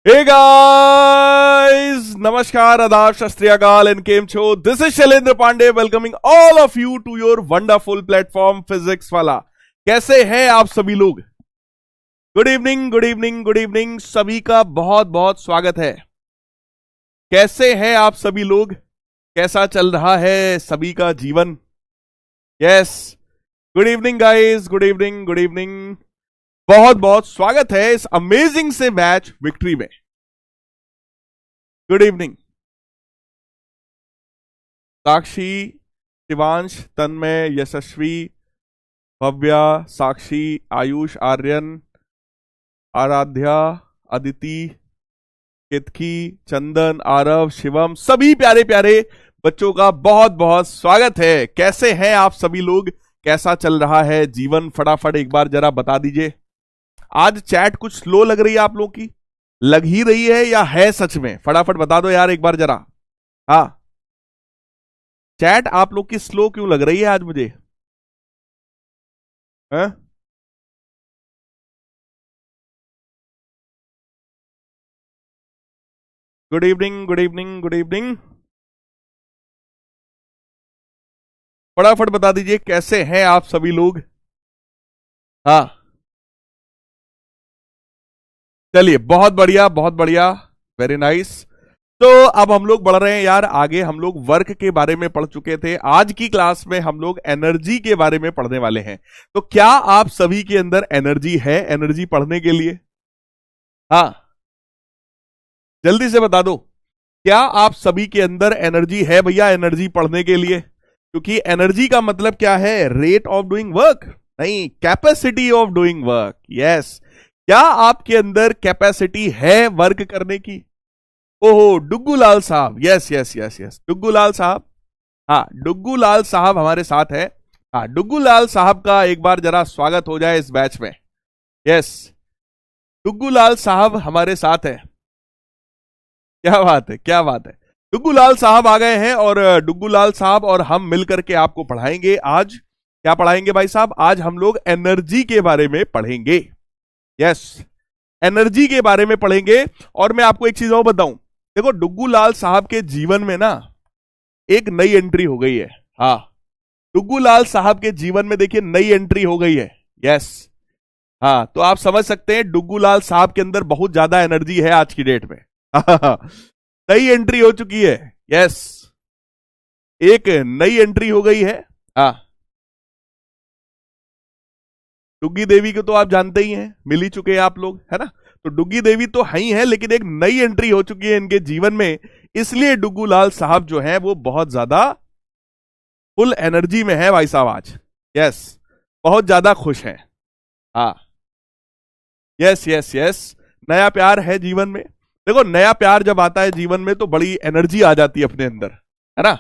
Hey guys, Namaskar, Adab, Shastri Akal and Kem Cho. This is Shailendra Pandey welcoming all of you to your wonderful platform Physics वाला. कैसे हैं आप सभी लोग? Good evening, good evening, good evening. सभी का बहुत बहुत स्वागत है. कैसे हैं आप सभी लोग? कैसा चल रहा है सभी का जीवन? Yes, good evening guys, good evening, good evening. बहुत बहुत स्वागत है इस अमेजिंग से मैच विक्ट्री में. गुड इवनिंग साक्षी, शिवांश, तन्मय, यशस्वी, भव्या, साक्षी, आयुष, आर्यन, आराध्या, अदिति, केतकी, चंदन, आरव, शिवम, सभी प्यारे प्यारे बच्चों का बहुत बहुत स्वागत है. कैसे हैं आप सभी लोग? कैसा चल रहा है जीवन? फटाफट एक बार जरा बता दीजिए. आज चैट कुछ स्लो लग रही है आप लोग की? लग ही रही है या है सच में? फटाफट बता दो यार एक बार जरा. हाँ, चैट आप लोग की स्लो क्यों लग रही है आज मुझे? हाँ? Good evening, good evening, good evening. फटाफट बता दीजिए कैसे हैं आप सभी लोग. हाँ, चलिए, बहुत बढ़िया, बहुत बढ़िया, वेरी नाइस. तो अब हम लोग बढ़ रहे हैं यार आगे. हम लोग वर्क के बारे में पढ़ चुके थे. आज की क्लास में हम लोग एनर्जी के बारे में पढ़ने वाले हैं. तो क्या आप सभी के अंदर एनर्जी है एनर्जी पढ़ने के लिए? हाँ, जल्दी से बता दो. क्या आप सभी के अंदर एनर्जी है भैया एनर्जी पढ़ने के लिए? क्योंकि एनर्जी का मतलब क्या है? रेट ऑफ डूइंग वर्क नहीं, capacity of doing work. Yes, क्या आपके अंदर कैपेसिटी है वर्क करने की? ओहो, डुग्गू लाल साहब, yes yes yes yes, Duggu Lal साहब. हाँ, डुग्गू लाल साहब हमारे साथ है. हाँ, डुग्गू लाल साहब का एक बार जरा स्वागत हो जाए इस बैच में. यस, डुग्गू लाल साहब हमारे साथ है. क्या बात है, क्या बात है. डुग्गू लाल साहब आ गए हैं और डुग्गू लाल साहब और हम मिलकर के आपको पढ़ाएंगे आज. क्या पढ़ाएंगे भाई साहब? आज हम लोग एनर्जी के बारे में पढ़ेंगे. यस, एनर्जी के बारे में पढ़ेंगे. और मैं आपको एक चीज और बताऊं. देखो, डुग्गू लाल साहब के जीवन में ना एक नई एंट्री हो गई है. हाँ, डुग्गू लाल साहब के जीवन में देखिए नई एंट्री हो गई है. यस, हाँ, तो आप समझ सकते हैं डुग्गू लाल साहब के अंदर बहुत ज्यादा एनर्जी है आज की डेट में. नई एंट्री हो चुकी है. यस, एक नई एंट्री हो गई है. हाँ, डुग्गी देवी को तो आप जानते ही हैं, मिल ही चुके हैं आप लोग, है ना? तो डुग्गी देवी तो है ही है, लेकिन एक नई एंट्री हो चुकी है इनके जीवन में. इसलिए डुग्गू लाल साहब जो हैं वो बहुत ज्यादा फुल एनर्जी में है भाई साहब आज. यस, बहुत ज्यादा खुश हैं. हाँ, यस यस यस, नया प्यार है जीवन में. देखो, नया प्यार जब आता है जीवन में तो बड़ी एनर्जी आ जाती है अपने अंदर, है ना?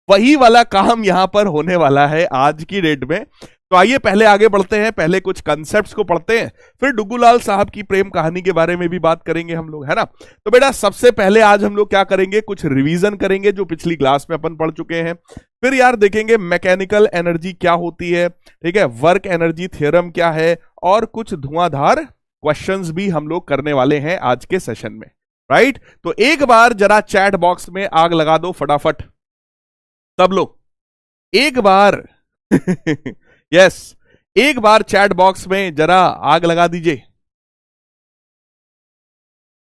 वही वाला काम यहां पर होने वाला है आज की डेट में. तो आइए पहले आगे बढ़ते हैं. पहले कुछ कंसेप्ट्स को पढ़ते हैं, फिर डुग्गू लाल साहब की प्रेम कहानी के बारे में भी बात करेंगे हम लोग, है ना? तो बेटा, सबसे पहले आज हम लोग क्या करेंगे? कुछ रिवीजन करेंगे जो पिछली क्लास में अपन पढ़ चुके हैं. फिर यार देखेंगे मैकेनिकल एनर्जी क्या होती है, ठीक है, वर्क एनर्जी थ्योरम क्या है, और कुछ धुआंधार क्वेश्चंस भी हम लोग करने वाले हैं आज के सेशन में. राइट? तो एक बार जरा चैट बॉक्स में आग लगा दो फटाफट सब लोग. एक बार यस, एक बार चैट बॉक्स में जरा आग लगा दीजिए.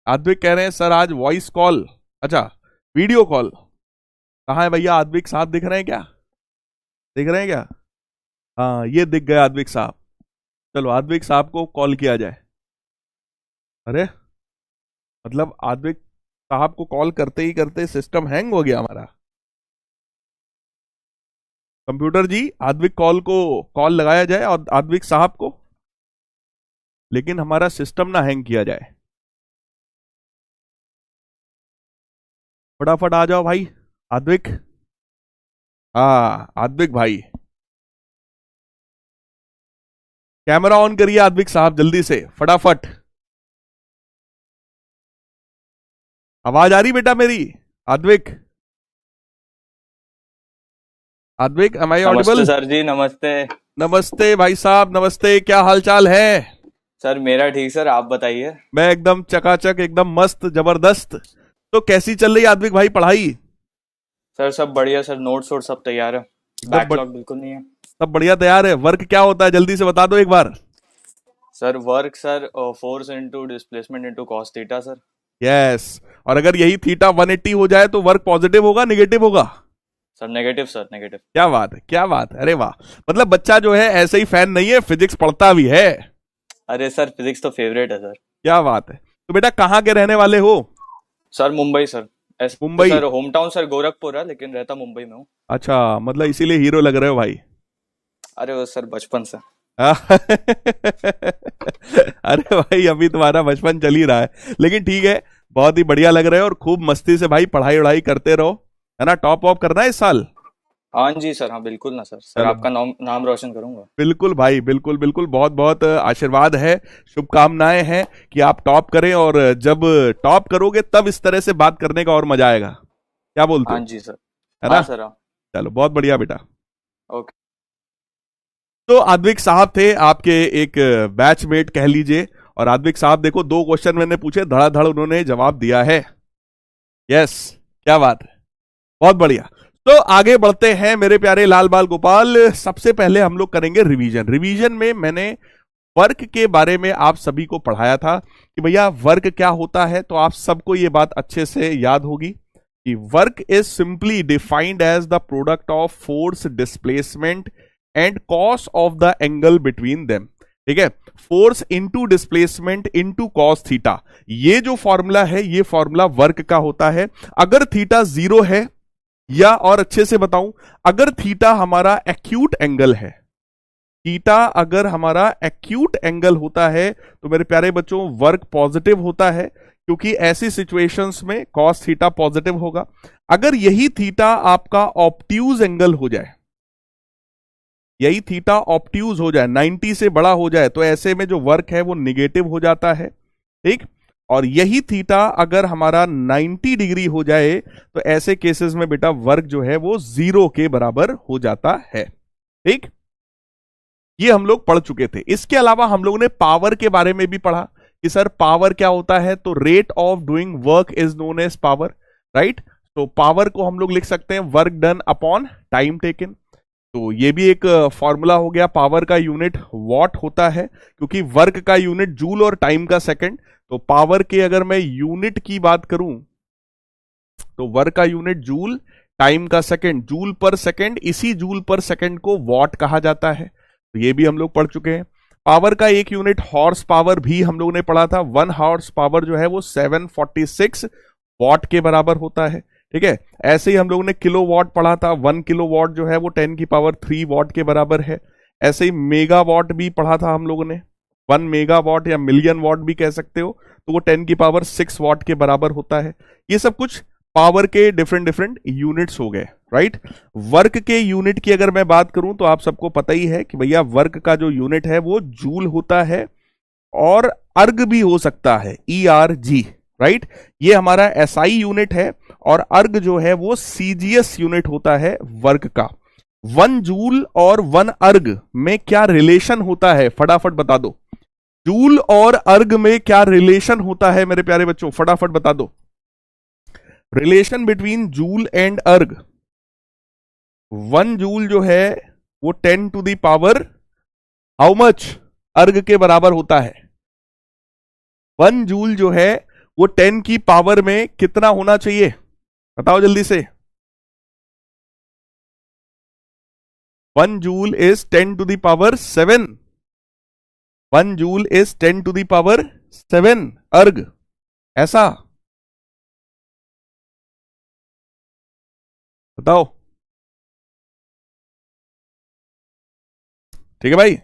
आद्विक कह रहे हैं सर आज वॉइस कॉल, अच्छा वीडियो कॉल. कहां है भैया? आद्विक साहब दिख रहे हैं क्या? दिख रहे हैं क्या? हाँ, ये दिख गए आद्विक साहब. चलो आद्विक साहब को कॉल किया जाए. अरे मतलब आद्विक साहब को कॉल करते ही करते सिस्टम हैंग हो गया हमारा. कंप्यूटर जी, आद्विक कॉल लगाया जाए और आद्विक साहब को, लेकिन हमारा सिस्टम ना हैंग किया जाए. फटाफट आ जाओ भाई आद्विक. हाँ, आद्विक भाई कैमरा ऑन करिए. आद्विक साहब जल्दी से फटाफट. आवाज आ रही बेटा मेरी? Advik, Advik, am I audible? नमस्ते सर जी, नमस्ते. नमस्ते भाई साहब, नमस्ते. क्या हाल चाल है? सर मेरा ठीक सर, आप बताइए। मैं एकदम चकाचक, एकदम मस्त, जबरदस्त। तो कैसी चल रही है आद्विक भाई पढ़ाई? सर सब बढ़िया सर, नोट्स और सब तैयार है। एकदम बैकलॉग बिल्कुल नहीं है। सब बढ़िया तैयार है। वर्क क्या होता है जल्दी से बता दो एक बार। Sir work sir, force into displacement into cos theta sir. Yes. और अगर यही थीटा 180 हो जाए तो वर्क पॉजिटिव होगा निगेटिव होगा? Sir negative sir, negative. क्या बात है, क्या बात है, अरे वाह। मतलब बच्चा जो है ऐसे ही फैन नहीं है, फिजिक्स पढ़ता भी है। अरे सर फिजिक्स तो फेवरेट है सर। क्या बात है। तो बेटा कहाँ के रहने वाले हो? Sir Mumbai sir. ऐसे Mumbai? Sir home town sir Gorakhpur है, लेकिन रहता मुंबई में हूँ। अच्छा, मतलब इसीलिए हीरो लग रहे हो भाई। अरे वो सर बचपन से। अरे भाई अभी तुम्हारा बचपन चल ही रहा है, लेकिन ठीक है। बहुत ही बढ़िया लग रहे हो और खूब मस्ती से भाई पढ़ाई वढ़ाई करते रहो, है ना। टॉप वॉप करना है इस साल। हाँ जी सर, हाँ बिल्कुल ना सर, सर चलो, आपका नाम नाम रोशन करूंगा। बिल्कुल भाई, बिल्कुल बिल्कुल, बहुत बहुत आशीर्वाद है, शुभकामनाएं हैं कि आप टॉप करें। और जब टॉप करोगे तब इस तरह से बात करने का और मजा आएगा। क्या बोलते हाँ हो? जी सर। है हाँ ना। सर, हाँ। चलो बहुत बढ़िया बेटा। ओके। तो आद्विक साहब थे आपके एक बैचमेट कह लीजिए। और आद्विक साहब देखो, दो क्वेश्चन मैंने पूछे, धड़ाधड़ उन्होंने जवाब दिया है। यस। क्या बात है, बहुत बढ़िया। तो आगे बढ़ते हैं मेरे प्यारे लाल बाल गोपाल। सबसे पहले हम लोग करेंगे रिवीजन। रिवीजन में मैंने वर्क के बारे में आप सभी को पढ़ाया था कि भैया वर्क क्या होता है। तो आप सबको ये बात अच्छे से याद होगी कि work is simply defined as the product of force, displacement and cos of the angle between them. ठीक है, force into displacement into cos theta, ये जो फॉर्मूला है ये फॉर्मूला वर्क का होता है। अगर थीटा जीरो है, या और अच्छे से बताऊं, अगर थीटा हमारा एक्यूट एंगल है, थीटा अगर हमारा एक्यूट एंगल होता है तो मेरे प्यारे बच्चों वर्क पॉजिटिव होता है, क्योंकि ऐसी सिचुएशंस में कॉस थीटा पॉजिटिव होगा। अगर यही थीटा आपका ऑब्ट्यूज एंगल हो जाए, यही थीटा ऑब्ट्यूज हो जाए, 90 से बड़ा हो जाए, तो ऐसे में जो वर्क है वो निगेटिव हो जाता है। ठीक। और यही थीटा अगर हमारा 90 डिग्री हो जाए तो ऐसे केसेस में बेटा वर्क जो है वो जीरो के बराबर हो जाता है। ठीक, ये हम लोग पढ़ चुके थे। इसके अलावा हम लोगों ने पावर के बारे में भी पढ़ा कि सर पावर क्या होता है। तो rate of doing work is known as power, right. तो पावर को हम लोग लिख सकते हैं work done upon time taken. तो ये भी एक फॉर्मूला हो गया। पावर का यूनिट वॉट होता है, क्योंकि वर्क का यूनिट जूल और टाइम का सेकंड। तो पावर के अगर मैं यूनिट की बात करूं तो वर्क का यूनिट जूल, टाइम का सेकंड, जूल पर सेकंड, इसी जूल पर सेकंड को वॉट कहा जाता है। तो ये भी हम लोग पढ़ चुके हैं। पावर का एक यूनिट हॉर्स पावर भी हम लोगों ने पढ़ा था। 1 हॉर्स पावर जो है वो 746 वॉट के बराबर होता है। ठीक है, ऐसे ही हम लोगों ने किलो वॉट पढ़ा था। 1 किलो वॉट जो है वो 10 की पावर 3 वॉट के बराबर है। ऐसे ही मेगा वॉट भी पढ़ा था हम लोगों ने। 1 मेगा वॉट या मिलियन वॉट भी कह सकते हो, तो वो 10 की पावर 6 वॉट के बराबर होता है। ये सब कुछ पावर के डिफरेंट डिफरेंट यूनिट्स हो गए, राइट। वर्क के यूनिट की अगर मैं बात करूं तो आप सबको पता ही है कि भैया वर्क का जो यूनिट है वो जूल होता है, और अर्ग भी हो सकता है, ERG, राइट। ये हमारा SI यूनिट है, और अर्ग जो है वो CGS यूनिट होता है वर्क का। 1 जूल और 1 अर्ग में क्या रिलेशन होता है, फटाफट बता दो। जूल और अर्ग में क्या रिलेशन होता है मेरे प्यारे बच्चों, फटाफट बता दो। रिलेशन बिटवीन जूल एंड अर्ग। 1 जूल जो है वो 10 to the power how much erg के बराबर होता है। 1 जूल जो है वो 10 की पावर में कितना होना चाहिए, बताओ जल्दी से। 1 joule is 10 to the power 7। 1 joule is 10 to the power 7 erg, ऐसा बताओ। ठीक है भाई,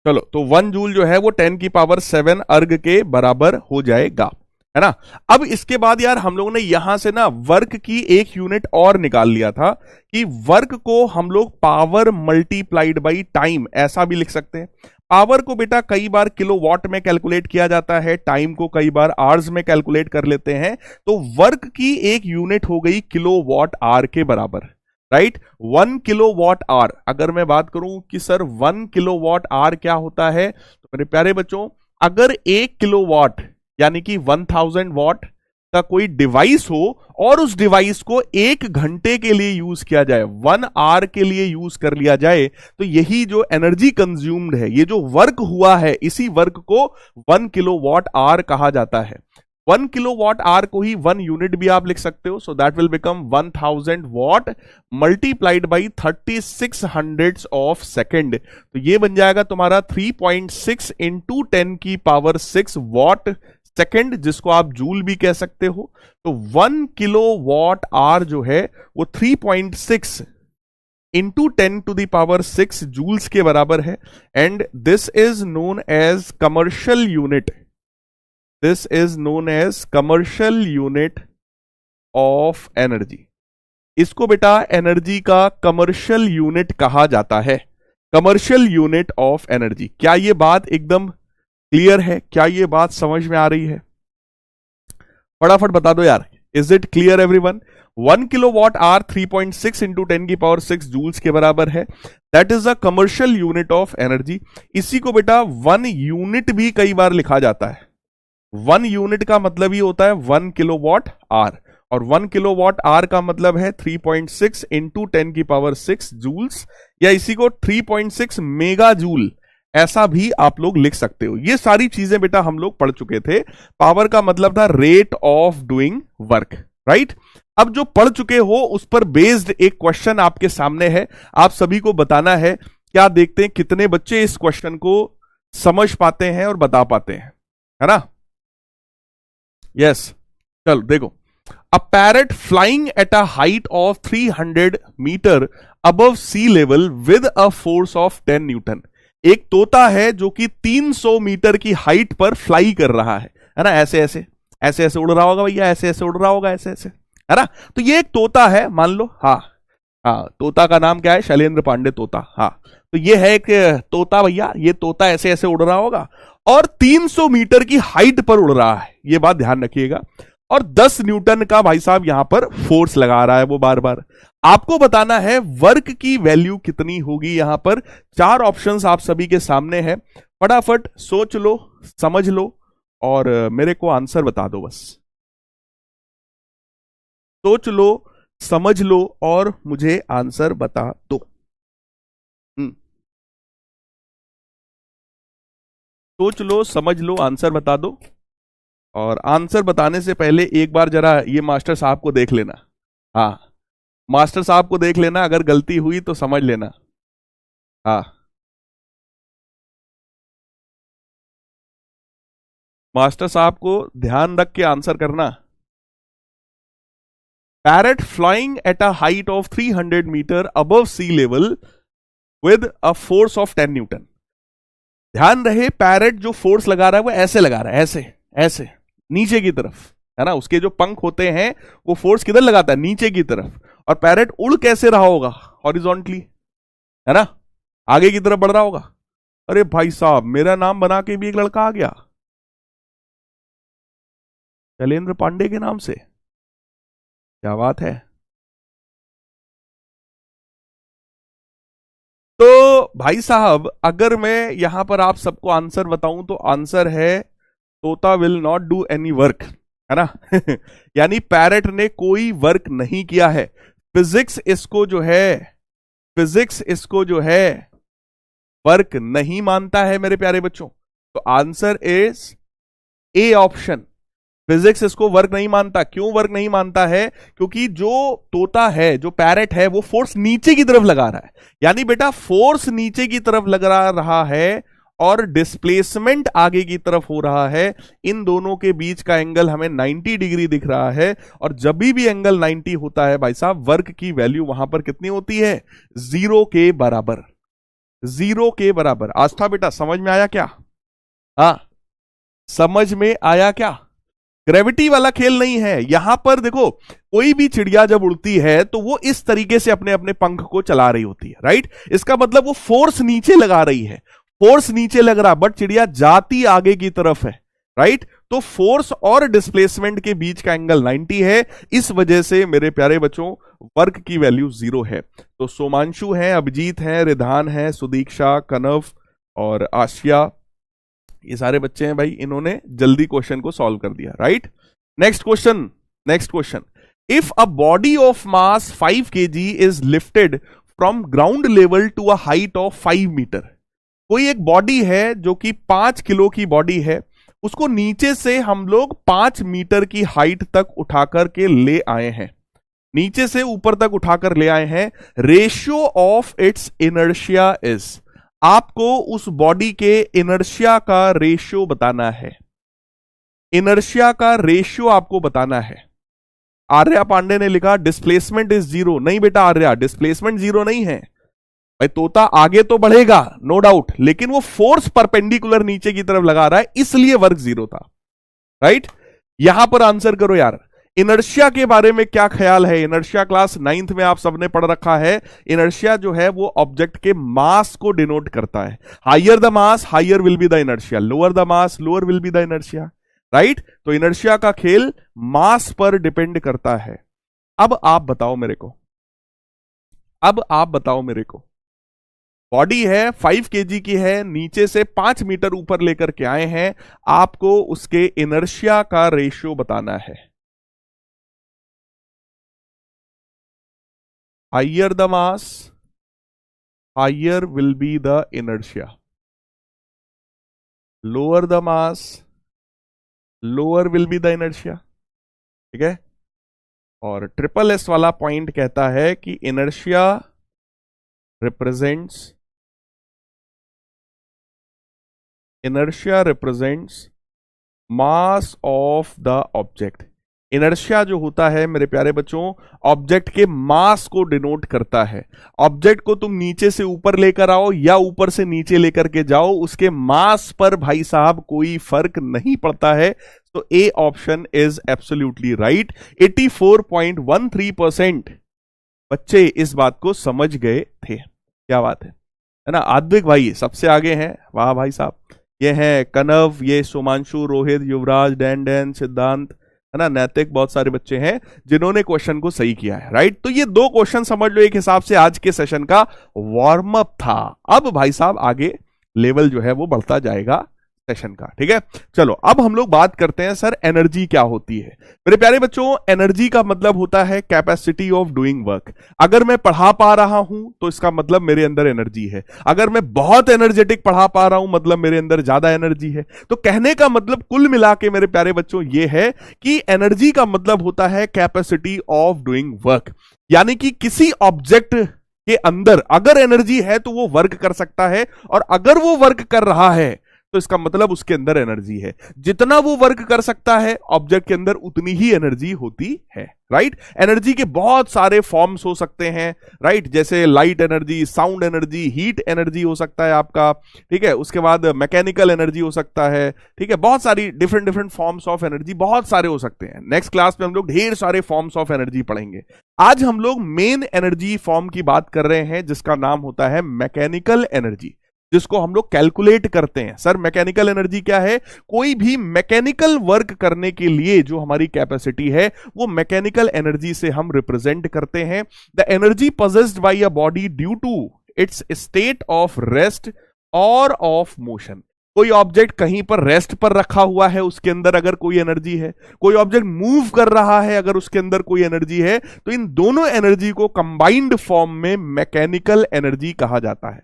चलो। तो 1 जूल जो है वो 10 की पावर 7 अर्ग के बराबर हो जाएगा, है ना। अब इसके बाद यार हम लोगों ने यहां से ना वर्क की एक यूनिट और निकाल लिया था कि वर्क को हम लोग पावर मल्टीप्लाइड बाई टाइम ऐसा भी लिख सकते हैं। पावर को बेटा कई बार किलोवाट में कैलकुलेट किया जाता है, टाइम को कई बार आवर्स में कैलकुलेट कर लेते हैं। तो वर्क की एक यूनिट हो गई किलोवाट आवर के बराबर, राइट। 1 किलोवाट आवर, अगर मैं बात करूं कि सर 1 किलोवाट आवर क्या होता है, तो मेरे प्यारे बच्चों अगर 1 किलोवाट यानी कि 1000 वॉट का कोई डिवाइस हो और उस डिवाइस को 1 घंटे के लिए यूज किया जाए, 1 आवर के लिए यूज कर लिया जाए, तो यही जो एनर्जी कंज्यूम्ड है, ये जो वर्क हुआ है, इसी वर्क को 1 किलोवाट आवर कहा जाता है। 1 किलोवाट आवर को ही 1 यूनिट भी आप लिख सकते हो, सो that will become 1000 what multiplied by 36 hundreds of second. तो ये बन जाएगा तुम्हारा 3.6 इंटू 10⁶ वॉट सेकेंड, जिसको आप जूल भी कह सकते हो। तो 1 किलोवाट आवर जो है वो 3.6 इंटू 10⁶ जूल्स के बराबर है। And this is known as commercial unit, this is known as commercial unit of energy. इसको बेटा एनर्जी का कमर्शियल यूनिट कहा जाता है, कमर्शियल यूनिट ऑफ एनर्जी। क्या ये बात एकदम क्लियर है? क्या ये बात समझ में आ रही है? फटाफट बता दो यार, is it clear everyone? 1 kilowatt hour 3.6 into 10⁶ joules के बराबर है, that is a commercial unit of energy. इसी को बेटा 1 यूनिट भी कई बार लिखा जाता है। 1 यूनिट का मतलब ही होता है 1 किलोवाट आवर, और 1 किलोवाट आवर का मतलब है 3.6 इंटू 10⁶ जूल्स, या इसी को 3.6 मेगा जूल ऐसा भी आप लोग लिख सकते हो। ये सारी चीजें बेटा हम लोग पढ़ चुके थे। पावर का मतलब था rate of doing work, right? अब जो पढ़ चुके हो उस पर बेस्ड एक क्वेश्चन आपके सामने है, आप सभी को बताना है। क्या देखते हैं कितने बच्चे इस क्वेश्चन को समझ पाते हैं और बता पाते हैं, है ना? यस, चलो देखो। A parrot flying at a height of 300 metre above sea level with a force of 10 newton. एक तोता है जो कि 300 मीटर की हाइट पर फ्लाई कर रहा है ना? ऐसे ऐसे ऐसे ऐसे उड़ रहा होगा भैया, ऐसे ऐसे उड़ रहा होगा, ऐसे ऐसे, है ना? तो ये एक तोता है, मान लो। हाँ हाँ, तोता का नाम क्या है? शैलेंद्र पांडे तोता। हाँ, तो ये है एक तोता भैया, ये तोता ऐसे ऐसे उड़ रहा होगा और 300 मीटर की हाइट पर उड़ रहा है, ये बात ध्यान रखिएगा। और 10 न्यूटन का भाई साहब यहां पर फोर्स लगा रहा है वो बार बार। आपको बताना है वर्क की वैल्यू कितनी होगी। यहां पर 4 ऑप्शंस आप सभी के सामने है, फटाफट सोच लो, समझ लो और मेरे को आंसर बता दो बस। सोच लो, समझ लो और मुझे आंसर बता दो। सोच लो, समझ लो, आंसर बता दो। और आंसर बताने से पहले एक बार जरा ये मास्टर साहब को देख लेना। हाँ, मास्टर साहब को देख लेना, अगर गलती हुई तो समझ लेना। हाँ, मास्टर साहब को ध्यान रख के आंसर करना। Parrot flying at a height of 300 metre above sea level with a force of 10 newton. ध्यान रहे, पैरेट जो फोर्स लगा रहा है वो ऐसे लगा रहा है, ऐसे ऐसे नीचे की तरफ, है ना? उसके जो पंख होते हैं वो फोर्स किधर लगाता है? नीचे की तरफ। और पैरेट उड़ कैसे रहा होगा? हॉरिजॉन्टली, है ना? आगे की तरफ बढ़ रहा होगा। अरे भाई साहब, मेरा नाम बना के भी एक लड़का आ गया शैलेंद्र पांडे के नाम से, क्या बात है। तो भाई साहब, अगर मैं यहां पर आप सबको आंसर बताऊं तो आंसर है तोता will not do any work, है ना? यानी पैरेट ने कोई वर्क नहीं किया है। फिजिक्स इसको जो है वर्क नहीं मानता है मेरे प्यारे बच्चों। तो answer is A option. Physics इसको वर्क नहीं मानता। क्यों वर्क नहीं मानता है? क्योंकि जो तोता है, जो पैरेट है, वो फोर्स नीचे की तरफ लगा रहा है। यानी बेटा फोर्स नीचे की तरफ लगा रहा है और डिस्प्लेसमेंट आगे की तरफ हो रहा है। इन दोनों के बीच का एंगल हमें 90 डिग्री दिख रहा है। और जब भी एंगल 90 होता है भाई साहब, वर्क की वैल्यू वहां पर कितनी होती है? 0 के बराबर। 0 के बराबर। आस्था बेटा, समझ में आया क्या? हाँ, समझ में आया क्या? ग्रेविटी वाला खेल नहीं है यहां पर। देखो, कोई भी चिड़िया जब उड़ती है तो वो इस तरीके से अपने अपने पंख को चला रही होती है, राइट? इसका मतलब वो फोर्स नीचे लगा रही है, फोर्स नीचे लग रहा, बट चिड़िया जाती आगे की तरफ है, राइट? तो फोर्स और डिस्प्लेसमेंट के बीच का एंगल 90 है। इस वजह से मेरे प्यारे बच्चों, वर्क की वैल्यू 0 है। तो सोमांशु है, अभिजीत है, रिधान है, सुदीक्षा, कनव और आशिया, ये सारे बच्चे हैं भाई, इन्होंने जल्दी क्वेश्चन को सॉल्व कर दिया, right. Next question, if a body of mass 5 kg is lifted from ground level to a height of 5 metre. कोई एक बॉडी है जो कि 5 किलो की बॉडी है, उसको नीचे से हम लोग 5 मीटर की हाइट तक उठाकर के ले आए हैं, नीचे से ऊपर तक उठाकर ले आए हैं। Ratio of its inertia is, आपको उस बॉडी के इनर्शिया का रेशियो बताना है, इनर्शिया का रेशियो आपको बताना है। आर्या पांडे ने लिखा डिस्प्लेसमेंट इज 0। नहीं बेटा आर्या, डिस्प्लेसमेंट 0 नहीं है भाई, तोता आगे तो बढ़ेगा नो डाउट, लेकिन वो फोर्स परपेंडिकुलर नीचे की तरफ लगा रहा है, इसलिए वर्क 0 था, राइट। यहां पर आंसर करो यार, इनर्शिया के बारे में क्या ख्याल है। इनर्शिया क्लास 9th में आप सबने पढ़ रखा है। इनर्शिया जो है वो ऑब्जेक्ट के मास को डिनोट करता है। Higher the mass higher will be the inertia, lower the mass lower will be the inertia, right. तो इनर्शिया का खेल मास पर डिपेंड करता है। अब आप बताओ मेरे को, बॉडी है 5 kg की है, नीचे से 5 मीटर ऊपर लेकर के आए हैं, आपको उसके इनर्शिया का रेशियो बताना है। Higher the mass higher will be the inertia, lower the mass lower will be the inertia, ठीक है। और ट्रिपल एस वाला पॉइंट कहता है कि inertia represents mass of the object. Inertia जो होता है मेरे प्यारे बच्चों, ऑब्जेक्ट के मास को डिनोट करता है। ऑब्जेक्ट को तुम नीचे से ऊपर लेकर आओ या ऊपर से नीचे लेकर के जाओ, उसके मास पर भाई साहब कोई फर्क नहीं पड़ता है। तो A option is absolutely right. 84.13% बच्चे इस बात को समझ गए थे। क्या बात है ना। आद्विक भाई सबसे आगे हैं, वाह भाई साहब। ये हैं कनव, ये सुमांशु, रोहित, युवराज, डैन, सिद्धांत, है ना, नैतिक, बहुत सारे बच्चे हैं जिन्होंने क्वेश्चन को सही किया है, राइट। तो ये 2 क्वेश्चन समझ लो एक हिसाब से आज के सेशन का वार्म अप था। अब भाई साहब आगे लेवल जो है वो बढ़ता जाएगा सेशन का, ठीक है। चलो अब हम लोग बात करते हैं सर एनर्जी क्या होती है। मेरे प्यारे बच्चों, एनर्जी का मतलब होता है कैपेसिटी ऑफ डूइंग वर्क। अगर मैं पढ़ा पा रहा हूं तो इसका मतलब मेरे अंदर एनर्जी है। अगर मैं बहुत एनर्जेटिक पढ़ा पा रहा हूं मतलब मेरे अंदर ज्यादा एनर्जी है। तो कहने का मतलब कुल मिला के मेरे प्यारे बच्चों ये है कि एनर्जी का मतलब होता है कैपेसिटी ऑफ डूइंग वर्क, यानी कि किसी ऑब्जेक्ट के अंदर अगर एनर्जी है तो वो वर्क कर सकता है, और अगर वो वर्क कर रहा है तो इसका मतलब उसके अंदर एनर्जी है। जितना वो वर्क कर सकता है ऑब्जेक्ट के अंदर उतनी ही एनर्जी होती है, राइट। एनर्जी के बहुत सारे फॉर्म्स हो सकते हैं, राइट, जैसे light energy, sound energy, heat energy हो सकता है आपका, ठीक है। उसके बाद मैकेनिकल एनर्जी हो सकता है, ठीक है। बहुत सारी डिफरेंट फॉर्म्स ऑफ एनर्जी बहुत सारे हो सकते हैं। नेक्स्ट क्लास में हम लोग ढेर सारे फॉर्म्स ऑफ एनर्जी पढ़ेंगे। आज हम लोग मेन एनर्जी फॉर्म की बात कर रहे हैं जिसका नाम होता है मैकेनिकल एनर्जी, जिसको हम लोग कैलकुलेट करते हैं। सर मैकेनिकल एनर्जी क्या है? कोई भी मैकेनिकल वर्क करने के लिए जो हमारी कैपेसिटी है वो मैकेनिकल एनर्जी से हम रिप्रेजेंट करते हैं। The energy possessed by a body due to its state of rest और ऑफ मोशन। कोई ऑब्जेक्ट कहीं पर रेस्ट पर रखा हुआ है, उसके अंदर अगर कोई एनर्जी है, कोई ऑब्जेक्ट मूव कर रहा है अगर उसके अंदर कोई एनर्जी है, तो इन दोनों एनर्जी को कंबाइंड फॉर्म में मैकेनिकल एनर्जी कहा जाता है।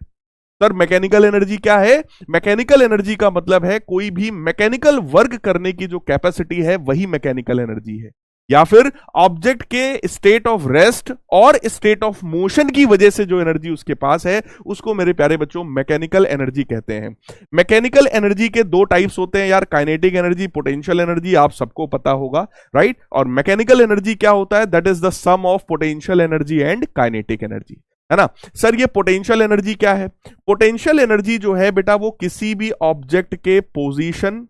सर मैकेनिकल एनर्जी क्या है? मैकेनिकल एनर्जी का मतलब है कोई भी मैकेनिकल वर्क करने की जो कैपेसिटी है वही मैकेनिकल एनर्जी है, या फिर ऑब्जेक्ट के स्टेट ऑफ रेस्ट और स्टेट ऑफ मोशन की वजह से जो एनर्जी उसके पास है उसको मेरे प्यारे बच्चों मैकेनिकल एनर्जी कहते हैं। मैकेनिकल एनर्जी के 2 टाइप्स होते हैं यार, काइनेटिक एनर्जी, पोटेंशियल एनर्जी, आप सबको पता होगा, राइट। और मैकेनिकल एनर्जी क्या होता है? That is the sum of potential energy and kinetic energy, है ना। सर ये पोटेंशियल एनर्जी क्या है? पोटेंशियल एनर्जी जो है बेटा वो किसी भी ऑब्जेक्ट के पोजीशन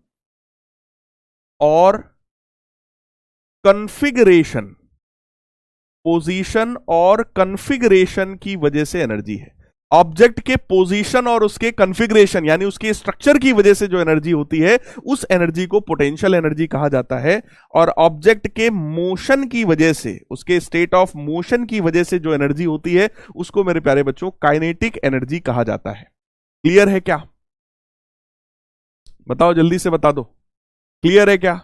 और कॉन्फ़िगरेशन, पोजीशन और कॉन्फ़िगरेशन की वजह से एनर्जी है। ऑब्जेक्ट के पोजीशन और उसके कॉन्फ़िगरेशन यानी उसके स्ट्रक्चर की वजह से जो एनर्जी होती है उस एनर्जी को पोटेंशियल एनर्जी कहा जाता है। और ऑब्जेक्ट के मोशन की वजह से, उसके स्टेट ऑफ मोशन की वजह से जो एनर्जी होती है उसको मेरे प्यारे बच्चों काइनेटिक एनर्जी कहा जाता है। क्लियर है क्या? बताओ जल्दी से बता दो, क्लियर है क्या?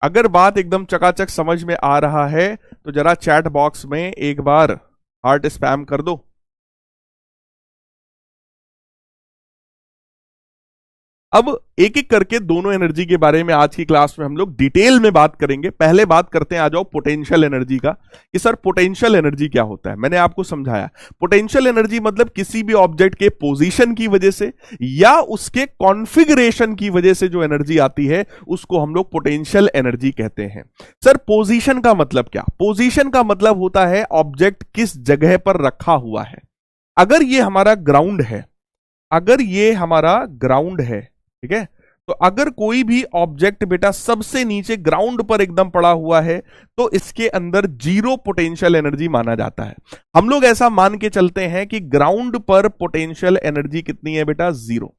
अगर बात एकदम चकाचक समझ में आ रहा है तो जरा चैट बॉक्स में एक बार हार्ट स्पैम कर दो। अब एक एक करके दोनों एनर्जी के बारे में आज की क्लास में हम लोग डिटेल में बात करेंगे। पहले बात करते हैं, आ जाओ पोटेंशियल एनर्जी का, कि सर पोटेंशियल एनर्जी क्या होता है। मैंने आपको समझाया, पोटेंशियल एनर्जी मतलब किसी भी ऑब्जेक्ट के पोजीशन की वजह से या उसके कॉन्फ़िगरेशन की वजह से जो एनर्जी आती है उसको हम लोग पोटेंशियल एनर्जी कहते हैं। सर पोजीशन का मतलब क्या? पोजीशन का मतलब होता है ऑब्जेक्ट किस जगह पर रखा हुआ है। अगर ये हमारा ग्राउंड है, अगर ये हमारा ग्राउंड है, ठीक है, तो अगर कोई भी ऑब्जेक्ट बेटा सबसे नीचे ग्राउंड पर एकदम पड़ा हुआ है तो इसके अंदर जीरो पोटेंशियल एनर्जी माना जाता है। हम लोग ऐसा मान के चलते हैं कि ग्राउंड पर पोटेंशियल एनर्जी कितनी है बेटा? जीरो।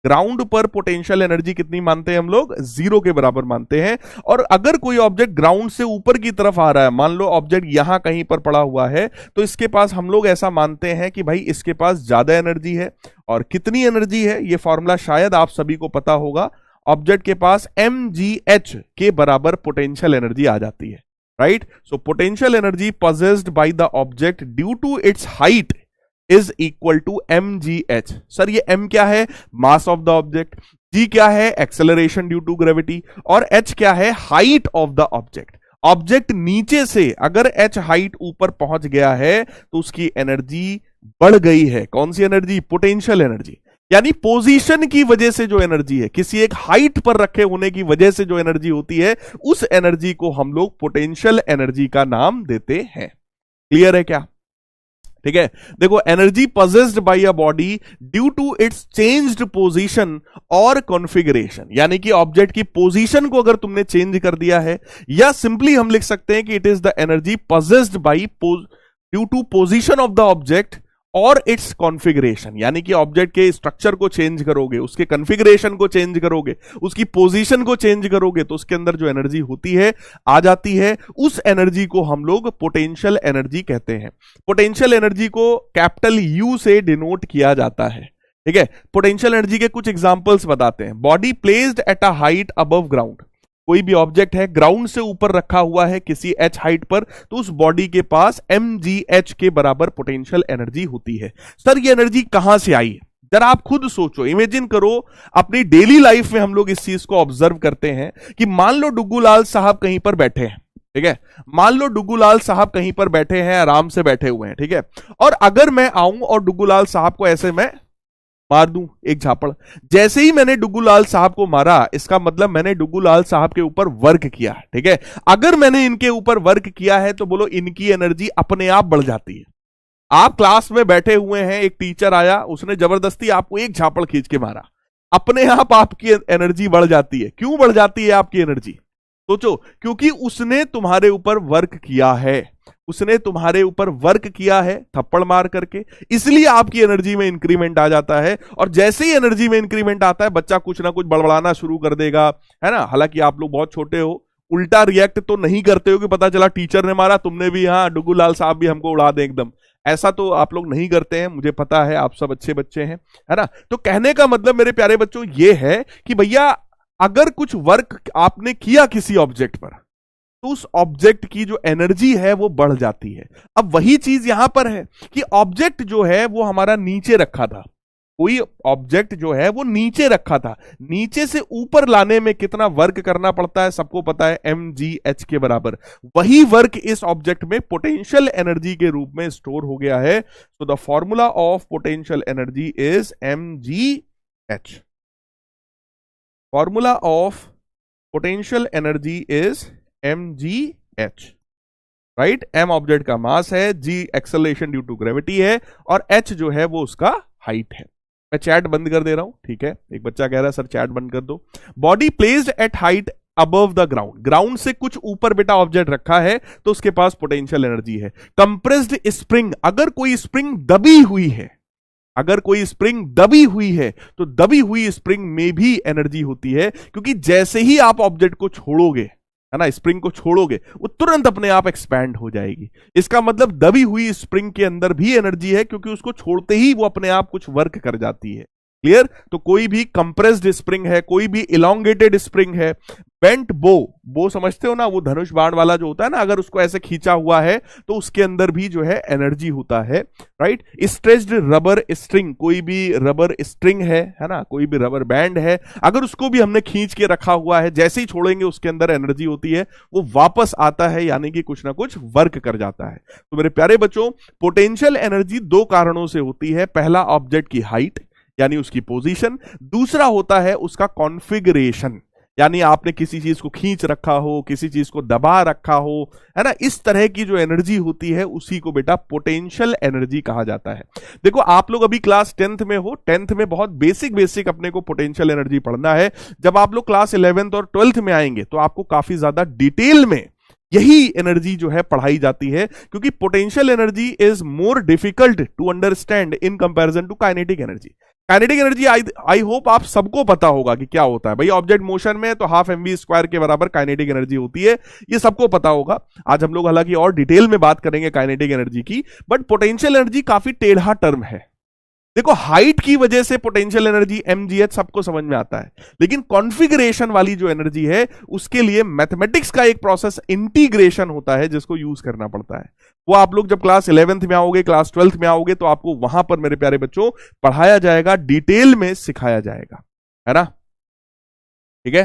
ग्राउंड पर पोटेंशियल एनर्जी कितनी मानते हैं हम लोग? जीरो के बराबर मानते हैं। और अगर कोई ऑब्जेक्ट ग्राउंड से ऊपर की तरफ आ रहा है, मान लो ऑब्जेक्ट यहां कहीं पर पड़ा हुआ है, तो इसके पास हम लोग ऐसा मानते हैं कि भाई इसके पास ज्यादा एनर्जी है। और कितनी एनर्जी है ये फॉर्मूला शायद आप सभी को पता होगा। ऑब्जेक्ट के पास mgh के बराबर पोटेंशियल एनर्जी आ जाती है, right? So potential energy possessed by the object due to its height is equal to mgh। Sir ये m क्या है? Mass of the object, g क्या है? एक्सेलरेशन ड्यू टू ग्रेविटी, और h क्या है? Height of the object. Object नीचे से अगर h हाइट ऊपर पहुंच गया है तो उसकी एनर्जी बढ़ गई है। कौन सी एनर्जी? Potential energy. यानी पोजीशन की वजह से जो एनर्जी है, किसी एक हाइट पर रखे होने की वजह से जो एनर्जी होती है, उस एनर्जी को हम लोग पोटेंशियल एनर्जी का नाम देते हैं। क्लियर है क्या? ठीक है, देखो, energy possessed by a body due to its changed position और कॉन्फ़िगरेशन, यानी कि ऑब्जेक्ट की पोजीशन को अगर तुमने चेंज कर दिया है, या सिंपली हम लिख सकते हैं कि it is the energy possessed by due to position of the object और इट्स कॉन्फ़िगरेशन, यानी कि ऑब्जेक्ट के स्ट्रक्चर को चेंज करोगे, उसके कॉन्फ़िगरेशन को चेंज करोगे, उसकी पोजीशन को चेंज करोगे, तो उसके अंदर जो एनर्जी होती है, आ जाती है, उस एनर्जी को हम लोग पोटेंशियल एनर्जी कहते हैं। पोटेंशियल एनर्जी को कैपिटल यू से डिनोट किया जाता है। ठीक है, पोटेंशियल एनर्जी के कुछ एग्जांपल्स बताते हैं। Body placed at a height above ground, कोई भी ऑब्जेक्ट है ग्राउंड से ऊपर रखा हुआ है किसी h हाइट पर, तो उस बॉडी के पास mgh के बराबर पोटेंशियल एनर्जी होती है। सर ये एनर्जी कहां से आई है? जरा आप खुद सोचो, इमेजिन करो, अपनी डेली लाइफ में हम लोग इस चीज को ऑब्जर्व करते हैं कि मान लो डुग्गूलाल साहब कहीं पर बैठे हैं, ठीक है, मान लो डुग्गूलाल साहब कहीं पर बैठे हैं, आराम से बैठे हुए हैं, ठीक है, और अगर मैं आऊं और डुग्गूलाल साहब को ऐसे मैं मार दूं एक झापड़। जैसे ही मैंने डुग्गूलाल साहब को मारा, इसका मतलब मैंने डुग्गूलाल साहब के ऊपर वर्क किया, ठीक है। अगर मैंने इनके ऊपर वर्क किया है तो बोलो इनकी एनर्जी अपने आप बढ़ जाती है। आप क्लास में बैठे हुए हैं, एक टीचर आया, उसने जबरदस्ती आपको एक झापड़ खींच के मारा, अपने आप आपकी एनर्जी बढ़ जाती है। क्यों बढ़ जाती है आपकी एनर्जी? सोचो, क्योंकि उसने तुम्हारे ऊपर वर्क किया है, उसने तुम्हारे ऊपर वर्क किया है थप्पड़ मार करके, इसलिए आपकी एनर्जी में इंक्रीमेंट आ जाता है। और जैसे ही एनर्जी में इंक्रीमेंट आता है, बच्चा कुछ ना कुछ बड़बड़ाना शुरू कर देगा, है ना। हालांकि आप लोग बहुत छोटे हो, उल्टा रिएक्ट तो नहीं करते हो कि पता चला टीचर ने मारा, तुमने भी, हाँ डुग्गूलाल साहब भी हमको उड़ा दे एकदम, ऐसा तो आप लोग नहीं करते हैं, मुझे पता है, आप सब अच्छे बच्चे हैं, है ना। तो कहने का मतलब मेरे प्यारे बच्चों ये है कि भैया अगर कुछ वर्क आपने किया किसी ऑब्जेक्ट पर, तो उस ऑब्जेक्ट की जो एनर्जी है वो बढ़ जाती है। अब वही चीज यहां पर है कि ऑब्जेक्ट जो है वो हमारा नीचे रखा था, कोई ऑब्जेक्ट जो है वो नीचे रखा था, नीचे से ऊपर लाने में कितना वर्क करना पड़ता है सबको पता है, mgh के बराबर। वही वर्क इस ऑब्जेक्ट में पोटेंशियल एनर्जी के रूप में स्टोर हो गया है। So the formula of potential energy is mgh। Formula of potential energy is mgh, right. m object का मास है, g acceleration due to gravity है, और h जो है वो उसका हाइट है। मैं चैट बंद कर दे रहा हूं, ठीक है। एक बच्चा कह रहा है सर चैट बंद कर दो। Body placed at height above the ground, ground से कुछ ऊपर बेटा ऑब्जेक्ट रखा है तो उसके पास पोटेंशियल एनर्जी है। कंप्रेस्ड स्प्रिंग, अगर कोई स्प्रिंग दबी हुई है, अगर कोई स्प्रिंग दबी हुई है तो दबी हुई स्प्रिंग में भी एनर्जी होती है, क्योंकि जैसे ही आप ऑब्जेक्ट को छोड़ोगे, है ना, स्प्रिंग को छोड़ोगे, वो तुरंत अपने आप एक्सपैंड हो जाएगी। इसका मतलब दबी हुई स्प्रिंग के अंदर भी एनर्जी है, क्योंकि उसको छोड़ते ही वो अपने आप कुछ वर्क कर जाती है। क्लियर? तो कोई भी कंप्रेस्ड स्प्रिंग है, कोई भी इलोंगेटेड स्प्रिंग है, बेंट बो समझते हो ना, वो धनुष बाण वाला जो होता है ना, अगर उसको ऐसे खींचा हुआ है तो उसके अंदर भी जो है एनर्जी होता है, राइट? स्ट्रेच्ड रबर स्ट्रिंग, कोई भी रबर स्ट्रिंग है ना, कोई भी रबर बैंड है, अगर उसको भी हमने खींच के रखा हुआ है, जैसे ही छोड़ेंगे उसके अंदर एनर्जी होती है, वो वापस आता है, यानी कि कुछ ना कुछ वर्क कर जाता है। तो मेरे प्यारे बच्चों, पोटेंशियल एनर्जी दो कारणों से होती है। पहला, ऑब्जेक्ट की हाइट यानी उसकी पोजीशन, दूसरा होता है उसका कॉन्फ़िगरेशन, यानी आपने किसी चीज को खींच रखा हो, किसी चीज को दबा रखा हो, है ना, इस तरह की जो एनर्जी होती है उसी को बेटा पोटेंशियल एनर्जी कहा जाता है। देखो आप लोग अभी क्लास 10th में हो, 10th में बहुत बेसिक अपने को पोटेंशियल एनर्जी पढ़ना है। जब आप लोग क्लास 11th और 12th में आएंगे तो आपको काफी ज्यादा डिटेल में यही एनर्जी जो है पढ़ाई जाती है, क्योंकि potential energy is more difficult to understand in comparison to kinetic energy. Kinetic energy I hope आप सबको पता होगा कि क्या होता है भाई। ऑब्जेक्ट मोशन में तो हाफ mv स्क्वायर के बराबर काइनेटिक एनर्जी होती है, ये सबको पता होगा। आज हम लोग हालांकि और डिटेल में बात करेंगे काइनेटिक एनर्जी की, बट पोटेंशियल एनर्जी काफी टेढ़ा टर्म है। देखो हाइट की वजह से पोटेंशियल एनर्जी mgh सबको समझ में आता है, लेकिन कॉन्फ़िगरेशन वाली जो एनर्जी है उसके लिए मैथमेटिक्स का एक प्रोसेस इंटीग्रेशन होता है जिसको यूज करना पड़ता है। वो आप लोग जब क्लास 11th में आओगे, क्लास 12th में आओगे, तो आपको वहां पर मेरे प्यारे बच्चों पढ़ाया जाएगा, डिटेल में सिखाया जाएगा, है ना? ठीक है,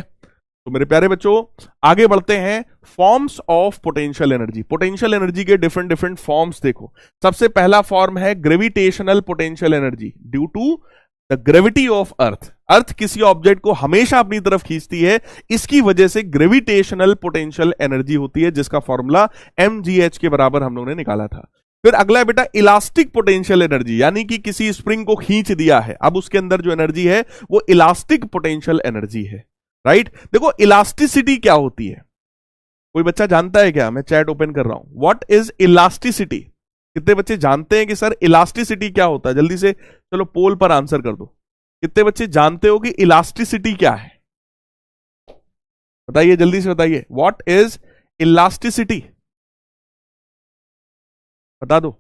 तो मेरे प्यारे बच्चों आगे बढ़ते हैं। Forms of potential energy. Potential energy के डिफरेंट फॉर्म्स देखो। सबसे पहला फॉर्म है gravitational potential energy, due to the gravity of earth. Earth किसी ऑब्जेक्ट को हमेशा अपनी तरफ खींचती है, इसकी वजह से ग्रेविटेशनल पोटेंशियल एनर्जी होती है, जिसका फॉर्मूला mgh के बराबर हम लोगों ने निकाला था। फिर अगला है बेटा इलास्टिक पोटेंशियल एनर्जी, यानी कि किसी स्प्रिंग को खींच दिया है, अब उसके अंदर जो एनर्जी है वो इलास्टिक पोटेंशियल एनर्जी है, राइट? देखो इलास्टिसिटी क्या होती है, कोई बच्चा जानता है क्या? मैं चैट ओपन कर रहा हूं। What is elasticity? कितने बच्चे जानते हैं कि सर इलास्टिसिटी क्या होता है? जल्दी से चलो पोल पर आंसर कर दो। कितने बच्चे जानते हो कि इलास्टिसिटी क्या है? बताइए, जल्दी से बताइए, व्हाट इज इलास्टिसिटी? बता दो।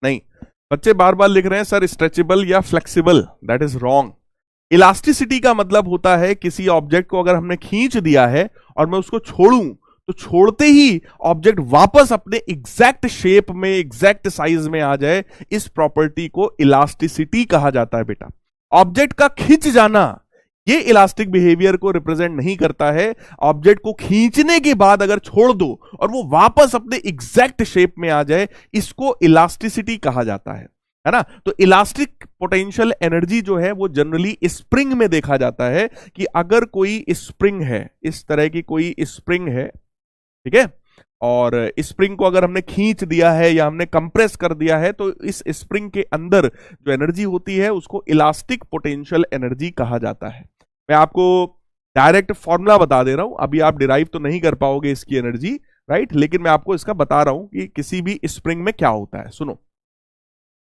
नहीं, बच्चे बार बार लिख रहे हैं सर स्ट्रेचेबल या flexible, that is wrong. Elasticity का मतलब होता है किसी ऑब्जेक्ट को अगर हमने खींच दिया है और मैं उसको छोड़ूं तो छोड़ते ही ऑब्जेक्ट वापस अपने एग्जैक्ट शेप में, एग्जैक्ट साइज में आ जाए, इस प्रॉपर्टी को इलास्टिसिटी कहा जाता है बेटा। ऑब्जेक्ट का खिंच जाना ये इलास्टिक बिहेवियर को रिप्रेजेंट नहीं करता है। ऑब्जेक्ट को खींचने के बाद अगर छोड़ दो और वो वापस अपने एग्जैक्ट शेप में आ जाए, इसको इलास्टिसिटी कहा जाता है ना? तो इलास्टिक पोटेंशियल एनर्जी जो है वो जनरली स्प्रिंग में देखा जाता है कि अगर कोई स्प्रिंग है, इस तरह की कोई स्प्रिंग है, ठीक है, और स्प्रिंग को अगर हमने खींच दिया है या हमने कंप्रेस कर दिया है, तो इस स्प्रिंग के अंदर जो एनर्जी होती है उसको इलास्टिक पोटेंशियल एनर्जी कहा जाता है। मैं आपको डायरेक्ट फॉर्मूला बता दे रहा हूं, अभी आप डिराइव तो नहीं कर पाओगे इसकी एनर्जी, राइट, लेकिन मैं आपको इसका बता रहा हूं कि किसी भी स्प्रिंग में क्या होता है। सुनो,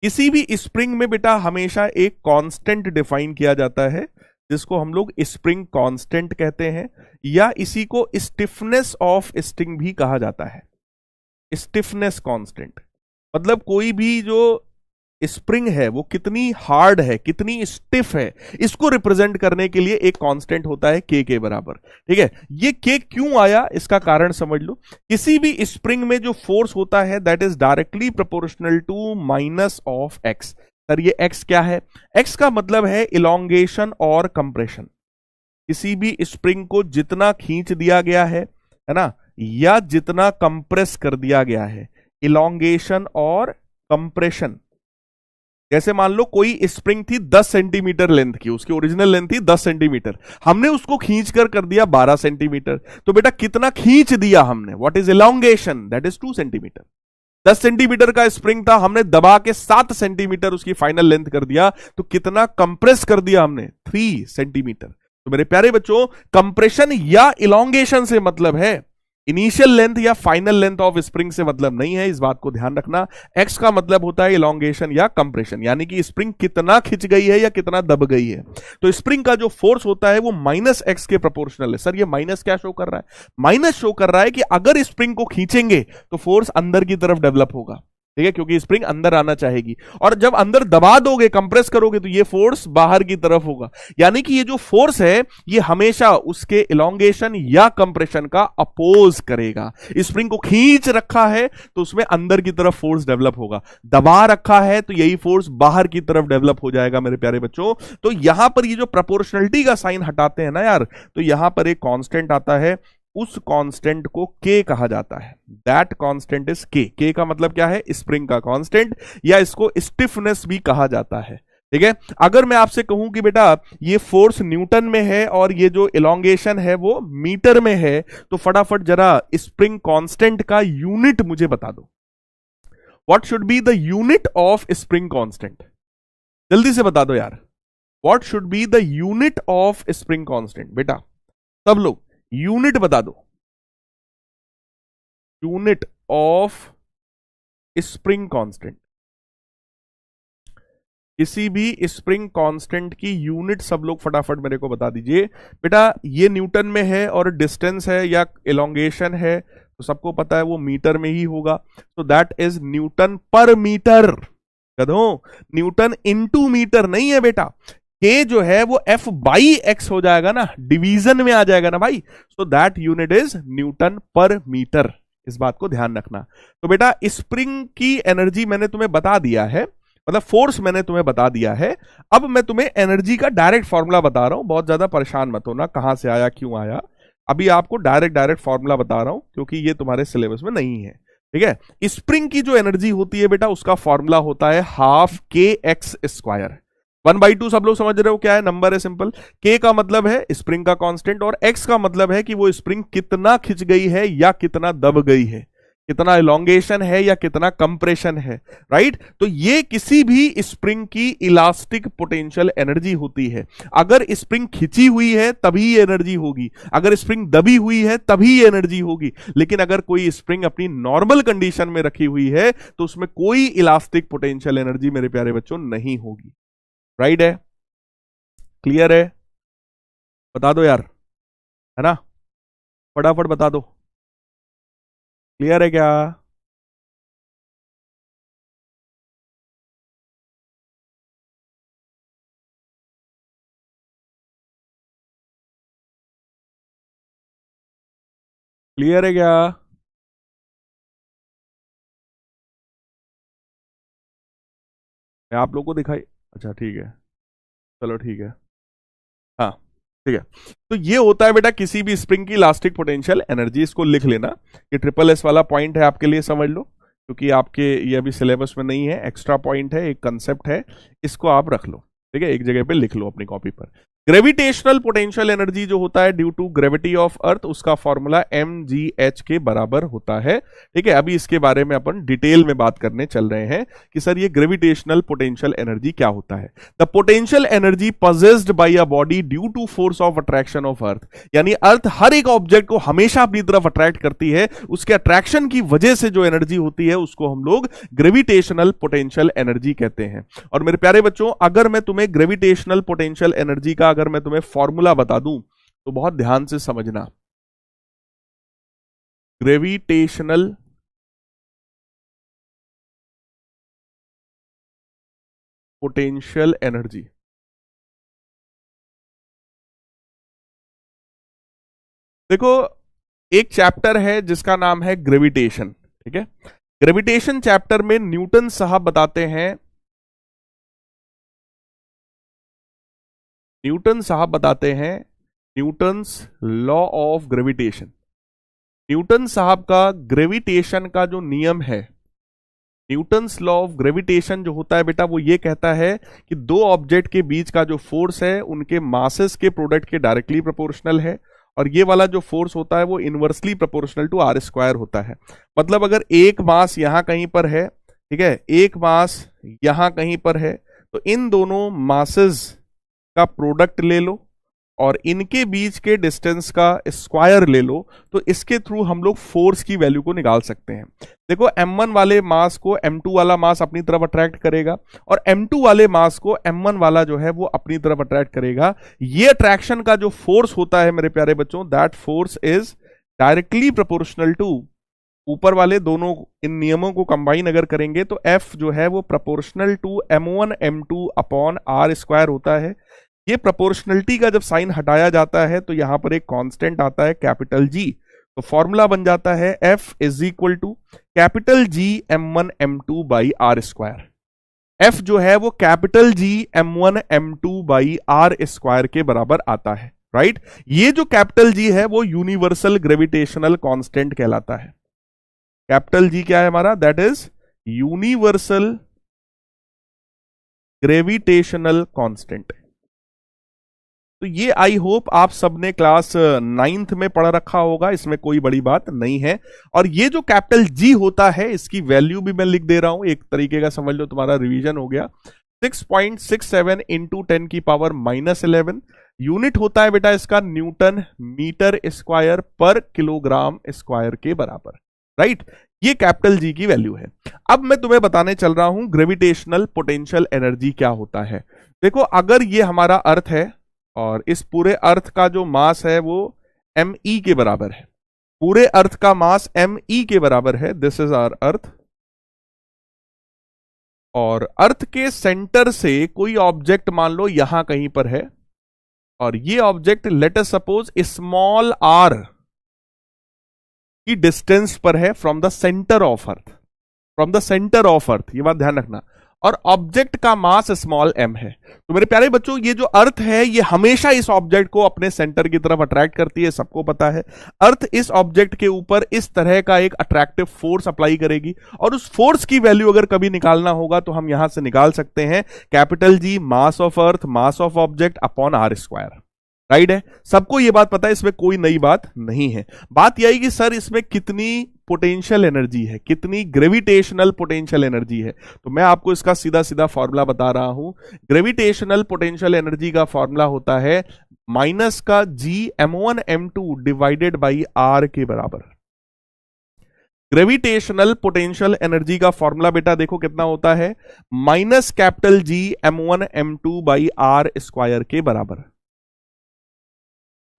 किसी भी स्प्रिंग में बेटा हमेशा एक कांस्टेंट डिफाइन किया जाता है, जिसको हम लोग स्प्रिंग कांस्टेंट कहते हैं, या इसी को स्टिफनेस ऑफ स्प्रिंग भी कहा जाता है। स्टिफनेस कांस्टेंट मतलब कोई भी जो स्प्रिंग है वो कितनी हार्ड है, कितनी स्टिफ है, इसको रिप्रेजेंट करने के लिए एक कांस्टेंट होता है के बराबर। ठीक है, ये के क्यों आया इसका कारण समझ लो। किसी भी स्प्रिंग में जो फोर्स होता है that is directly proportional to minus of x. Sir ये एक्स क्या है? एक्स का मतलब है इलोंगेशन और कंप्रेशन। किसी भी स्प्रिंग को जितना खींच दिया गया है ना, या जितना कंप्रेस कर दिया गया है, इलोंगेशन और कंप्रेशन। जैसे मान लो कोई स्प्रिंग थी 10 सेंटीमीटर लेंथ की, उसकी ओरिजिनल लेंथ थी 10 सेंटीमीटर, हमने उसको खींच कर दिया 12 सेंटीमीटर, तो बेटा कितना खींच दिया हमने? What is elongation? That is 2 centimetre. 10 centimetre का स्प्रिंग था, हमने दबा के 7 सेंटीमीटर उसकी फाइनल लेंथ कर दिया, तो कितना कंप्रेस कर दिया हमने? 3 सेंटीमीटर। तो मेरे प्यारे बच्चों, कंप्रेशन या इलोंगेशन से मतलब है इनिशियल लेंथ या फाइनल लेंथ ऑफ स्प्रिंग से मतलब नहीं है, इस बात को ध्यान रखना। एक्स का मतलब होता है इलोंगेशन या कंप्रेशन, यानी कि स्प्रिंग कितना खिंच गई है या कितना दब गई है। तो स्प्रिंग का जो फोर्स होता है वो माइनस एक्स के प्रोपोर्शनल है। सर ये माइनस क्या शो कर रहा है? माइनस शो कर रहा है कि अगर स्प्रिंग को खींचेंगे तो फोर्स अंदर की तरफ डेवलप होगा, ठीक है, क्योंकि स्प्रिंग अंदर आना चाहेगी, और जब अंदर दबा दोगे, कंप्रेस करोगे, तो ये फोर्स बाहर की तरफ होगा। यानी कि ये जो फोर्स है ये हमेशा उसके इलोंगेशन या कंप्रेशन का अपोज करेगा। स्प्रिंग को खींच रखा है तो उसमें अंदर की तरफ फोर्स डेवलप होगा, दबा रखा है तो यही फोर्स बाहर की तरफ डेवलप हो जाएगा मेरे प्यारे बच्चों। तो यहां पर ये जो प्रोपोर्शनलिटी का साइन हटाते हैं ना यार, तो यहां पर एक कांस्टेंट आता है, उस कांस्टेंट को के कहा जाता है। दैट कांस्टेंट इज के। के का मतलब क्या है? स्प्रिंग का कांस्टेंट, या इसको स्टिफनेस भी कहा जाता है, ठीक है। अगर मैं आपसे कहूं कि बेटा ये फोर्स न्यूटन में है और ये जो इलोंगेशन है वो मीटर में है, तो फटाफट जरा स्प्रिंग कांस्टेंट का यूनिट मुझे बता दो। What should be the unit of spring constant? जल्दी से बता दो यार, what should be the unit of spring constant? बेटा सब लोग यूनिट बता दो, यूनिट ऑफ स्प्रिंग कांस्टेंट। किसी भी स्प्रिंग कांस्टेंट की यूनिट सब लोग फटाफट मेरे को बता दीजिए। बेटा ये न्यूटन में है और डिस्टेंस है या इलोंगेशन है तो सबको पता है वो मीटर में ही होगा, तो दैट इज न्यूटन पर मीटर। कदों न्यूटन इनटू मीटर नहीं है बेटा, के जो है वो एफ बाई एक्स हो जाएगा ना, डिवीजन में आ जाएगा ना भाई, so that unit is Newton पर मीटर। इस बात को ध्यान रखना। तो बेटा स्प्रिंग की एनर्जी मैंने तुम्हें बता दिया है, मतलब फोर्स मैंने तुम्हें बता दिया है। अब मैं तुम्हें एनर्जी का डायरेक्ट फॉर्मूला बता रहा हूं, बहुत ज्यादा परेशान मत होना कहां से आया क्यों आया, अभी आपको डायरेक्ट फॉर्मूला बता रहा हूं क्योंकि ये तुम्हारे सिलेबस में नहीं है, ठीक है। स्प्रिंग की जो एनर्जी होती है बेटा उसका फॉर्मूला होता है हाफ के एक्स स्क्वायर। 1/2 सब लोग समझ रहे हो क्या है? नंबर है सिंपल। के का मतलब है स्प्रिंग का कांस्टेंट और एक्स का मतलब है कि वो स्प्रिंग कितना खिंच गई है या कितना दब गई है, कितना इलोंगेशन है या कितना कंप्रेशन है, राइट। तो ये किसी भी स्प्रिंग की इलास्टिक पोटेंशियल एनर्जी होती है। अगर स्प्रिंग खिंची हुई है तभी ये एनर्जी होगी, अगर स्प्रिंग दबी हुई है तभी ये एनर्जी होगी। लेकिन अगर कोई स्प्रिंग अपनी नॉर्मल कंडीशन में रखी हुई है तो उसमें कोई इलास्टिक पोटेंशियल एनर्जी मेरे प्यारे बच्चों नहीं होगी, राइट है? क्लियर है? बता दो यार, है ना, फटाफट बता दो। क्लियर है क्या? क्लियर है क्या? मैं आप लोगों को दिखाई, अच्छा ठीक है, चलो ठीक है, हाँ ठीक है। तो ये होता है बेटा किसी भी स्प्रिंग की इलास्टिक पोटेंशियल एनर्जी। इसको लिख लेना, ये ट्रिपल एस वाला पॉइंट है आपके लिए, समझ लो, क्योंकि आपके ये अभी सिलेबस में नहीं है, एक्स्ट्रा पॉइंट है, एक कंसेप्ट है, इसको आप रख लो, ठीक है, एक जगह पे लिख लो अपनी कॉपी पर। ग्रेविटेशनल पोटेंशियल एनर्जी जो होता है due to gravity of earth, उसका फॉर्मूला mgh के बराबर होता है, ठीक है। अभी इसके बारे में अपन डिटेल में बात करने चल रहे हैं कि सर ये ग्रेविटेशनल पोटेंशियल एनर्जी क्या होता है। The potential energy possessed by a body due to force of attraction of earth, यानी अर्थ हर एक ऑब्जेक्ट को हमेशा अपनी तरफ अट्रैक्ट करती है, उसके अट्रैक्शन की वजह से जो एनर्जी होती है उसको हम लोग ग्रेविटेशनल पोटेंशियल एनर्जी कहते हैं। और मेरे प्यारे बच्चों अगर मैं तुम्हें ग्रेविटेशनल पोटेंशियल एनर्जी का अगर मैं तुम्हें फॉर्मूला बता दूं तो बहुत ध्यान से समझना। ग्रेविटेशनल पोटेंशियल एनर्जी, देखो एक चैप्टर है जिसका नाम है ग्रेविटेशन, ठीक है। ग्रेविटेशन चैप्टर में न्यूटन साहब बताते हैं, Newton's law of gravitation. Newton साहब का ग्रेविटेशन का जो नियम है, न्यूटन्स लॉ ऑफ ग्रेविटेशन जो होता है बेटा वो ये कहता है कि दो ऑब्जेक्ट के बीच का जो फोर्स है उनके मासेस के प्रोडक्ट के डायरेक्टली प्रोपोर्शनल है, और ये वाला जो फोर्स होता है वो inversely proportional to r square होता है। मतलब अगर एक मास यहां कहीं पर है, ठीक है, एक मास यहां कहीं पर है, तो इन दोनों मासेस का प्रोडक्ट ले लो और इनके बीच के डिस्टेंस का स्क्वायर ले लो, तो इसके थ्रू हम लोग फोर्स की वैल्यू को निकाल सकते हैं। देखो m1 वाले मास को m2 वाला मास अपनी तरफ अट्रैक्ट करेगा, और m2 वाले मास को m1 वाला जो है वो अपनी तरफ अट्रैक्ट करेगा। ये अट्रैक्शन का जो फोर्स होता है मेरे प्यारे बच्चों, that force is directly proportional to, ऊपर वाले दोनों इन नियमों को कंबाइन अगर करेंगे तो F जो है वो proportional to m1 m2 upon r square होता है। ये प्रोपोर्शनलिटी का जब साइन हटाया जाता है तो यहां पर एक कांस्टेंट आता है कैपिटल G, तो फॉर्मूला बन जाता है F is equal to capital G m1 m2 by r square. F जो है वो capital G m1 m2 by r square के बराबर आता है, राइट। ये जो कैपिटल G है वो यूनिवर्सल ग्रेविटेशनल कांस्टेंट कहलाता है। कैपिटल G क्या है हमारा, that is universal gravitational constant. तो ये आई होप आप सबने क्लास 9th में पढ़ रखा होगा, इसमें कोई बड़ी बात नहीं है। और ये जो कैपिटल G होता है इसकी वैल्यू भी मैं लिख दे रहा हूं, एक तरीके का समझ लो तुम्हारा रिवीजन हो गया। 6.67 इंटू 10 की पावर -11 यूनिट होता है बेटा इसका न्यूटन मीटर स्क्वायर पर किलोग्राम स्क्वायर के बराबर, राइट। ये कैपिटल G की वैल्यू है। अब मैं तुम्हें बताने चल रहा हूं ग्रेविटेशनल पोटेंशियल एनर्जी क्या होता है। देखो अगर ये हमारा अर्थ है और इस पूरे अर्थ का जो मास है वो me के बराबर है, पूरे अर्थ का मास me के बराबर है, दिस इज आवर अर्थ। और अर्थ के सेंटर से कोई ऑब्जेक्ट मान लो यहां कहीं पर है, और ये object let us suppose small r की डिस्टेंस पर है from the centre of earth, from the centre of earth, ये बात ध्यान रखना। और ऑब्जेक्ट का मास स्मॉल m है। तो मेरे प्यारे बच्चों ये जो अर्थ है ये हमेशा इस ऑब्जेक्ट को अपने सेंटर की तरफ अट्रैक्ट करती है, सबको पता है। अर्थ इस ऑब्जेक्ट के ऊपर इस तरह का एक अट्रैक्टिव फोर्स अप्लाई करेगी, और उस फोर्स की वैल्यू अगर कभी निकालना होगा तो हम यहां से निकाल सकते हैं capital G mass of earth mass of object upon r square, right है। सबको ये बात पता है, इसमें कोई नई बात नहीं है। बात यह है कि सर इसमें कितनी पोटेंशियल एनर्जी है, कितनी ग्रेविटेशनल पोटेंशियल एनर्जी है। तो मैं आपको इसका सीधा सीधा फॉर्मूला बता रहा हूं। ग्रेविटेशनल पोटेंशियल एनर्जी का फॉर्मूला होता है माइनस का G m1 m2 divided by r के बराबर। ग्रेविटेशनल पोटेंशियल एनर्जी का फॉर्मूला बेटा देखो कितना होता है, minus capital G m1 m2 by r square के बराबर,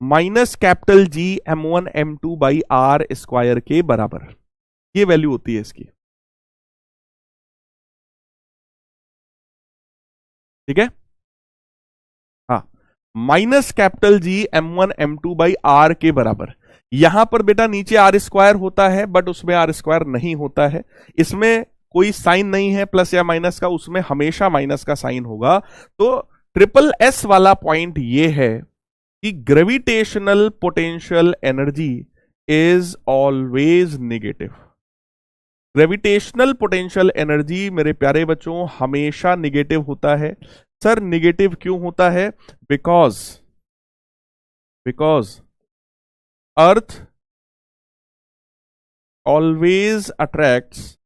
minus capital G m1 m2 by r square के बराबर। ये वैल्यू होती है इसकी, ठीक है। हाँ, minus capital G m1 m2 by r के बराबर। यहां पर बेटा नीचे आर स्क्वायर होता है बट उसमें आर स्क्वायर नहीं होता है, इसमें कोई साइन नहीं है प्लस या माइनस का, उसमें हमेशा माइनस का साइन होगा। तो ट्रिपल S वाला पॉइंट ये है कि gravitational potential energy is always negative. Gravitational potential energy मेरे प्यारे बच्चों हमेशा नेगेटिव होता है। सर नेगेटिव क्यों होता है? Because earth always attracts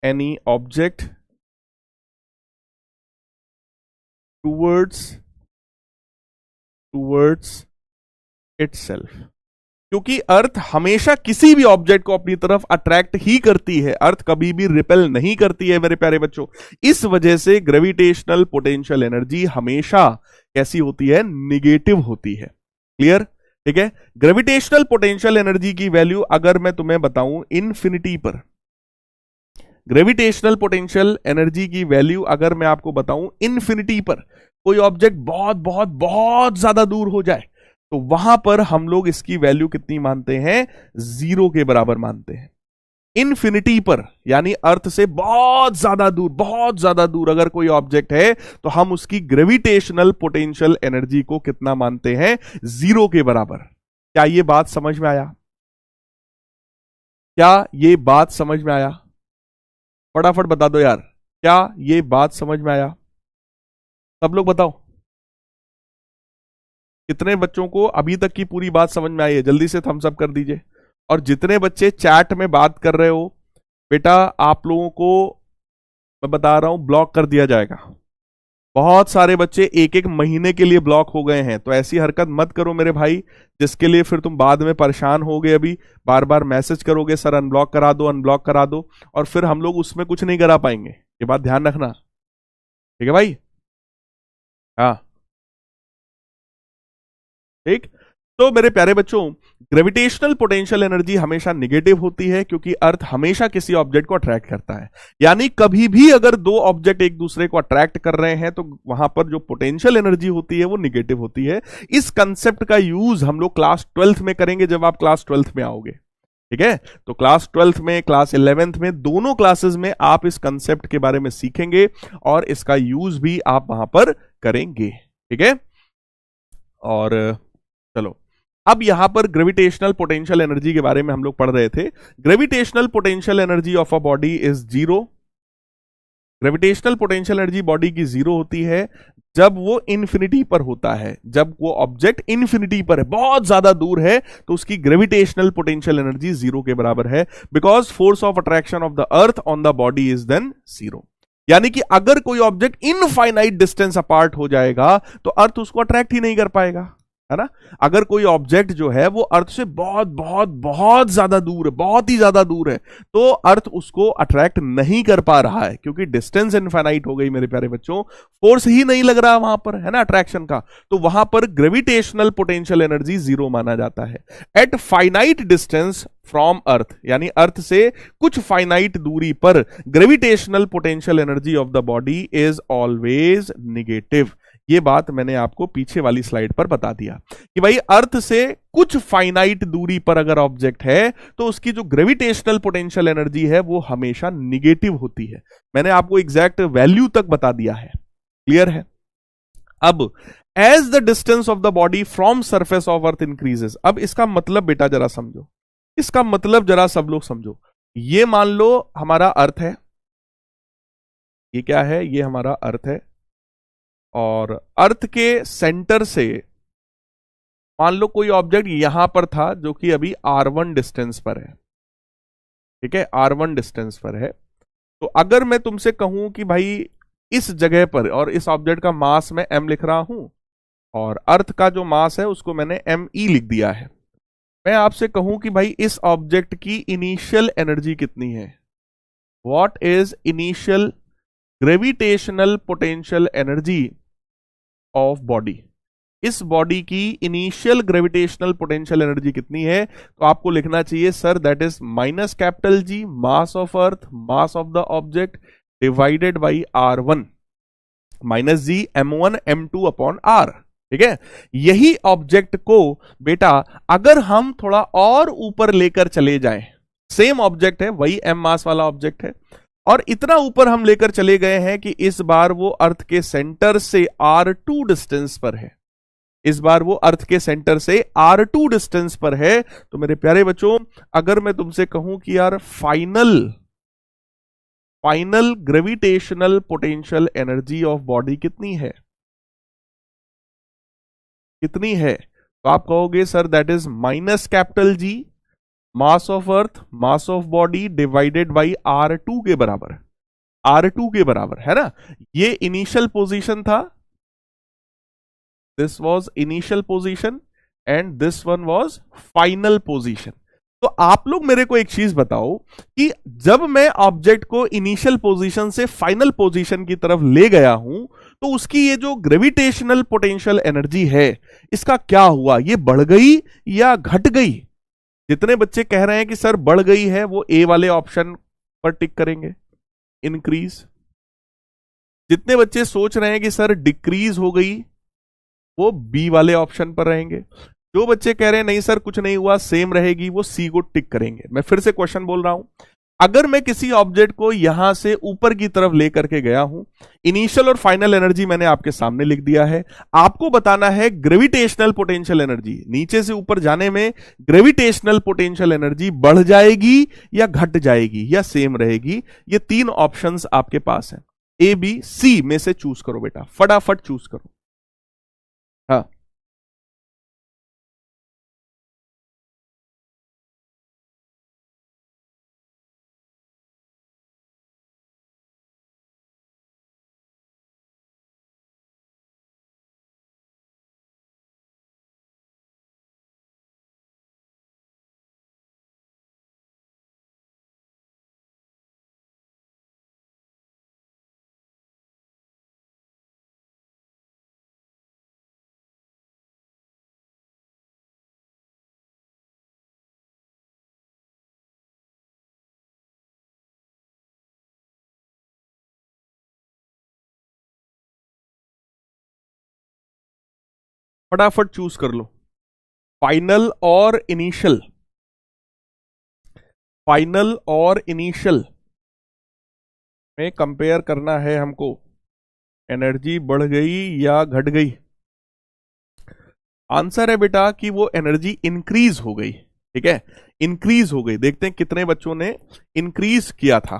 any object towards itself. क्योंकि अर्थ हमेशा किसी भी ऑब्जेक्ट को अपनी तरफ अट्रैक्ट ही करती है, अर्थ कभी भी रिपेल नहीं करती है मेरे प्यारे बच्चों। इस वजह से ग्रेविटेशनल पोटेंशियल एनर्जी हमेशा कैसी होती है? निगेटिव होती है। क्लियर? ठीक है। ग्रेविटेशनल पोटेंशियल एनर्जी की वैल्यू अगर मैं तुम्हें बताऊं इन्फिनिटी पर, ग्रेविटेशनल पोटेंशियल एनर्जी की वैल्यू अगर मैं आपको बताऊं इन्फिनिटी पर, कोई ऑब्जेक्ट बहुत बहुत बहुत ज्यादा दूर हो जाए तो वहां पर हम लोग इसकी वैल्यू कितनी मानते हैं? 0 के बराबर मानते हैं। इन्फिनिटी पर यानी अर्थ से बहुत ज्यादा दूर अगर कोई ऑब्जेक्ट है तो हम उसकी ग्रेविटेशनल पोटेंशियल एनर्जी को कितना मानते हैं? 0 के बराबर। क्या ये बात समझ में आया? फटाफट बता दो यार, क्या ये बात समझ में आया? सब लोग बताओ कितने बच्चों को अभी तक की पूरी बात समझ में आई है? जल्दी से थम्स अप कर दीजिए। और जितने बच्चे चैट में बात कर रहे हो बेटा, आप लोगों को मैं बता रहा हूं ब्लॉक कर दिया जाएगा। बहुत सारे बच्चे एक एक महीने के लिए ब्लॉक हो गए हैं, तो ऐसी हरकत मत करो मेरे भाई, जिसके लिए फिर तुम बाद में परेशान होगे, अभी बार बार मैसेज करोगे सर अनब्लॉक करा दो अनब्लॉक करा दो, और फिर हम लोग उसमें कुछ नहीं करा पाएंगे। ये बात ध्यान रखना, ठीक है भाई? हाँ, ठीक। तो मेरे प्यारे बच्चों, ग्रेविटेशनल पोटेंशियल एनर्जी हमेशा निगेटिव होती है, क्योंकि अर्थ हमेशा किसी ऑब्जेक्ट को अट्रैक्ट करता है। यानी कभी भी अगर दो ऑब्जेक्ट एक दूसरे को अट्रैक्ट कर रहे हैं तो वहां पर जो पोटेंशियल एनर्जी होती है वो निगेटिव होती है। इस कंसेप्ट का यूज हम लोग क्लास 12th में करेंगे, जब आप क्लास 12th में आओगे, ठीक है? तो क्लास 12th में, क्लास 11th में, दोनों क्लासेस में आप इस कंसेप्ट के बारे में सीखेंगे और इसका यूज भी आप वहां पर करेंगे, ठीक है? और चलो, अब यहां पर ग्रेविटेशनल पोटेंशियल एनर्जी के बारे में हम लोग पढ़ रहे थे। Gravitational potential energy of a body is zero. Gravitational potential energy body की जीरो होती है जब वो इंफिनिटी पर होता है। जब वो ऑब्जेक्ट इंफिनिटी पर है, बहुत ज्यादा दूर है, तो उसकी ग्रेविटेशनल पोटेंशियल एनर्जी जीरो के बराबर है, because force of attraction of the earth on the body is than zero. यानी कि अगर कोई ऑब्जेक्ट इनफाइनाइट डिस्टेंस अपार्ट हो जाएगा तो अर्थ उसको अट्रैक्ट ही नहीं कर पाएगा, है ना? अगर कोई ऑब्जेक्ट जो है वो अर्थ से बहुत बहुत बहुत ज्यादा दूर है, बहुत ही ज्यादा दूर है, तो अर्थ उसको अट्रैक्ट नहीं कर पा रहा है, क्योंकि डिस्टेंस इनफाइनाइट हो गई मेरे प्यारे बच्चों, फोर्स ही नहीं लग रहा वहां पर, है ना, अट्रैक्शन का। तो वहां पर ग्रेविटेशनल पोटेंशियल एनर्जी जीरो माना जाता है। एट फाइनाइट डिस्टेंस फ्रॉम अर्थ, यानी अर्थ से कुछ फाइनाइट दूरी पर gravitational potential energy of the body is always negative. ये बात मैंने आपको पीछे वाली स्लाइड पर बता दिया कि भाई अर्थ से कुछ फाइनाइट दूरी पर अगर ऑब्जेक्ट है तो उसकी जो ग्रेविटेशनल पोटेंशियल एनर्जी है वो हमेशा निगेटिव होती है। मैंने आपको एग्जैक्ट वैल्यू तक बता दिया है, क्लियर है? अब as the distance of the body from surface of earth increases, अब इसका मतलब बेटा जरा समझो, इसका मतलब जरा सब लोग समझो। ये मान लो हमारा अर्थ है, ये क्या है? ये हमारा अर्थ है, और अर्थ के सेंटर से मान लो कोई ऑब्जेक्ट यहां पर था जो कि अभी R1 डिस्टेंस पर है, ठीक है? R1 डिस्टेंस पर है। तो अगर मैं तुमसे कहूं कि भाई इस जगह पर, और इस ऑब्जेक्ट का मास मैं m लिख रहा हूं और अर्थ का जो मास है उसको मैंने me लिख दिया है, मैं आपसे कहूं कि भाई इस ऑब्जेक्ट की इनिशियल एनर्जी कितनी है? What is initial gravitational potential energy of body? इस बॉडी की इनिशियल ग्रेविटेशनल पोटेंशियल एनर्जी कितनी है? तो आपको लिखना चाहिए sir that is minus capital G mass of earth, mass of the object, divided by R1 minus G M1 M2 upon R, ठीक है? यही ऑब्जेक्ट को बेटा अगर हम थोड़ा और ऊपर लेकर चले जाएं, सेम ऑब्जेक्ट है, वही M मास वाला ऑब्जेक्ट है, और इतना ऊपर हम लेकर चले गए हैं कि इस बार वो अर्थ के सेंटर से R2 डिस्टेंस पर है, इस बार वो अर्थ के सेंटर से R2 डिस्टेंस पर है। तो मेरे प्यारे बच्चों, अगर मैं तुमसे कहूं कि यार final gravitational potential energy of body कितनी है, कितनी है? तो आप कहोगे sir that is minus capital G mass of earth, mass of body divided by R2 के बराबर, R2 के बराबर, है ना? ये इनिशियल पोजीशन था, this was initial position and this one was final position. तो आप लोग मेरे को एक चीज बताओ कि जब मैं ऑब्जेक्ट को इनिशियल पोजीशन से फाइनल पोजीशन की तरफ ले गया हूं तो उसकी ये जो ग्रेविटेशनल पोटेंशियल एनर्जी है इसका क्या हुआ? ये बढ़ गई या घट गई? जितने बच्चे कह रहे हैं कि सर बढ़ गई है वो ए वाले ऑप्शन पर टिक करेंगे, इंक्रीज। जितने बच्चे सोच रहे हैं कि सर डिक्रीज हो गई वो बी वाले ऑप्शन पर रहेंगे। जो बच्चे कह रहे हैं नहीं सर कुछ नहीं हुआ सेम रहेगी, वो सी को टिक करेंगे। मैं फिर से क्वेश्चन बोल रहा हूं, अगर मैं किसी ऑब्जेक्ट को यहां से ऊपर की तरफ लेकर के गया हूं, इनिशियल और फाइनल एनर्जी मैंने आपके सामने लिख दिया है, आपको बताना है ग्रेविटेशनल पोटेंशियल एनर्जी, नीचे से ऊपर जाने में ग्रेविटेशनल पोटेंशियल एनर्जी बढ़ जाएगी या घट जाएगी या सेम रहेगी? ये तीन ऑप्शंस आपके पास हैं, ए बी सी में से चूज करो बेटा, फटाफट चूज करो। हाँ, फटाफट चूज कर लो, फाइनल और इनिशियल, फाइनल और इनिशियल में कंपेयर करना है हमको, एनर्जी बढ़ गई या घट गई। आंसर है बेटा कि वो एनर्जी इंक्रीज हो गई, ठीक है, इंक्रीज हो गई। देखते हैं कितने बच्चों ने इंक्रीज किया था।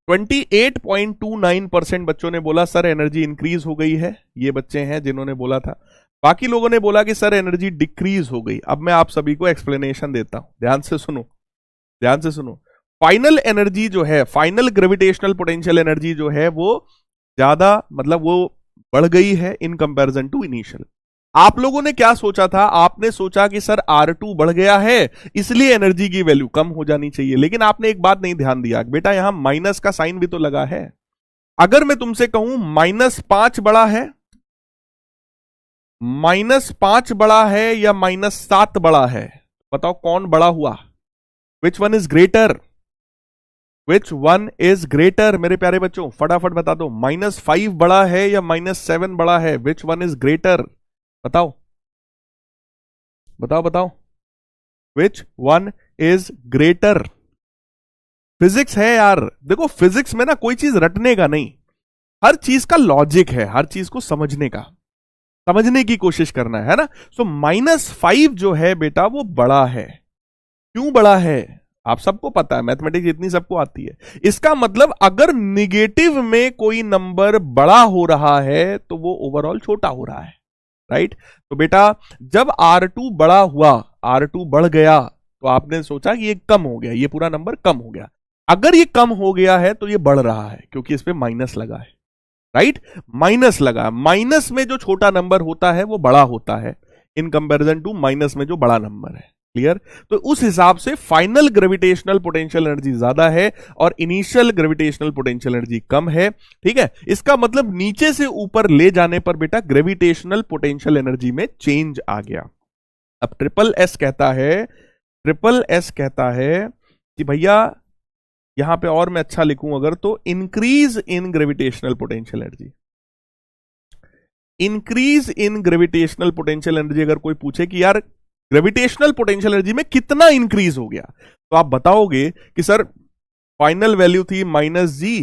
28.29% बच्चों ने बोला सर एनर्जी इंक्रीज हो गई है, ये बच्चे हैं जिन्होंने बोला था। बाकी लोगों ने बोला कि सर एनर्जी डिक्रीज हो गई। अब मैं आप सभी को एक्सप्लेनेशन देता हूं, ध्यान से सुनो, ध्यान से सुनो। फाइनल एनर्जी जो है, फाइनल ग्रेविटेशनल पोटेंशियल एनर्जी जो है वो ज्यादा, मतलब वो बढ़ गई है इन कंपैरिजन टू इनिशियल। आप लोगों ने क्या सोचा था, आपने सोचा कि सर R2 बढ़ गया है इसलिए एनर्जी की वैल्यू कम हो जानी चाहिए, लेकिन आपने एक बात नहीं ध्यान दिया बेटा, यहां माइनस का साइन भी तो लगा है। अगर मैं तुमसे कहूं -5 बड़ा है, -5 बड़ा है या -7 बड़ा है, बताओ कौन बड़ा हुआ? Which one is greater, which one is greater? मेरे प्यारे बच्चों फटाफट बता दो, -5 बड़ा है या -7 बड़ा है? Which one is greater? बताओ बताओ बताओ, which one is greater? Physics है यार, देखो फिजिक्स में ना कोई चीज रटने का नहीं, हर चीज का लॉजिक है, हर चीज को समझने का, समझने की कोशिश करना है ना। सो -5 जो है बेटा वो बड़ा है। क्यों बड़ा है? आप सबको पता है, मैथमेटिक्स इतनी सबको आती है। इसका मतलब अगर निगेटिव में कोई नंबर बड़ा हो रहा है तो वो ओवरऑल छोटा हो रहा है, राइट? तो बेटा जब R2 बड़ा हुआ, R2 बढ़ गया, तो आपने सोचा कि ये कम हो गया, ये पूरा नंबर कम हो गया। अगर ये कम हो गया है तो ये बढ़ रहा है क्योंकि इस पे माइनस लगा है, राइट? माइनस लगा, माइनस में जो छोटा नंबर होता है वो बड़ा होता है इन कंपैरिजन टू माइनस में जो बड़ा नंबर है। क्लियर? तो उस हिसाब से फाइनल ग्रेविटेशनल पोटेंशियल एनर्जी ज्यादा है और इनिशियल ग्रेविटेशनल पोटेंशियल एनर्जी कम है, ठीक है? इसका मतलब नीचे से ऊपर ले जाने पर बेटा ग्रेविटेशनल पोटेंशियल एनर्जी में चेंज आ गया। अब ट्रिपल एस कहता है, ट्रिपल एस कहता है कि भैया यहां पे और मैं अच्छा लिखूं अगर, तो increase in gravitational potential energy, increase in gravitational potential energy. अगर कोई पूछे कि यार ग्रेविटेशनल पोटेंशियल एनर्जी में कितना इंक्रीज हो गया, तो आप बताओगे कि सर फाइनल वैल्यू थी -g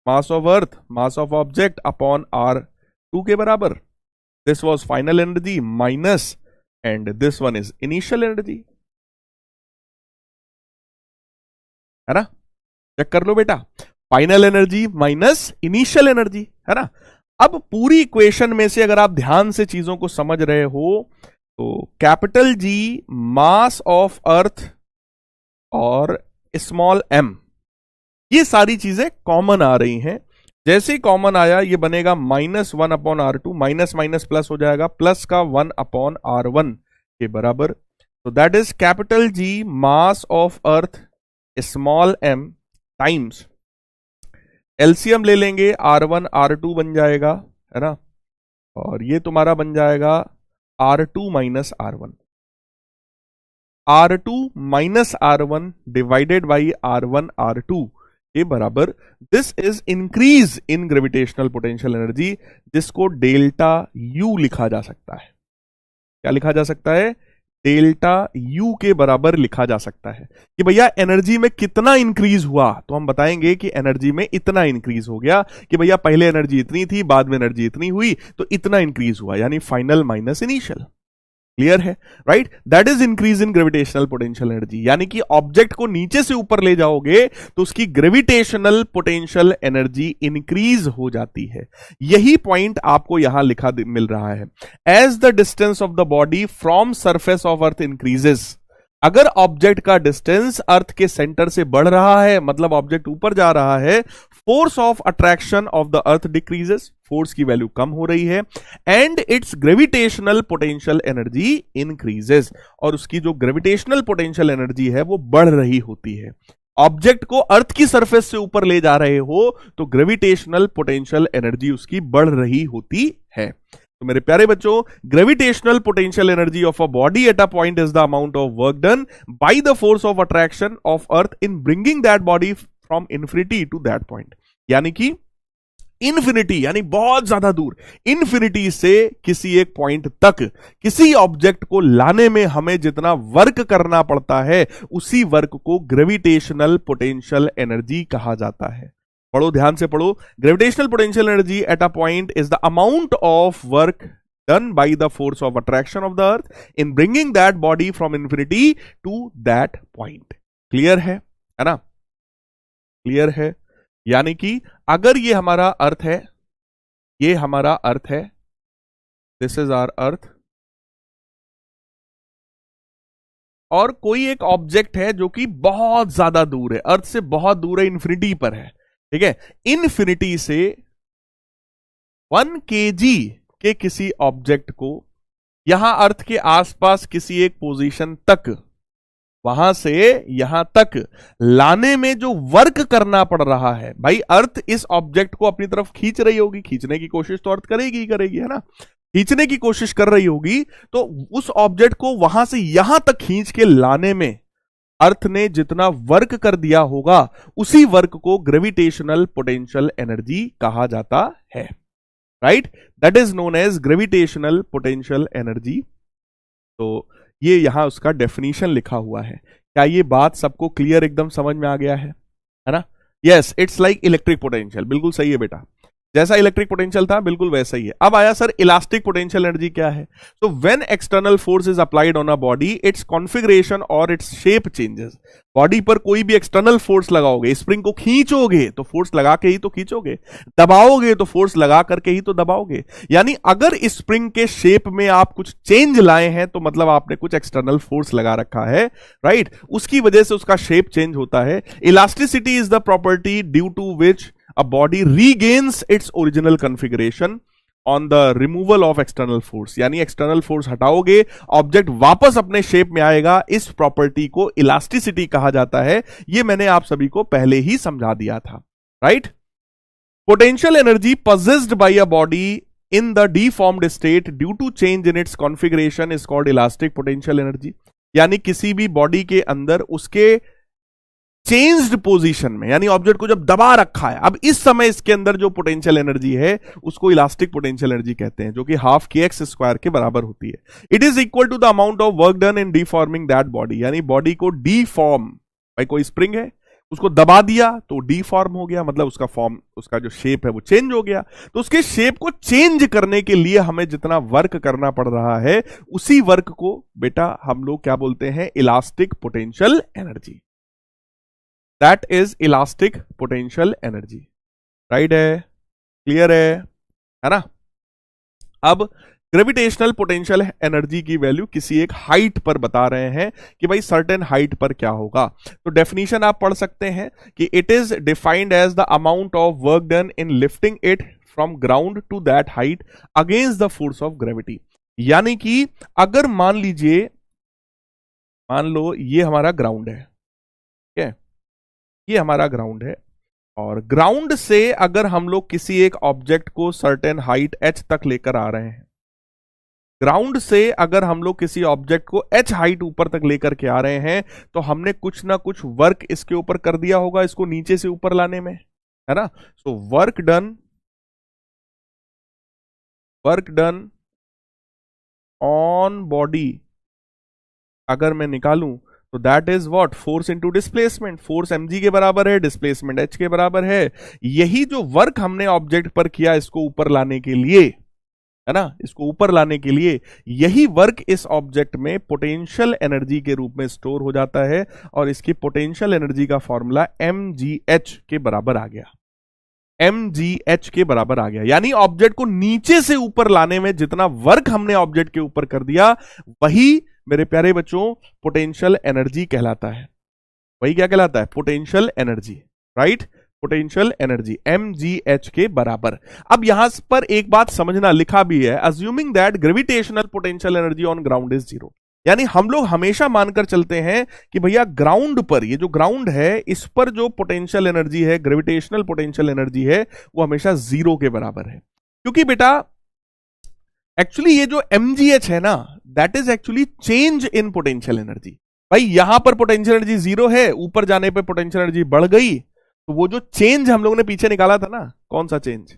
mass of earth, mass of object upon R2 के बराबर। This was final energy minus and this one is initial energy, है ना? चेक कर लो बेटा, final energy minus initial energy, है ना? अब पूरी इक्वेशन में से अगर आप ध्यान से चीजों को समझ रहे हो तो कैपिटल G मास ऑफ अर्थ और स्मॉल m, ये सारी चीजें कॉमन आ रही हैं। जैसे ही कॉमन आया ये बनेगा -1 upon R2, minus minus plus हो जाएगा, प्लस का 1 अपॉन R1 के बराबर। तो that is capital G mass of earth small m times LCM ले लेंगे, R1 R2 बन जाएगा, है ना? और ये तुम्हारा बन जाएगा R2 minus R1, R2 minus R1 divided by R1 R2 के बराबर। This is increase in gravitational potential energy, जिसको डेल्टा U लिखा जा सकता है। क्या लिखा जा सकता है? डेल्टा U के बराबर लिखा जा सकता है कि भैया एनर्जी में कितना इंक्रीज हुआ, तो हम बताएंगे कि एनर्जी में इतना इंक्रीज हो गया कि भैया पहले एनर्जी इतनी थी, बाद में एनर्जी इतनी हुई, तो इतना इंक्रीज हुआ, यानी फाइनल माइनस इनिशियल। क्लियर है? Right? That is increase in gravitational potential energy, यानी कि ऑब्जेक्ट को नीचे से ऊपर ले जाओगे तो उसकी ग्रेविटेशनल पोटेंशियल एनर्जी इंक्रीज हो जाती है। यही पॉइंट आपको यहां लिखा मिल रहा है। As the distance of the body from surface of earth increases, अगर ऑब्जेक्ट का डिस्टेंस अर्थ के सेंटर से बढ़ रहा है, मतलब ऑब्जेक्ट ऊपर जा रहा है, force of attraction of the earth decreases, force की वैल्यू कम हो रही है, and it's gravitational potential energy increases, और उसकी जो ग्रेविटेशनल पोटेंशियल एनर्जी है वो बढ़ रही होती है। ऑब्जेक्ट को अर्थ की सरफेस से ऊपर ले जा रहे हो तो ग्रेविटेशनल पोटेंशियल एनर्जी उसकी बढ़ रही होती है। तो मेरे प्यारे बच्चों, gravitational potential energy of a body at a point is the amount of work done by the force of attraction of earth in bringing that body from infinity to that point. यानी कि infinity यानी बहुत ज्यादा दूर, infinity से किसी एक point तक किसी ऑब्जेक्ट को लाने में हमें जितना वर्क करना पड़ता है उसी वर्क को ग्रेविटेशनल पोटेंशियल एनर्जी कहा जाता है। पढ़ो, ध्यान से पढ़ो। Gravitational potential energy at a point is the amount of work done by the force of attraction of the earth in bringing that body from infinity to that point। Clear है ना? Clear है। यानी कि अगर ये हमारा अर्थ है, ये हमारा अर्थ है, दिस इज आवर अर्थ, और कोई एक ऑब्जेक्ट है जो कि बहुत ज्यादा दूर है, अर्थ से बहुत दूर है, इन्फिनिटी पर है, ठीक है। इन्फिनिटी से 1 kg के किसी ऑब्जेक्ट को यहां अर्थ के आसपास किसी एक पोजीशन तक, वहां से यहां तक लाने में जो वर्क करना पड़ रहा है, भाई अर्थ इस ऑब्जेक्ट को अपनी तरफ खींच रही होगी, खींचने की कोशिश तो अर्थ करेगी ही करेगी, है ना, खींचने की कोशिश कर रही होगी, तो उस ऑब्जेक्ट को वहां से यहां तक खींच के लाने में अर्थ ने जितना वर्क कर दिया होगा उसी वर्क को ग्रेविटेशनल पोटेंशियल एनर्जी कहा जाता है, right. That is known as gravitational potential energy. तो ये यहां उसका डेफिनेशन लिखा हुआ है। क्या ये बात सबको क्लियर एकदम समझ में आ गया है ना? Yes, it's like electric potential. बिल्कुल सही है बेटा, जैसा इलेक्ट्रिक पोटेंशियल था बिल्कुल वैसा ही है। अब आया सर इलास्टिक पोटेंशियल एनर्जी क्या है? तो when external force is applied on a body, it's configuration और इट्स शेप चेंजेस। बॉडी पर कोई भी एक्सटर्नल फोर्स लगाओगे, स्प्रिंग को खींचोगे तो फोर्स लगा के ही तो खींचोगे, दबाओगे तो फोर्स लगा करके ही तो दबाओगे। यानी अगर स्प्रिंग के शेप में आप कुछ चेंज लाए हैं तो मतलब आपने कुछ एक्सटर्नल फोर्स लगा रखा है, राइट। उसकी वजह से उसका शेप चेंज होता है। Elasticity is the property due to which a body regains its original configuration on the removal of external force। यानी एक्सटर्नल फोर्स हटाओगे, ऑब्जेक्ट वापस अपने शेप में आएगा। इस प्रॉपर्टी को इलास्टिसिटी कहा जाता है। ये मैंने आप सभी को पहले ही समझा दिया था, right. Potential energy possessed by a body in the deformed state due to change in its configuration is called elastic potential energy। यानी किसी भी बॉडी के अंदर उसके चेंज्ड पोजीशन में, यानी ऑब्जेक्ट को जब दबा रखा है, अब इस समय इसके अंदर जो पोटेंशियल एनर्जी है उसको इलास्टिक पोटेंशियल एनर्जी कहते हैं, जो कि हाफ kx² के बराबर होती है। It is equal to the amount of work done in deforming that body. यानी बॉडी को डीफॉर्म, भाई कोई स्प्रिंग है उसको दबा दिया तो डीफॉर्म हो गया, मतलब उसका फॉर्म, उसका जो शेप है वो चेंज हो गया। तो उसके शेप को चेंज करने के लिए हमें जितना वर्क करना पड़ रहा है उसी वर्क को बेटा हम लोग क्या बोलते हैं? Elastic potential energy. That is elastic potential energy, right है, क्लियर है ना? अब ग्रेविटेशनल पोटेंशियल एनर्जी की वैल्यू किसी एक हाइट पर बता रहे हैं कि भाई सर्टेन हाइट पर क्या होगा। तो डेफिनेशन आप पढ़ सकते हैं कि it is defined as the amount of work done in lifting it from ground to that height against the force of gravity. यानी कि अगर मान लीजिए, मान लो ये हमारा ग्राउंड है, ठीक है, ये हमारा ग्राउंड है, और ग्राउंड से अगर हम लोग किसी एक ऑब्जेक्ट को सर्टेन हाइट h तक लेकर आ रहे हैं, ग्राउंड से अगर हम लोग किसी ऑब्जेक्ट को h हाइट ऊपर तक लेकर के आ रहे हैं तो हमने कुछ ना कुछ वर्क इसके ऊपर कर दिया होगा, इसको नीचे से ऊपर लाने में, है ना। So work done on body अगर मैं निकालूं तो that is what? Force into displacement. Force mg के बराबर है, डिस्प्लेसमेंट h के बराबर है। यही जो वर्क हमने ऑब्जेक्ट पर किया इसको ऊपर लाने के लिए, है ना, इसको ऊपर लाने के लिए, यही वर्क इस ऑब्जेक्ट में पोटेंशियल एनर्जी के रूप में स्टोर हो जाता है, और इसकी पोटेंशियल एनर्जी का फॉर्मूला mgh के बराबर आ गया, mgh के बराबर आ गया। यानी ऑब्जेक्ट को नीचे से ऊपर लाने में जितना वर्क हमने ऑब्जेक्ट के ऊपर कर दिया वही मेरे प्यारे बच्चों पोटेंशियल एनर्जी कहलाता है। वही क्या कहलाता है? Potential energy, right. Potential energy mgh के बराबर। अब यहां पर एक बात समझना, लिखा भी है, assuming that gravitational potential energy on ground is 0। यानी हम लोग हमेशा मानकर चलते हैं कि भैया ग्राउंड पर, ये जो ग्राउंड है इस पर जो पोटेंशियल एनर्जी है, ग्रेविटेशनल पोटेंशियल एनर्जी है, वो हमेशा 0 के बराबर है। क्योंकि बेटा एक्चुअली ये जो mgh है ना, that is actually change in potential energy. भाई यहां पर पोटेंशियल एनर्जी 0 है, ऊपर जाने पर पोटेंशियल एनर्जी बढ़ गई, तो वो जो चेंज हम लोगों ने पीछे निकाला था ना, कौन सा चेंज?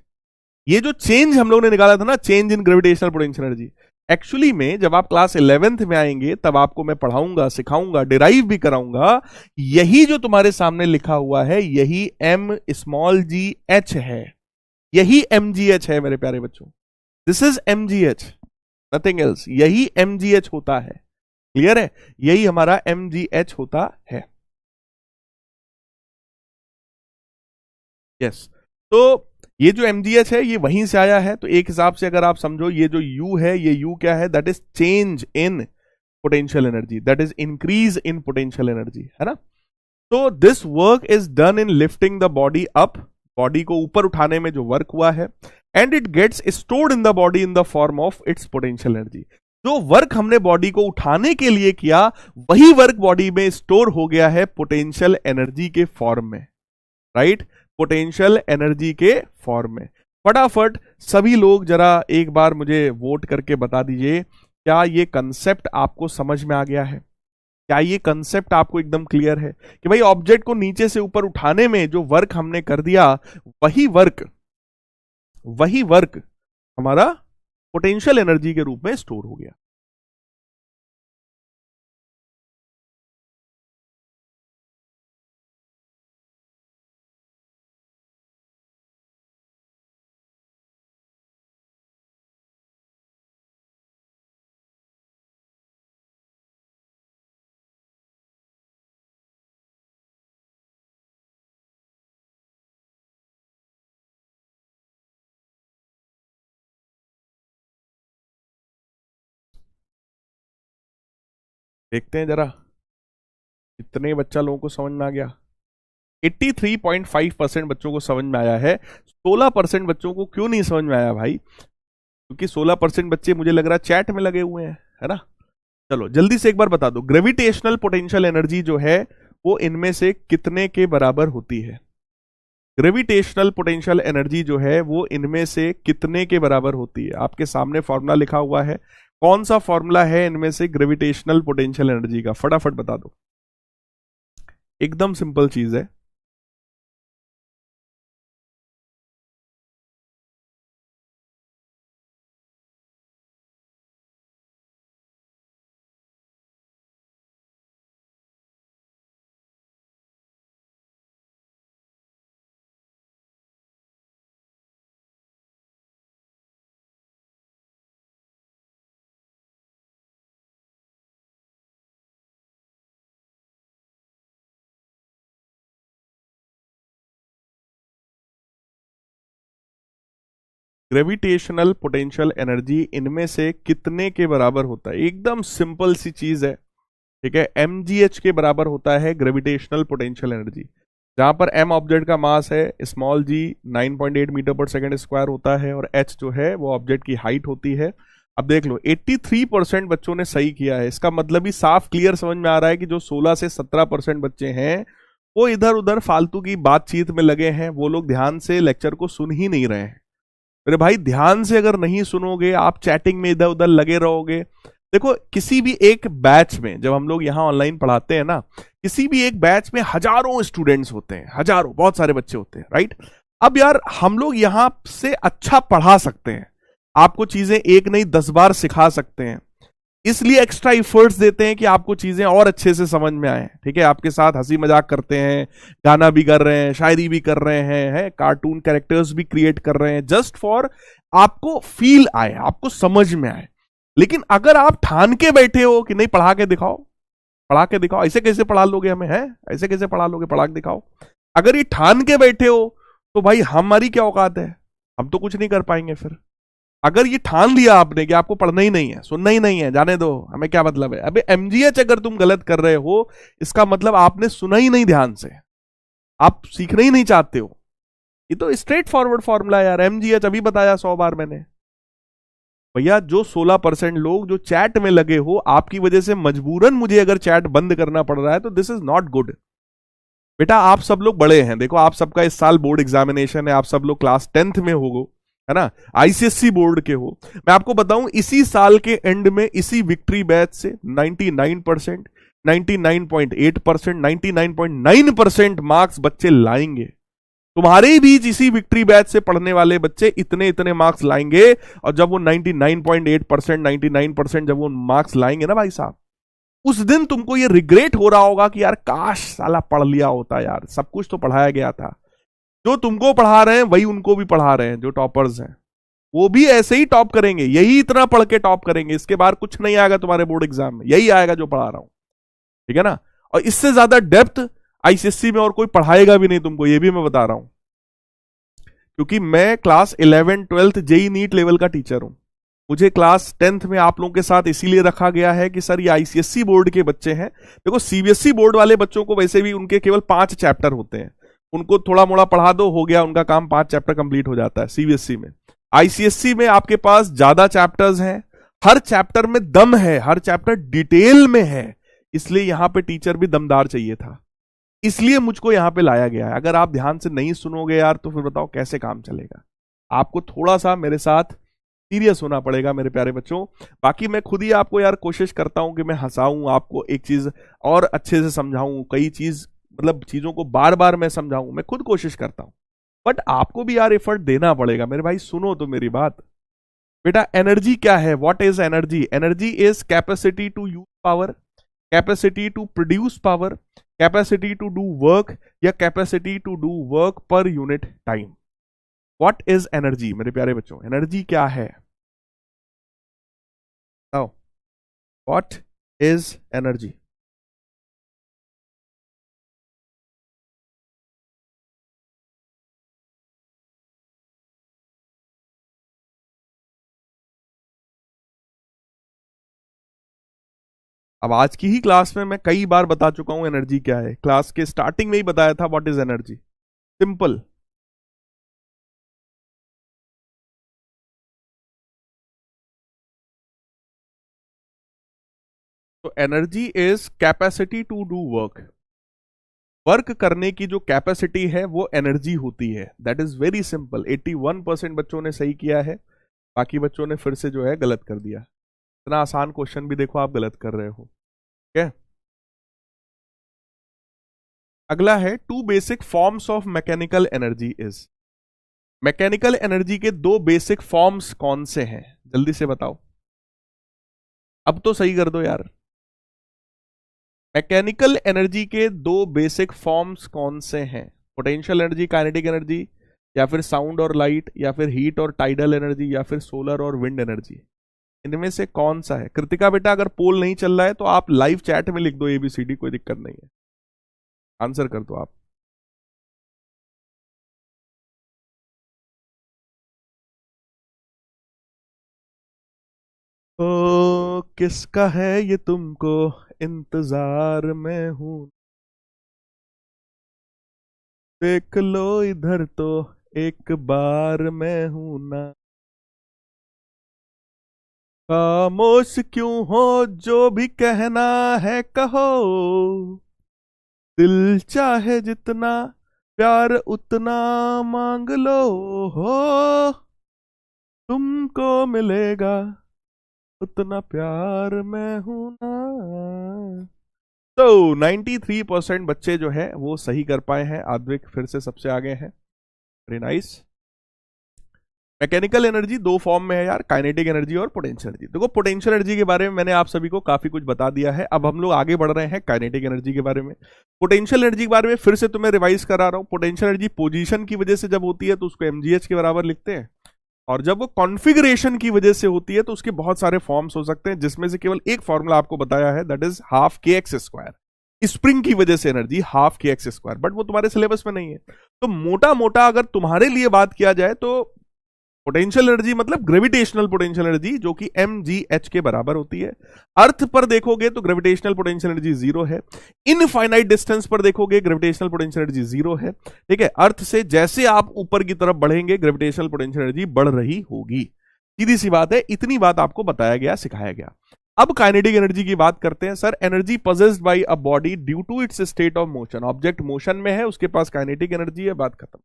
ये जो चेंज हम लोग ने निकाला था ना, change in gravitational potential energy, actually में जब आप क्लास 11th में आएंगे तब आपको मैं पढ़ाऊंगा, सिखाऊंगा, डिराइव भी कराऊंगा। यही जो तुम्हारे सामने लिखा हुआ है यही m(g)h है, यही mgh है मेरे प्यारे बच्चों। This is mgh, nothing else. यही mgh होता है, क्लियर है? यही हमारा mgh होता है। यस, तो ये जो mgh है ये वहीं से आया है। तो एक हिसाब से अगर आप समझो, ये जो u है, ये u क्या है? That is change in potential energy, that is increase in potential energy, है ना? तो this work is done in lifting the body up, body को ऊपर उठाने में जो वर्क हुआ है, and it gets stored in the body in the form of its potential energy. जो वर्क हमने बॉडी को उठाने के लिए किया, वही वर्क बॉडी में स्टोर हो गया है पोटेंशियल एनर्जी के फॉर्म में, राइट? पोटेंशियल एनर्जी के फॉर्म में। फटाफट सभी लोग जरा एक बार मुझे वोट करके बता दीजिए, क्या ये कंसेप्ट आपको समझ में आ गया है? क्या ये कंसेप्ट आपको एकदम क्लियर है कि भाई ऑब्जेक्ट को नीचे से ऊपर उठाने में जो वर्क हमने कर दिया, वही वर्क हमारा पोटेंशियल एनर्जी के रूप में स्टोर हो गया। देखते हैं जरा कितने बच्चा लोगों को समझ में आ गया। 83.5% बच्चों को समझ में आया है। 16% बच्चों को क्यों नहीं समझ में आया भाई? क्योंकि 16% बच्चे मुझे लग रहा है चैट में लगे हुए हैं, है ना? चलो जल्दी से एक बार बता दो, ग्रेविटेशनल पोटेंशियल एनर्जी जो है वो इनमें से कितने के बराबर होती है? ग्रेविटेशनल पोटेंशियल एनर्जी जो है वो इनमें से कितने के बराबर होती है? आपके सामने फॉर्मूला लिखा हुआ है। कौन सा फॉर्मूला है इनमें से ग्रेविटेशनल पोटेंशियल एनर्जी का? फटाफट बता दो, एकदम सिंपल चीज है। ग्रेविटेशनल पोटेंशियल एनर्जी इनमें से कितने के बराबर होता है? एकदम सिंपल सी चीज है, ठीक है? mgh के बराबर होता है ग्रेविटेशनल पोटेंशियल एनर्जी। जहां पर m ऑब्जेक्ट का मास है, स्मॉल g 9.8 मीटर पर सेकंड स्क्वायर होता है, और h जो है वो ऑब्जेक्ट की हाइट होती है। अब देख लो 83% बच्चों ने सही किया है। इसका मतलब ही साफ क्लियर समझ में आ रहा है कि जो 16 से 17% बच्चे हैं वो इधर उधर फालतू की बातचीत में लगे हैं, वो लोग ध्यान से लेक्चर को सुन ही नहीं रहे हैं। मेरे भाई ध्यान से अगर नहीं सुनोगे, आप चैटिंग में इधर उधर लगे रहोगे। देखो किसी भी एक बैच में, जब हम लोग यहां ऑनलाइन पढ़ाते हैं ना, किसी भी एक बैच में हजारों स्टूडेंट्स होते हैं, हजारों, बहुत सारे बच्चे होते हैं, राइट? अब यार हम लोग यहां से अच्छा पढ़ा सकते हैं, आपको चीजें एक नहीं 10 बार सिखा सकते हैं, इसलिए एक्स्ट्रा इफर्ट्स देते हैं कि आपको चीजें और अच्छे से समझ में आए, ठीक है? आपके साथ हंसी मजाक करते हैं, गाना भी कर रहे हैं, शायरी भी कर रहे हैं, कार्टून कैरेक्टर्स भी क्रिएट कर रहे हैं, जस्ट फॉर आपको फील आए, आपको समझ में आए। लेकिन अगर आप ठान के बैठे हो कि नहीं पढ़ा के दिखाओ, पढ़ा के दिखाओ, ऐसे कैसे पढ़ा लोगे हमें, है? ऐसे कैसे पढ़ा लोगे, पढ़ा के दिखाओ। अगर ये ठान के बैठे हो तो भाई हमारी क्या औकात है? हम तो कुछ नहीं कर पाएंगे फिर। अगर ये ठान लिया आपने कि आपको पढ़ना ही नहीं है, सुनना ही नहीं है, जाने दो, हमें क्या मतलब है। अबे mgh अगर तुम गलत कर रहे हो, इसका मतलब आपने सुना ही नहीं ध्यान से, आप सीखना ही नहीं चाहते हो। ये तो स्ट्रेट फॉरवर्ड फॉर्मूला है यार, mgh अभी बताया 100 बार मैंने। भैया जो 16% लोग जो चैट में लगे हो, आपकी वजह से मजबूरन मुझे अगर चैट बंद करना पड़ रहा है तो दिस इज नॉट गुड। बेटा आप सब लोग बड़े हैं, देखो आप सबका इस साल बोर्ड एग्जामिनेशन है, आप सब लोग क्लास 10th में होगो, है ना? आईसीएससी बोर्ड के हो। मैं आपको बताऊं इसी साल के एंड में इसी विक्ट्री बैच से 99%, 99.8%, 99.9% मार्क्स बच्चे लाएंगे। तुम्हारे बीच इसी विक्ट्री बैच से पढ़ने वाले बच्चे इतने इतने मार्क्स लाएंगे, और जब वो 99.8%, 99% जब वो मार्क्स लाएंगे ना भाई साहब, उस दिन तुमको ये रिग्रेट हो रहा होगा कि यार काश साला पढ़ लिया होता, यार सब कुछ तो पढ़ाया गया था। जो तुमको पढ़ा रहे हैं वही उनको भी पढ़ा रहे हैं, जो टॉपर्स हैं वो भी ऐसे ही टॉप करेंगे, यही इतना पढ़ के टॉप करेंगे, इसके बाद कुछ नहीं आएगा तुम्हारे बोर्ड एग्जाम में, यही आएगा जो पढ़ा रहा हूं, ठीक है ना। और इससे ज्यादा डेप्थ आईसीएससी में और कोई पढ़ाएगा भी नहीं तुमको, ये भी मैं बता रहा हूं, क्योंकि मैं क्लास 11, 12 जेई नीट लेवल का टीचर हूं। मुझे क्लास 10th में आप लोगों के साथ इसीलिए रखा गया है कि सर ये आईसीएससी बोर्ड के बच्चे हैं। देखो सीबीएसई बोर्ड वाले बच्चों को वैसे भी उनके केवल 5 चैप्टर होते हैं, उनको थोड़ा मोड़ा पढ़ा दो, हो गया उनका काम, 5 चैप्टर कंप्लीट हो जाता है सीबीएसई में। आईसीएससी में आपके पास ज्यादा चैप्टर्स हैं, हर चैप्टर में दम है, हर चैप्टर डिटेल में है, इसलिए यहां पे टीचर भी दमदार चाहिए था, इसलिए मुझको यहां पे लाया गया है। अगर आप ध्यान से नहीं सुनोगे यार तो फिर बताओ कैसे काम चलेगा। आपको थोड़ा सा मेरे साथ सीरियस होना पड़ेगा मेरे प्यारे बच्चों। बाकी मैं खुद ही आपको यार कोशिश करता हूं कि मैं हंसाऊं, आपको एक चीज और अच्छे से समझाऊं, कई चीज मतलब चीजों को बार बार मैं समझाऊं, मैं खुद कोशिश करता हूं, बट आपको भी यार एफर्ट देना पड़ेगा मेरे भाई। सुनो तो मेरी बात बेटा, एनर्जी क्या है? What is energy? Energy is capacity to use power, capacity to produce power, capacity to do work, या capacity to do work per unit time. What is energy मेरे प्यारे बच्चों? एनर्जी क्या है? What is energy? अब आज की ही class में मैं कई बार बता चुका हूं एनर्जी क्या है, क्लास के स्टार्टिंग में ही बताया था व्हाट इज एनर्जी, सिंपल। तो energy is capacity to do work, work करने की जो कैपेसिटी है वो एनर्जी होती है। That is very simple. 81% बच्चों ने सही किया है, बाकी बच्चों ने फिर से जो है गलत कर दिया। इतना आसान क्वेश्चन भी देखो आप गलत कर रहे हो, ठीक है। अगला है two basic forms of mechanical energy is. Mechanical energy के 2 बेसिक फॉर्म्स कौन से हैं? जल्दी से बताओ, अब तो सही कर दो यार। मैकेनिकल एनर्जी के 2 बेसिक फॉर्म्स कौन से हैं? पोटेंशियल एनर्जी, काइनेटिक एनर्जी, या फिर साउंड और लाइट, या फिर हीट और टाइडल एनर्जी, या फिर सोलर और विंड एनर्जी। इनमें से कौन सा है? कृतिका बेटा अगर पोल नहीं चल रहा है तो आप लाइव चैट में लिख दो ABCD, कोई दिक्कत नहीं है, आंसर कर दो आप। ओ किसका है ये तुमको इंतजार में हूं, देख लो इधर तो एक बार मैं हूं ना, खामोश क्यों हो, जो भी कहना है कहो, दिल चाहे जितना प्यार उतना मांग लो, हो तुमको मिलेगा उतना प्यार मैं हूं ना। तो 93% बच्चे जो है वो सही कर पाए हैं। आद्विक फिर से सबसे आगे हैं, very nice. Mechanical energy 2 form में है यार, काइनेटिक एनर्जी और पोटेंशियल एनर्जी। देखो पोटेंशियल एनर्जी के बारे में मैंने आप सभी को काफी कुछ बता दिया है, अब हम लोग आगे बढ़ रहे हैं काइनेटिक एनर्जी के बारे में। पोटेंशियल एनर्जी के बारे में फिर से तुम्हें रिवाइज करा रहा हूं। पोटेंशियल एनर्जी पोजीशन की वजह से जब होती है तो उसको mgh के बराबर लिखते हैं, और जब वो कॉन्फ़िगरेशन की वजह से होती है तो उसके बहुत सारे फॉर्म्स हो सकते हैं, जिसमें से केवल एक फॉर्मूला आपको बताया है, that is half kx²। Spring की वजह से एनर्जी हाफ kx², बट वो तुम्हारे सिलेबस में नहीं है। तो मोटा मोटा अगर तुम्हारे लिए बात किया जाए तो पोटेंशियल एनर्जी मतलब ग्रेविटेशनल पोटेंशियल एनर्जी, जो कि mgh के बराबर होती है। अर्थ पर देखोगे तो ग्रेविटेशनल पोटेंशियल एनर्जी 0 है, इनफाइनाइट डिस्टेंस पर देखोगे ग्रेविटेशनल पोटेंशियल एनर्जी 0 है, ठीक है। अर्थ से जैसे आप ऊपर की तरफ बढ़ेंगे ग्रेविटेशनल पोटेंशियल एनर्जी बढ़ रही होगी, सीधी सी बात है। इतनी बात आपको बताया गया, सिखाया गया। अब काइनेटिक एनर्जी की बात करते हैं। Sir energy possessed by a body due to its state of motion, object motion में है उसके पास काइनेटिक एनर्जी है, बात खत्म।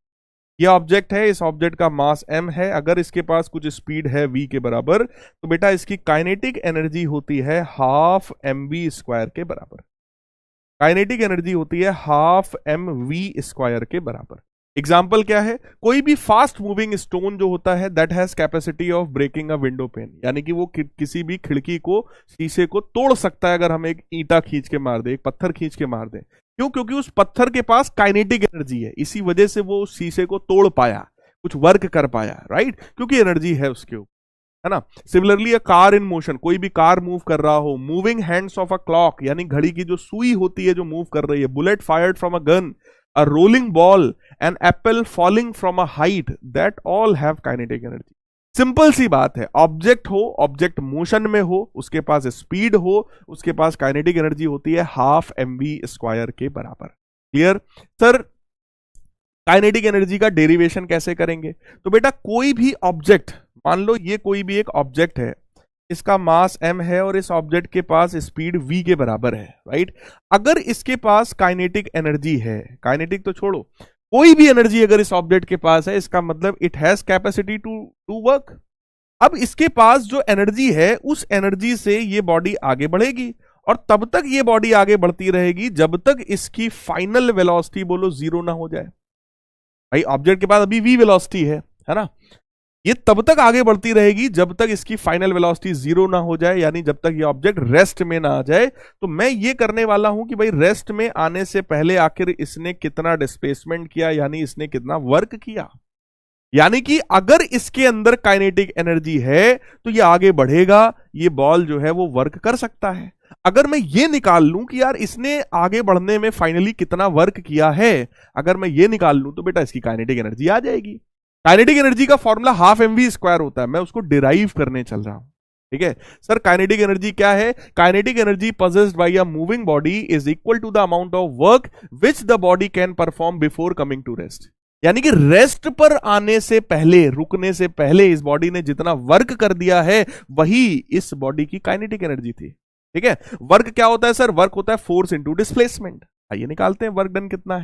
ये ऑब्जेक्ट है, इस ऑब्जेक्ट का मास m है, अगर इसके पास कुछ स्पीड है v के बराबर तो बेटा इसकी काइनेटिक एनर्जी होती है हाफ mv² के बराबर। काइनेटिक एनर्जी होती है हाफ mv² के बराबर, एग्जाम्पल क्या है, कोई भी फास्ट मूविंग स्टोन जो होता है that has capacity of breaking a window pane, यानी कि वो किसी भी खिड़की को, शीशे को तोड़ सकता है अगर हम एक ईंटा खींच के मार दे, एक पत्थर खींच के मार दे। क्यों? क्योंकि उस पत्थर के पास काइनेटिक एनर्जी है, इसी वजह से वो उस शीशे को तोड़ पाया, कुछ वर्क कर पाया, राइट, क्योंकि एनर्जी है उसके ऊपर, है ना। Similarly a car in motion, कोई भी कार मूव कर रहा हो, moving hands of a clock, यानी घड़ी की जो सुई होती है जो मूव कर रही है, bullet fired from a gun, a rolling ball, an apple falling from a height, that all have kinetic energy। Simple सी बात है, ऑब्जेक्ट हो, ऑब्जेक्ट मोशन में हो, उसके पास स्पीड हो, उसके पास काइनेटिक एनर्जी होती है हाफ mv² के बराबर। Clear sir? काइनेटिक एनर्जी का डेरिवेशन कैसे करेंगे? तो बेटा कोई भी ऑब्जेक्ट, मान लो ये कोई भी एक ऑब्जेक्ट है, इसका मास m है और इस ऑब्जेक्ट के पास स्पीड v के बराबर है, राइट। अगर इसके पास काइनेटिक एनर्जी है, काइनेटिक तो छोड़ो, कोई भी एनर्जी अगर इस ऑब्जेक्ट के पास है, इसका मतलब it has capacity to work. अब इसके पास जो एनर्जी है, उस एनर्जी से ये बॉडी आगे बढ़ेगी, और तब तक ये बॉडी आगे बढ़ती रहेगी जब तक इसकी फाइनल वेलोसिटी बोलो 0 ना हो जाए। भाई ऑब्जेक्ट के पास अभी v वेलोसिटी है ना, ये तब तक आगे बढ़ती रहेगी जब तक इसकी फाइनल वेलोसिटी 0 ना हो जाए, यानी जब तक ये ऑब्जेक्ट रेस्ट में ना आ जाए। तो मैं ये करने वाला हूं कि भाई रेस्ट में आने से पहले आखिर इसने कितना डिस्प्लेसमेंट किया, यानी इसने कितना वर्क किया। यानी कि अगर इसके अंदर काइनेटिक एनर्जी है तो ये आगे बढ़ेगा, ये बॉल जो है वो वर्क कर सकता है। अगर मैं ये निकाल लूं कि यार इसने आगे बढ़ने में फाइनली कितना वर्क किया है, अगर मैं ये निकाल लूं तो बेटा इसकी काइनेटिक एनर्जी आ जाएगी। काइनेटिक एनर्जी का फॉर्मूला हाफ mv² होता है, मैं उसको डिराइव करने चल रहा हूं, ठीक है सर। काइनेटिक एनर्जी क्या है? Kinetic energy possessed by a moving body is equal to the amount of work which the body can perform before coming to rest. यानी कि रेस्ट पर आने से पहले, रुकने से पहले इस बॉडी ने जितना वर्क कर दिया है वही इस बॉडी की काइनेटिक एनर्जी थी, ठीक है। वर्क क्या होता है सर? वर्क होता है फोर्स इंटू डिस्प्लेसमेंट। आइए निकालते हैं वर्क डन कितना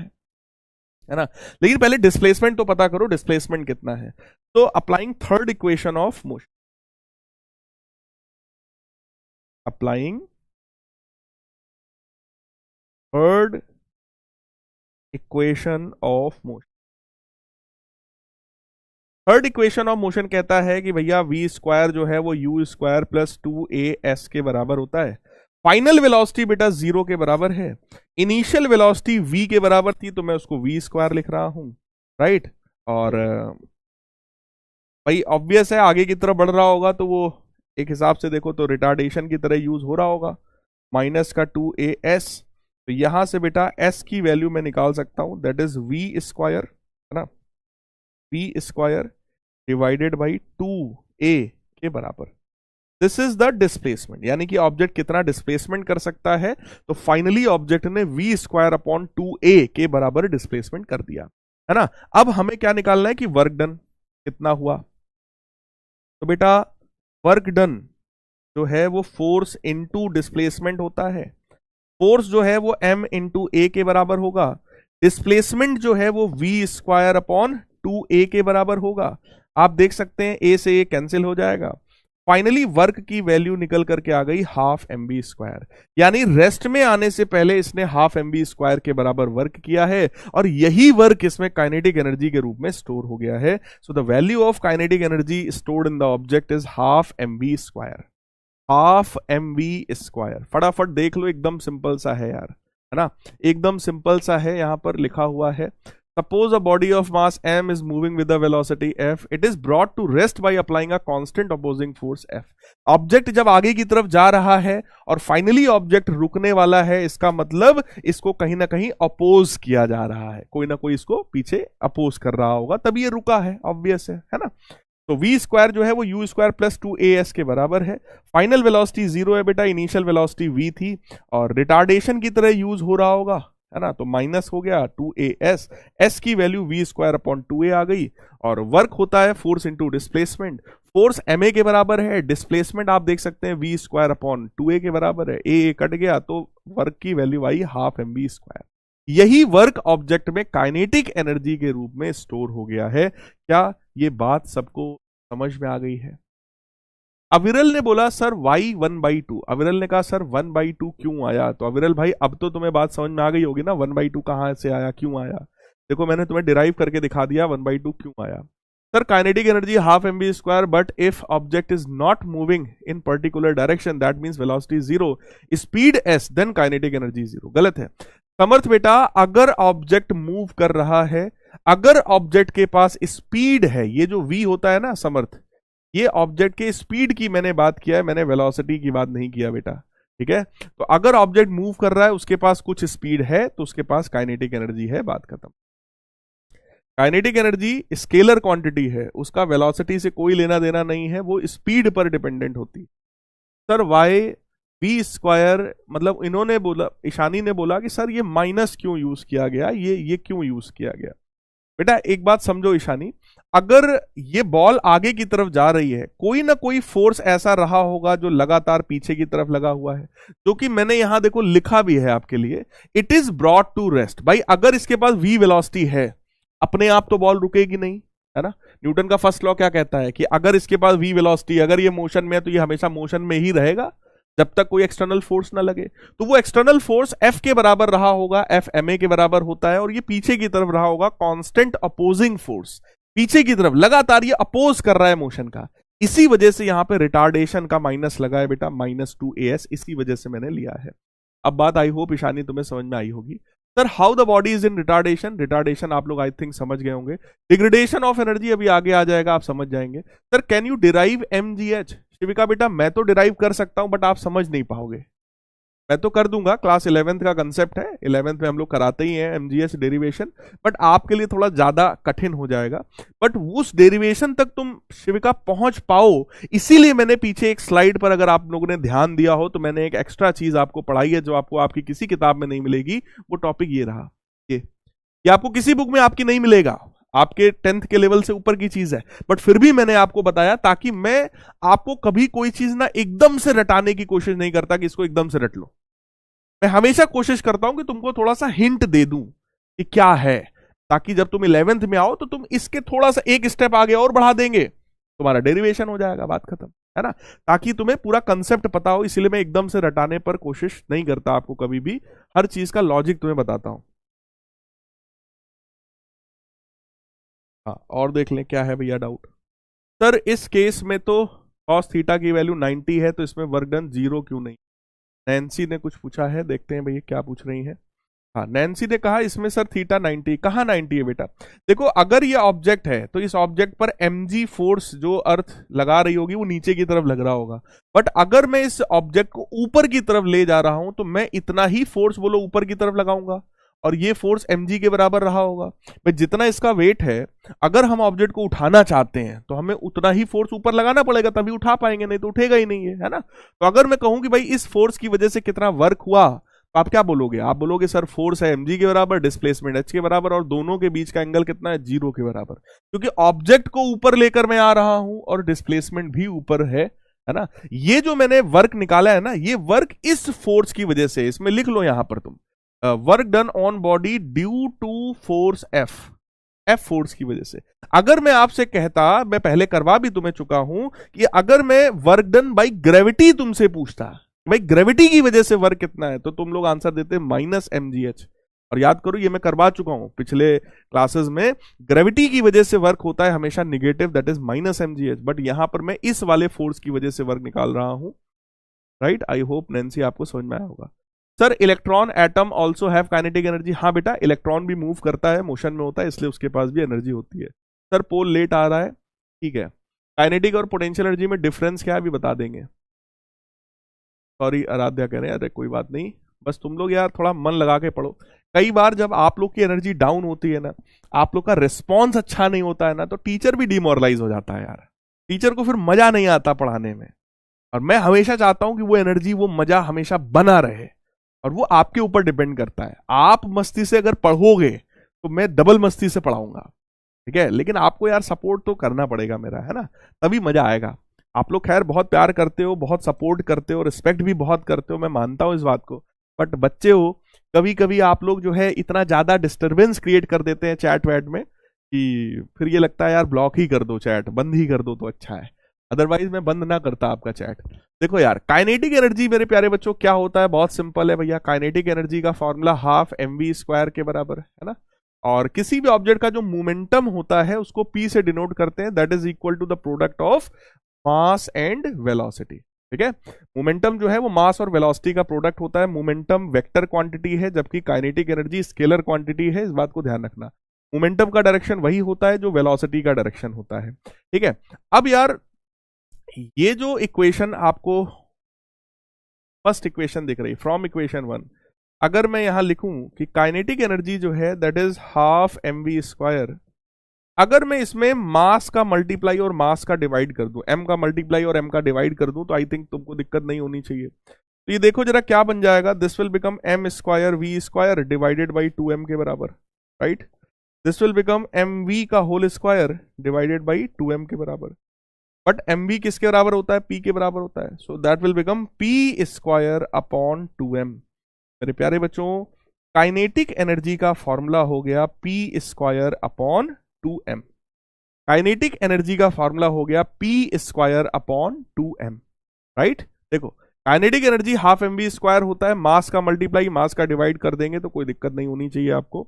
है ना। लेकिन पहले डिस्प्लेसमेंट तो पता करो, डिस्प्लेसमेंट कितना है। तो applying third equation of motion, applying third equation of motion. Third equation of motion कहता है कि भैया v² जो है वो u² प्लस 2as के बराबर होता है। फाइनल वेलोसिटी बेटा 0 के बराबर है, इनिशियल वेलोसिटी v के बराबर थी तो मैं उसको v² लिख रहा हूं, राइट। और भाई ऑब्वियस है आगे की तरफ बढ़ रहा होगा तो वो एक हिसाब से देखो तो रिटार्डेशन की तरह यूज हो रहा होगा, माइनस का 2as। तो यहां से बेटा s की वैल्यू मैं निकाल सकता हूं, दैट इज v², है ना, v² डिवाइडेड बाई 2a के बराबर। दिस इज द डिस्प्लेसमेंट, यानी कि ऑब्जेक्ट कितना डिस्प्लेसमेंट कर सकता है। तो फाइनली ऑब्जेक्ट ने v² अपॉन 2a के बराबर डिस्प्लेसमेंट कर दिया, है ना। अब हमें क्या निकालना है कि वर्क डन कितना हुआ। तो बेटा वर्क डन जो है वो फोर्स इंटू डिस्प्लेसमेंट होता है। फोर्स जो है वो m इंटू a के बराबर होगा, डिस्प्लेसमेंट जो है वो v² अपॉन 2a के बराबर होगा। आप देख सकते हैं a से a कैंसिल हो जाएगा। फाइनली वर्क की वैल्यू निकल करके आ गई हाफ mv², यानी रेस्ट में आने से पहले इसने हाफ mv² के बराबर वर्क किया है, और यही वर्क इसमें काइनेटिक एनर्जी के रूप में स्टोर हो गया है। So the value of kinetic energy stored in the object is half mv², half mv²। फटाफट देख लो, एकदम सिंपल सा है यार, है ना, एकदम सिंपल सा है। यहां पर लिखा हुआ है, Suppose a body of mass m is moving with a velocity f. It is brought to rest by applying a constant opposing force f. Object जब आगे की तरफ जा रहा है और फाइनली ऑब्जेक्ट रुकने वाला है, इसका मतलब इसको कहीं ना कहीं अपोज किया जा रहा है, कोई ना कोई इसको पीछे अपोज कर रहा होगा, तभी ये रुका है, ऑब्वियस है ना। तो v² जो है वो u² प्लस 2as के बराबर है। फाइनल वेलोसिटी 0 है बेटा, इनिशियल वेलोसिटी v थी, और रिटार्डेशन की तरह यूज हो रहा होगा, है ना। तो माइनस हो गया 2as, s की वैल्यू v² अपॉन 2a आ गई, और वर्क होता है force into displacement. Force ma के बराबर है, डिस्प्लेसमेंट आप देख सकते हैं v² अपॉन 2a के बराबर है, a कट गया तो वर्क की वैल्यू आई हाफ mv²। यही वर्क ऑब्जेक्ट में काइनेटिक एनर्जी के रूप में स्टोर हो गया है। क्या ये बात सबको समझ में आ गई है? अविरल ने बोला सर y 1/2, अविरल ने कहा सर 1/2 क्यों आया? तो अविरल भाई अब तो तुम्हें बात समझ में आ गई होगी ना, 1/2 कहां से आया, क्यों आया। देखो मैंने तुम्हें डिराइव करके दिखा दिया 1/2 क्यों आया। Sir kinetic energy half mv square, but if object is not moving in particular direction that means velocity zero, speed s, then kinetic energy zero. गलत है समर्थ बेटा। अगर ऑब्जेक्ट मूव कर रहा है, अगर ऑब्जेक्ट के पास स्पीड है, ये जो v होता है ना समर्थ, ये ऑब्जेक्ट के स्पीड की मैंने बात किया है, मैंने वेलोसिटी की बात नहीं किया बेटा, ठीक है। तो अगर ऑब्जेक्ट मूव कर रहा है, उसके पास कुछ स्पीड है, तो उसके पास काइनेटिक एनर्जी है, बात खत्म। काइनेटिक एनर्जी स्केलर क्वांटिटी है, उसका वेलोसिटी से कोई लेना देना नहीं है, वो स्पीड पर डिपेंडेंट होती है। सर वाई बी स्क्वायर, मतलब इन्होंने बोला, ईशानी ने बोला कि सर ये माइनस क्यों यूज किया गया, ये क्यों यूज किया गया। बेटा एक बात समझो ईशानी, अगर ये बॉल आगे की तरफ जा रही है, कोई ना कोई फोर्स ऐसा रहा होगा जो लगातार पीछे की तरफ लगा हुआ है, जो कि मैंने यहां देखो लिखा भी है आपके लिए, it is brought to rest. भाई अगर इसके पास v वेलोसिटी है, अपने आप तो बॉल रुकेगी नहीं, है ना। न्यूटन का फर्स्ट लॉ क्या कहता है कि अगर इसके पास v वेलोसिटी, अगर ये मोशन में है तो ये हमेशा मोशन में ही रहेगा जब तक कोई एक्सटर्नल फोर्स ना लगे। तो वो एक्सटर्नल फोर्स F के बराबर रहा होगा, F ma के बराबर होता है, और ये पीछे की तरफ रहा होगा कांस्टेंट अपोजिंग फोर्स, पीछे की तरफ लगातार ये अपोज कर रहा है मोशन का। इसी वजह से यहां पे रिटार्डेशन का माइनस लगा है बेटा, -2as, इसी वजह से मैंने लिया है। अब बात आई होप ईशानी तुम्हें समझ में आई होगी। Sir how the body is in retardation, retardation आप लोग आई थिंक समझ गए होंगे। डिग्रेडेशन ऑफ एनर्जी अभी आगे आ जाएगा, आप समझ जाएंगे। Sir can you derive mgh, शिविका बेटा मैं तो डिराइव कर सकता हूं, बट आप समझ नहीं पाओगे। मैं तो कर दूंगा, क्लास 11th का कंसेप्ट है, 11th में हम लोग कराते ही हैं mgh डेरिवेशन, बट आपके लिए थोड़ा ज्यादा कठिन हो जाएगा। बट उस डेरिवेशन तक तुम शिविका पहुंच पाओ, इसीलिए मैंने पीछे एक स्लाइड पर, अगर आप लोगों ने ध्यान दिया हो तो मैंने एक एक्स्ट्रा चीज आपको पढ़ाई है, जो आपको आपकी किसी किताब में नहीं मिलेगी। वो टॉपिक ये रहा, ये आपको किसी बुक में आपकी नहीं मिलेगा, आपके 10th के लेवल से ऊपर की चीज है, बट फिर भी मैंने आपको बताया, ताकि मैं आपको कभी कोई चीज ना एकदम से रटाने की कोशिश नहीं करता कि इसको एकदम से रट लो। मैं हमेशा कोशिश करता हूं कि तुमको थोड़ा सा हिंट दे दूं कि क्या है, ताकि जब तुम 11th में आओ तो तुम इसके थोड़ा सा एक स्टेप आगे और बढ़ा देंगे, तुम्हारा डेरिवेशन हो जाएगा, बात खत्म, है ना। ताकि तुम्हें पूरा कंसेप्ट पता हो, इसलिए मैं एकदम से रटाने पर कोशिश नहीं करता आपको कभी भी, हर चीज का लॉजिक तुम्हें बताता हूं। हाँ और देख लें क्या है भैया डाउट। सर इस केस में तो cos थीटा की वैल्यू 90 है, तो इसमें वर्क डन 0 क्यों नहीं। नैन्सी ने कुछ पूछा है, देखते हैं भैया क्या पूछ रही है। हाँ नैन्सी ने कहा इसमें सर थीटा 90, कहाँ 90 है बेटा। देखो अगर ये ऑब्जेक्ट है तो इस ऑब्जेक्ट पर mg फोर्स जो अर्थ लगा रही होगी वो नीचे की तरफ लग रहा होगा, बट अगर मैं इस ऑब्जेक्ट को ऊपर की तरफ ले जा रहा हूं तो मैं इतना ही फोर्स बोलो ऊपर की तरफ लगाऊंगा, और ये फोर्स mg के बराबर रहा होगा। भाई जितना इसका वेट है, अगर हम ऑब्जेक्ट को उठाना चाहते हैं तो हमें उतना ही फोर्स ऊपर लगाना पड़ेगा, तभी उठा पाएंगे, नहीं तो उठेगा ही नहीं है ना। तो अगर मैं कहूं कि भाई इस फोर्स की वजह से कितना वर्क हुआ, तो आप क्या बोलोगे, आप बोलोगे सर फोर्स है mg के बराबर, डिस्प्लेसमेंट h के बराबर, और दोनों के बीच का एंगल कितना है, 0 के बराबर, क्योंकि ऑब्जेक्ट को ऊपर लेकर मैं आ रहा हूं और डिस्प्लेसमेंट भी ऊपर है ना। ये जो मैंने वर्क निकाला है ना, ये वर्क इस फोर्स की वजह से, इसमें लिख लो यहां पर तुम, work done on body due to force F, F force की वजह से। अगर मैं आपसे कहता, मैं पहले करवा भी तुम्हें चुका हूं, कि अगर मैं वर्क डन बाई ग्रेविटी तुमसे पूछता, भाई ग्रेविटी की वजह से वर्क कितना है, तो तुम लोग आंसर देते -mgh। और याद करो ये मैं करवा चुका हूं पिछले क्लासेस में, ग्रेविटी की वजह से वर्क होता है हमेशा negative, that is -mgh, but यहां पर मैं इस वाले फोर्स की वजह से वर्क निकाल रहा हूं, राइट। आई होप नैन्सी आपको समझ में आया होगा। Sir electron atom also have kinetic energy, हाँ बेटा इलेक्ट्रॉन भी मूव करता है, मोशन में होता है, इसलिए उसके पास भी एनर्जी होती है। सर पोल लेट आ रहा है, ठीक है। काइनेटिक और पोटेंशियल एनर्जी में डिफरेंस क्या है अभी बता देंगे। सॉरी आराध्या कह रहे हैं, अरे कोई बात नहीं, बस तुम लोग यार थोड़ा मन लगा के पढ़ो। कई बार जब आप लोग की एनर्जी डाउन होती है ना, आप लोग का रिस्पॉन्स अच्छा नहीं होता है ना, तो टीचर भी डिमोरलाइज हो जाता है यार, टीचर को फिर मजा नहीं आता पढ़ाने में। और मैं हमेशा चाहता हूं कि वो एनर्जी, वो मजा हमेशा बना रहे, और वो आपके ऊपर डिपेंड करता है। आप मस्ती से अगर पढ़ोगे तो मैं डबल मस्ती से पढ़ाऊंगा, ठीक है, लेकिन आपको यार सपोर्ट तो करना पड़ेगा मेरा, है ना, तभी मजा आएगा। आप लोग खैर बहुत प्यार करते हो, बहुत सपोर्ट करते हो, रिस्पेक्ट भी बहुत करते हो, मैं मानता हूं इस बात को, बट बच्चे हो, कभी कभी आप लोग जो है इतना ज्यादा डिस्टर्बेंस क्रिएट कर देते हैं चैट वैट में, कि फिर ये लगता है यार ब्लॉक ही कर दो, चैट बंद ही कर दो तो अच्छा है, अदरवाइज मैं बंद ना करता आपका चैट। देखो यार काइनेटिक एनर्जी मेरे प्यारे बच्चों क्या होता है, बहुत सिंपल है भैया। काइनेटिक एनर्जी का फॉर्मूला हाफ mv स्क्वायर के बराबर है ना, और किसी भी ऑब्जेक्ट का जो मोमेंटम होता है उसको P से डिनोट करते हैं, that is equal to the product of mass and velocity. ठीक है, मोमेंटम जो है वो मास और वेलोसिटी का प्रोडक्ट होता है। मोमेंटम वेक्टर क्वांटिटी है जबकि काइनेटिक एनर्जी स्केलर क्वांटिटी है, इस बात को ध्यान रखना। मोमेंटम का डायरेक्शन वही होता है जो वेलोसिटी का डायरेक्शन होता है। ठीक है, अब यार ये जो इक्वेशन आपको फर्स्ट इक्वेशन दिख रही फ्रॉम इक्वेशन 1, अगर मैं यहां लिखूं कि काइनेटिक एनर्जी जो है दैट इज हाफ mv², अगर मैं इसमें मास का मल्टीप्लाई और मास का डिवाइड कर दूं, m का मल्टीप्लाई और m का डिवाइड कर दूं, तो आई थिंक तुमको दिक्कत नहीं होनी चाहिए। तो ये देखो जरा क्या बन जाएगा, this will become m² v² divided by 2m के बराबर, right. This will become mv का whole square divided by 2m के बराबर, बट mv किसके बराबर होता है, p के बराबर होता है, सो that will become p² upon 2m। मेरे प्यारे बच्चों, काइनेटिक एनर्जी का फॉर्मूला हो गया p² upon 2m। Kinetic energy का फॉर्मूला हो गया p² अपॉन 2m, राइट। देखो काइनेटिक एनर्जी हाफ mv² होता है, मास का मल्टीप्लाई मास का डिवाइड कर देंगे तो कोई दिक्कत नहीं होनी चाहिए आपको।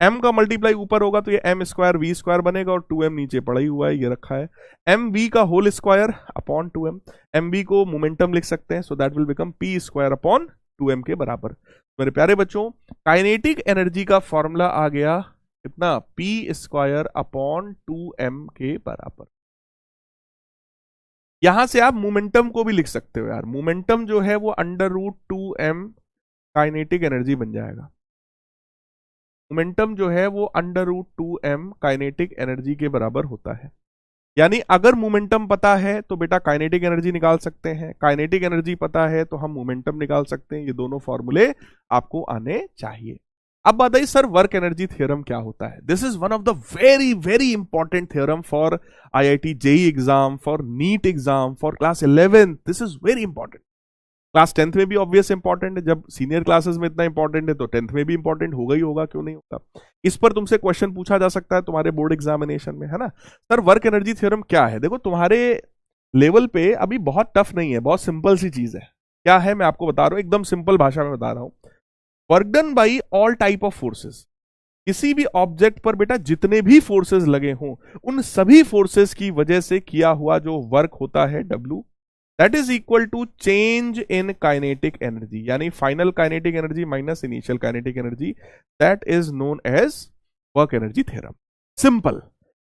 m का मल्टीप्लाई ऊपर होगा तो ये m² v² बनेगा और 2m नीचे पड़ा ही हुआ है, ये रखा है। mv का whole square upon 2m, mv को मोमेंटम लिख सकते हैं, so that will become p² upon 2m के बराबर। मेरे प्यारे बच्चों, काइनेटिक एनर्जी का फॉर्मूला आ गया कितना, p² अपॉन 2m के बराबर। यहां से आप मोमेंटम को भी लिख सकते हो यार, मोमेंटम जो है वो √2m काइनेटिक एनर्जी बन जाएगा। मोमेंटम जो है वो √2m काइनेटिक एनर्जी के बराबर होता है। यानी अगर मोमेंटम पता है तो बेटा काइनेटिक एनर्जी निकाल सकते हैं, काइनेटिक एनर्जी पता है तो हम मोमेंटम निकाल सकते हैं। ये दोनों फॉर्मूले आपको आने चाहिए। अब बताइए सर वर्क एनर्जी थ्योरम क्या होता है। This is one of the very very important theorem for IIT JEE exam, for NEET exam, for class 11। This is very important. Class 10th में भी ऑब्वियस इंपॉर्टेंट है, जब सीनियर क्लासेस में इतना important है तो 10th में भी इंपॉर्टेंट होगा ही होगा, क्यों नहीं होगा। इस पर तुमसे क्वेश्चन पूछा जा सकता है तुम्हारे बोर्ड एग्जामिनेशन में, है ना। सर वर्क एनर्जी थ्योरम क्या है। देखो तुम्हारे लेवल पे अभी बहुत टफ नहीं है, बहुत सिंपल सी चीज है। क्या है मैं आपको बता रहा हूं, एकदम सिंपल भाषा में बता रहा हूं। Work done by all type of forces, किसी भी ऑब्जेक्ट पर बेटा जितने भी फोर्सेस लगे हों उन सभी फोर्सेस की वजह से किया हुआ जो वर्क होता है W, that is equal to change in kinetic energy, यानी final kinetic energy minus initial kinetic energy, that is known as work energy theorem. Simple.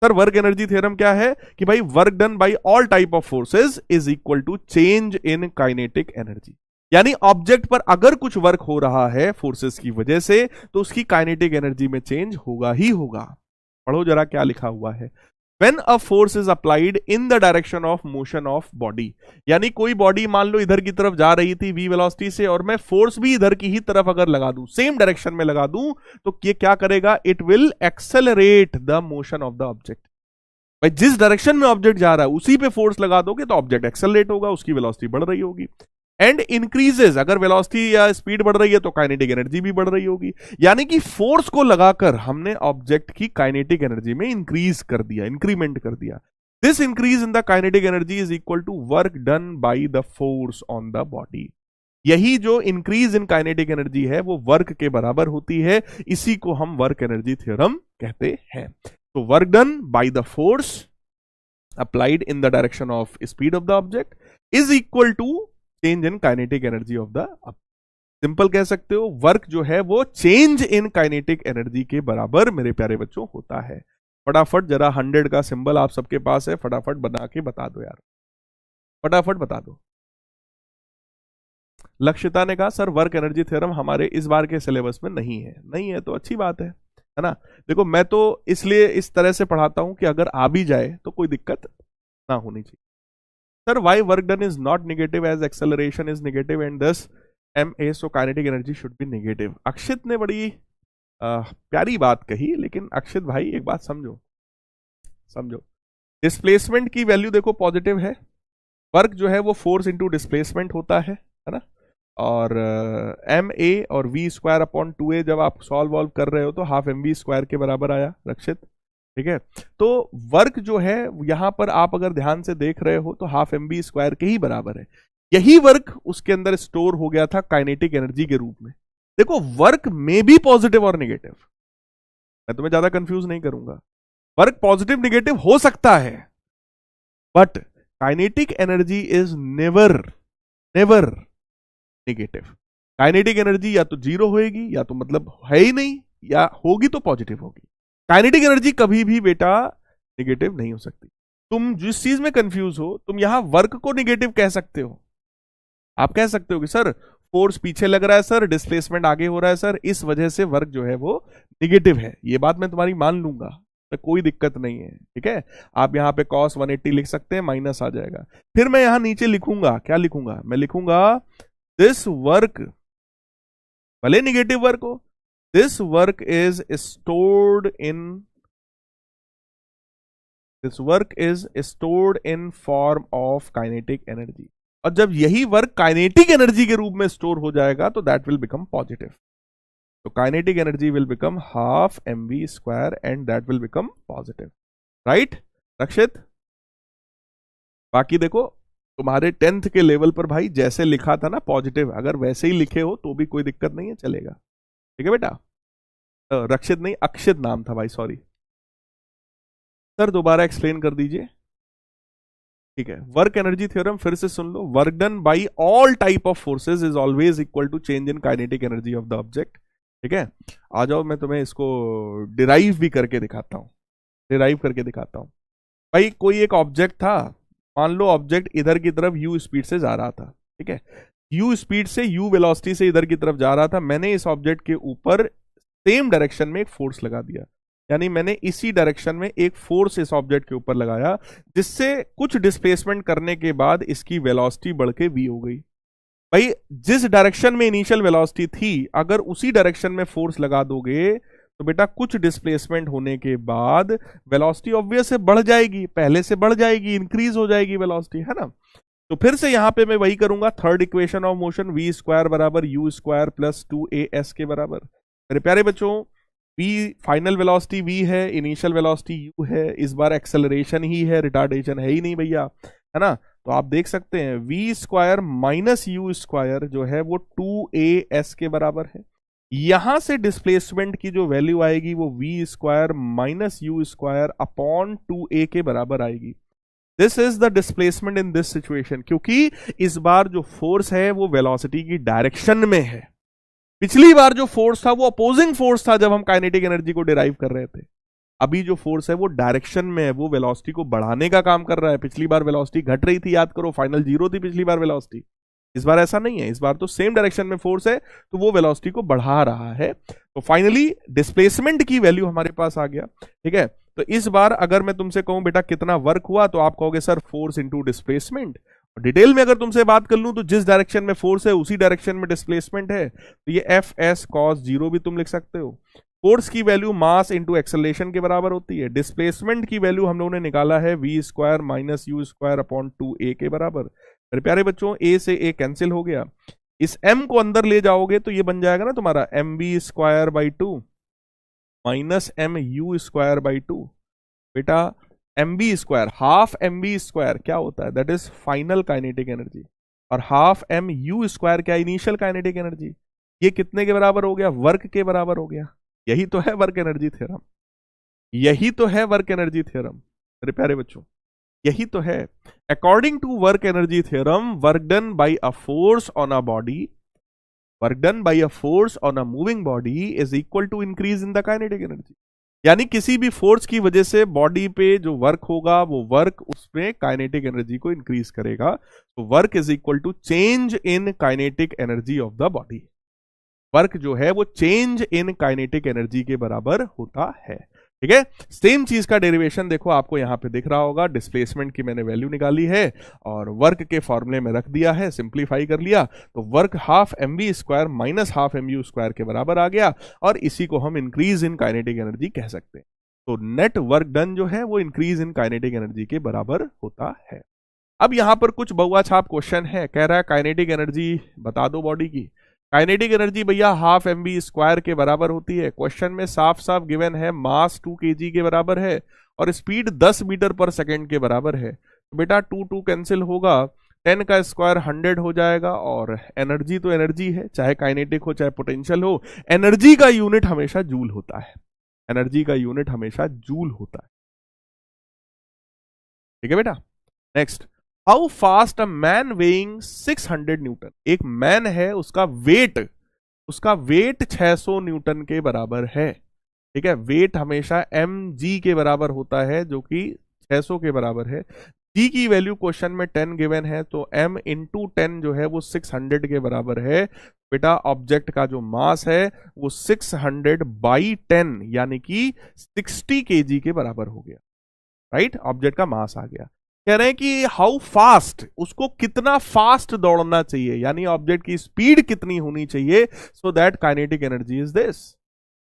Sir work energy theorem क्या है कि भाई work done by all type of forces is equal to change in kinetic energy, यानी object पर अगर कुछ work हो रहा है फोर्सेस की वजह से तो उसकी काइनेटिक एनर्जी में चेंज होगा ही होगा। पढ़ो जरा क्या लिखा हुआ है। When a force is applied in the direction of motion of body, यानी कोई बॉडी मान लो इधर की तरफ जा रही थी v वेलोसिटी से, और मैं फोर्स भी इधर की ही तरफ अगर लगा दूं, सेम डायरेक्शन में लगा दूं, तो ये क्या करेगा, it will accelerate the motion of the object. भाई जिस डायरेक्शन में ऑब्जेक्ट जा रहा है उसी पे फोर्स लगा दोगे तो ऑब्जेक्ट एक्सेलरेट होगा, उसकी वेलोसिटी बढ़ रही होगी। एंड इंक्रीजेस, अगर वेलोसिटी या स्पीड बढ़ रही है तो काइनेटिक एनर्जी भी बढ़ रही होगी। यानी कि फोर्स को लगाकर हमने ऑब्जेक्ट की काइनेटिक एनर्जी में इंक्रीज कर दिया, इंक्रीमेंट कर दिया। This increase in the kinetic energy is equal to work done by the force on the body. यही जो इंक्रीज इन काइनेटिक एनर्जी है वो वर्क के बराबर होती है, इसी को हम वर्क एनर्जी थ्योरम कहते हैं। तो work done by the force applied in the direction of speed of the object is equal to change in kinetic energy of the. Simple कह सकते हो वर्क जो है वो चेंज इन काइनेटिक एनर्जी के बराबर मेरे प्यारे बच्चों होता है। फटाफट जरा 100 का सिंबल आप सबके पास है, फटाफट बना के बता दो यार, फटाफट बता दो। लक्षिता ने कहा सर वर्क एनर्जी थ्योरम हमारे इस बार के सिलेबस में नहीं है। नहीं है तो अच्छी बात है ना। देखो मैं तो इसलिए इस तरह से पढ़ाता हूं कि अगर आ भी जाए तो कोई दिक्कत ना होनी चाहिए। Sir why work done is not negative as acceleration is negative and thus ma, so kinetic energy should be negative. Akshit ने बड़ी प्यारी बात कही, लेकिन अक्षित भाई एक बात समझो, डिस्प्लेसमेंट की वैल्यू देखो पॉजिटिव है, वर्क जो है वो फोर्स इंटू डिस्प्लेसमेंट होता है ना। और ma और v² अपॉन 2a जब आप सॉल्व वॉल्व कर रहे हो तो हाफ mv² के बराबर आया रक्षित, ठीक है। तो वर्क जो है यहां पर आप अगर ध्यान से देख रहे हो तो हाफ mv² के ही बराबर है। यही वर्क उसके अंदर स्टोर हो गया था काइनेटिक एनर्जी के रूप में। देखो वर्क में भी पॉजिटिव और नेगेटिव, मैं तुम्हें ज्यादा कंफ्यूज नहीं करूंगा। वर्क पॉजिटिव निगेटिव हो सकता है, but kinetic energy is never never negative. Kinetic energy या तो जीरो होएगी, या तो मतलब है ही नहीं, या होगी तो पॉजिटिव होगी। काइनेटिक एनर्जी कभी भी बेटा नेगेटिव नहीं हो सकती। तुम जिस चीज में कंफ्यूज हो, तुम यहां वर्क को नेगेटिव कह सकते हो। आप कह सकते हो कि सर फोर्स पीछे लग रहा है सर, डिस्प्लेसमेंट आगे हो रहा है सर, इस वजह से वर्क जो है वो नेगेटिव है। ये बात मैं तुम्हारी मान लूंगा, तो कोई दिक्कत नहीं है, ठीक है। आप यहां पे cos 180 लिख सकते हैं, माइनस आ जाएगा। फिर मैं यहां नीचे लिखूंगा, क्या लिखूंगा, मैं लिखूंगा दिस वर्क, भले नेगेटिव वर्क हो, this work is stored in form of kinetic energy. और जब यही वर्क काइनेटिक एनर्जी के रूप में स्टोर हो जाएगा तो दैट विल बिकम पॉजिटिव। तो kinetic energy will become half mv² and that will become positive, right Rakshit. बाकी देखो तुम्हारे 10th के लेवल पर भाई जैसे लिखा था ना पॉजिटिव, अगर वैसे ही लिखे हो तो भी कोई दिक्कत नहीं है, चलेगा, ठीक है बेटा। रक्षित नहीं, अक्षित नाम था भाई, सॉरी सर, दोबारा एक्सप्लेन कर दीजिए, ठीक है। वर्क एनर्जी थ्योरम फिर से सुन लो। Work done by all type of forces is always equal to change in kinetic energy of the object, ठीक है। आ जाओ मैं तुम्हें इसको डिराइव भी करके दिखाता हूं, डिराइव करके दिखाता हूं। भाई कोई एक ऑब्जेक्ट था, मान लो ऑब्जेक्ट इधर की तरफ u स्पीड से जा रहा था, ठीक है, u स्पीड से u वेलोसिटी से इधर की तरफ जा रहा था। मैंने इस ऑब्जेक्ट के ऊपर सेम डायरेक्शन में एक फोर्स लगा दिया, यानी मैंने इसी डायरेक्शन में एक फोर्स इस ऑब्जेक्ट के ऊपर लगाया, जिससे कुछ डिस्प्लेसमेंट करने के बाद इसकी वेलोसिटी बढ़ के v हो गई। भाई जिस डायरेक्शन में इनिशियल वेलोसिटी थी, अगर उसी डायरेक्शन में फोर्स लगा दोगे तो बेटा कुछ डिस्प्लेसमेंट होने के बाद वेलोसिटी ऑब्वियस से बढ़ जाएगी, पहले से बढ़ जाएगी, इंक्रीज हो जाएगी वेलोसिटी, है ना। तो फिर से यहां पे मैं वही करूंगा, third equation of motion v² बराबर u² प्लस 2as के बराबर। मेरे प्यारे बच्चों, v फाइनल वेलोसिटी v है, इनिशियल वेलोसिटी u है, इस बार एक्सेलरेशन ही है, रिटार्डेशन है ही नहीं भैया, है ना। तो आप देख सकते हैं v² माइनस u² जो है वो 2as के बराबर है। यहां से डिस्प्लेसमेंट की जो वैल्यू आएगी वो v² minus u² upon 2a के बराबर आएगी। This is the displacement in this situation, क्योंकि इस बार जो फोर्स है वो वेलोसिटी की डायरेक्शन में है। पिछली बार जो फोर्स था वो अपोजिंग फोर्स था जब हम काइनेटिक एनर्जी को डिराइव कर रहे थे। अभी जो फोर्स है वो डायरेक्शन में है, वो वेलोसिटी को बढ़ाने का काम कर रहा है। पिछली बार वेलोसिटी घट रही थी, याद करो, फाइनल 0 थी पिछली बार वेलोसिटी। इस बार ऐसा नहीं है, इस बार तो सेम डायरेक्शन में फोर्स है, तो वो वेलोसिटी को बढ़ा रहा है। तो फाइनली डिस्प्लेसमेंट की वैल्यू हमारे पास आ गया, ठीक है। तो इस बार अगर मैं तुमसे कहूं बेटा कितना वर्क हुआ, तो आप कहोगे sir force into displacement. Detail में अगर तुमसे बात कर लूं तो जिस डायरेक्शन में फोर्स है उसी डायरेक्शन में डिस्प्लेसमेंट है, तो ये Fs cos 0 भी तुम लिख सकते हो। फोर्स की वैल्यू मास इंटू एक्सेलरेशन के बराबर होती है। डिस्प्लेसमेंट की वैल्यू हम लोगों ने निकाला है v² minus u² upon 2a के बराबर। मेरे प्यारे बच्चों, a से a कैंसिल हो गया, इस m को अंदर ले जाओगे तो ये बन जाएगा ना तुम्हारा mv² 2 माइनस mu² 2। बेटा mv², हाफ mv² क्या होता है, that is final kinetic energy, और हाफ mu² क्या, इनिशियल काइनेटिक एनर्जी। ये कितने के बराबर हो गया, वर्क के बराबर हो गया। यही तो है वर्क एनर्जी थ्योरम, यही तो है वर्क एनर्जी थ्योरम मेरे प्यारे बच्चों, यही तो है। According to work energy theorem, work done by a force on a body, work done by a force on a moving body is equal to increase in the kinetic energy. यानी किसी भी force की वजह से body पे जो work होगा वो वर्क उसमें काइनेटिक एनर्जी को इंक्रीज करेगा। तो work is equal to change in kinetic energy of the body. Work जो है वो चेंज इन काइनेटिक एनर्जी के बराबर होता है, ठीक है। सेम चीज का डेरिवेशन देखो आपको यहां पे दिख रहा होगा। डिस्प्लेसमेंट की मैंने वैल्यू निकाली है और वर्क के फॉर्मूले में रख दिया है, सिंप्लीफाई कर लिया, तो work half mv² minus half mu² के बराबर आ गया, और इसी को हम इंक्रीज इन काइनेटिक एनर्जी कह सकते हैं। तो नेट वर्क डन जो है वो इंक्रीज इन काइनेटिक एनर्जी के बराबर होता है। अब यहां पर कुछ बहुआ छाप क्वेश्चन है, कह रहा है काइनेटिक एनर्जी बता दो बॉडी की। काइनेटिक एनर्जी भैया हाफ mv² के बराबर होती है। क्वेश्चन में साफ साफ गिवन है मास 2 kg के बराबर है और स्पीड 10 मीटर पर सेकंड के बराबर है। तो बेटा 2 कैंसिल होगा, 10 का स्क्वायर 100 हो जाएगा, और एनर्जी तो एनर्जी है, चाहे काइनेटिक हो चाहे पोटेंशियल हो, एनर्जी का यूनिट हमेशा जूल होता है। एनर्जी का यूनिट हमेशा जूल होता है। ठीक है बेटा। Next, how fast a man weighing 600 Newton. एक मैन है, उसका वेट 600 न्यूटन के बराबर है। ठीक है, वेट हमेशा mg के बराबर होता है, जो कि 600 के बराबर है। g की वैल्यू क्वेश्चन में 10 गिवन है, तो m इंटू 10 जो है वो 600 के बराबर है। बेटा ऑब्जेक्ट का जो मास है वो 600 बाई 10 यानी कि 60 kg के बराबर हो गया। राइट, ऑब्जेक्ट का मास आ गया। कह रहे हैं कि हाउ फास्ट, उसको कितना फास्ट दौड़ना चाहिए, यानी ऑब्जेक्ट की स्पीड कितनी होनी चाहिए, so that kinetic energy is this.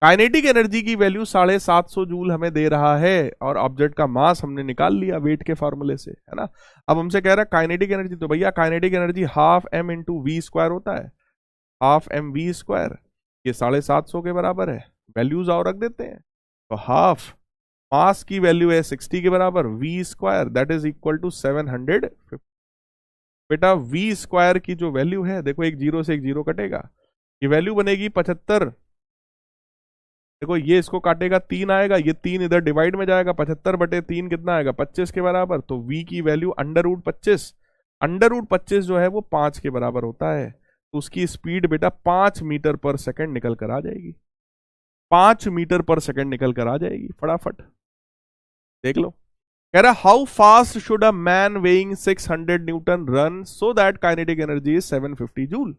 Kinetic energy की वैल्यू 750 जूल हमें दे रहा है, और ऑब्जेक्ट का मास हमने निकाल लिया वेट के फॉर्मूले से, है ना। अब हमसे कह रहा है काइनेटिक एनर्जी, तो भैया kinetic energy half m into v square होता है, हाफ m वी स्क्वायर, ये 750 के बराबर है। वैल्यूज और रख देते हैं, तो हाफ मास की वैल्यू है 60 के बराबर, v square that is equal to 750। बेटा वी स्क्वायर की जो वैल्यू है, देखो एक जीरो से एक जीरो कटेगा, ये वैल्यू बनेगी 75। देखो ये इसको काटेगा 3 आएगा, ये 3 इधर डिवाइड में जाएगा, 75 बटे 3 कितना आएगा, 25 के बराबर। तो v की वैल्यू अंडर रूट 25 जो है वो 5 के बराबर होता है। तो उसकी स्पीड बेटा 5 मीटर पर सेकंड निकल कर आ जाएगी, 5 मीटर पर सेकंड निकल कर आ जाएगी फटाफट। देख लो, कह रहा how fast should a man weighing 600 Newton run so that kinetic energy is 750 joule.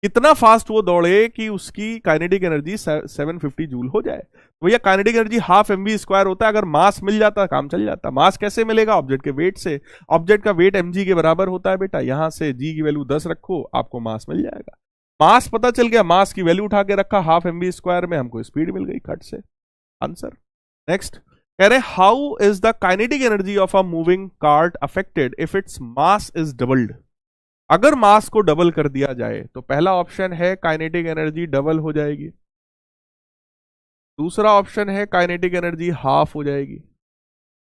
कितना फास्ट वो दौड़े कि उसकी काइनेटिक एनर्जी 750 जूल हो जाए। तो भैया kinetic energy half mv square होता है, अगर मास मिल जाता काम चल जाता। मास कैसे मिलेगा, ऑब्जेक्ट के वेट से। ऑब्जेक्ट का वेट mg के बराबर होता है बेटा, यहां से g की वैल्यू 10 रखो, आपको मास मिल जाएगा। मास पता चल गया, मास की वैल्यू उठा के रखा हाफ mv स्क्वायर में, हमको स्पीड मिल गई खट से, आंसर। नेक्स्ट, कह रहे how is the kinetic energy of a moving cart affected if its mass is doubled. अगर मास को डबल कर दिया जाए तो पहला ऑप्शन है काइनेटिक एनर्जी डबल हो जाएगी, दूसरा ऑप्शन है काइनेटिक एनर्जी हाफ हो जाएगी,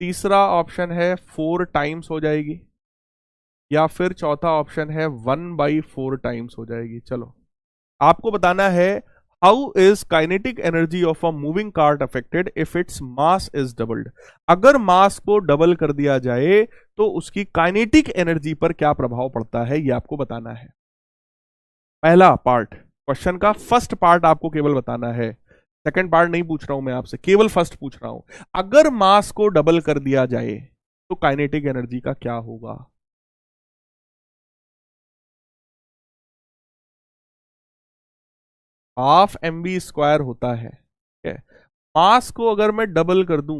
तीसरा ऑप्शन है 4 टाइम्स हो जाएगी, या फिर चौथा ऑप्शन है 1/4 टाइम्स हो जाएगी। चलो आपको बताना है how is kinetic energy of a moving cart affected if its mass is doubled. अगर मास को डबल कर दिया जाए तो उसकी काइनेटिक एनर्जी पर क्या प्रभाव पड़ता है, यह आपको बताना है। पहला पार्ट क्वेश्चन का फर्स्ट पार्ट आपको केवल बताना है, सेकंड पार्ट नहीं पूछ रहा हूं मैं आपसे, केवल फर्स्ट पूछ रहा हूं। अगर मास को डबल कर दिया जाए तो काइनेटिक एनर्जी का क्या होगा। हाफ mv स्क्वायर होता है, ठीक है। मास को अगर मैं डबल कर दूं,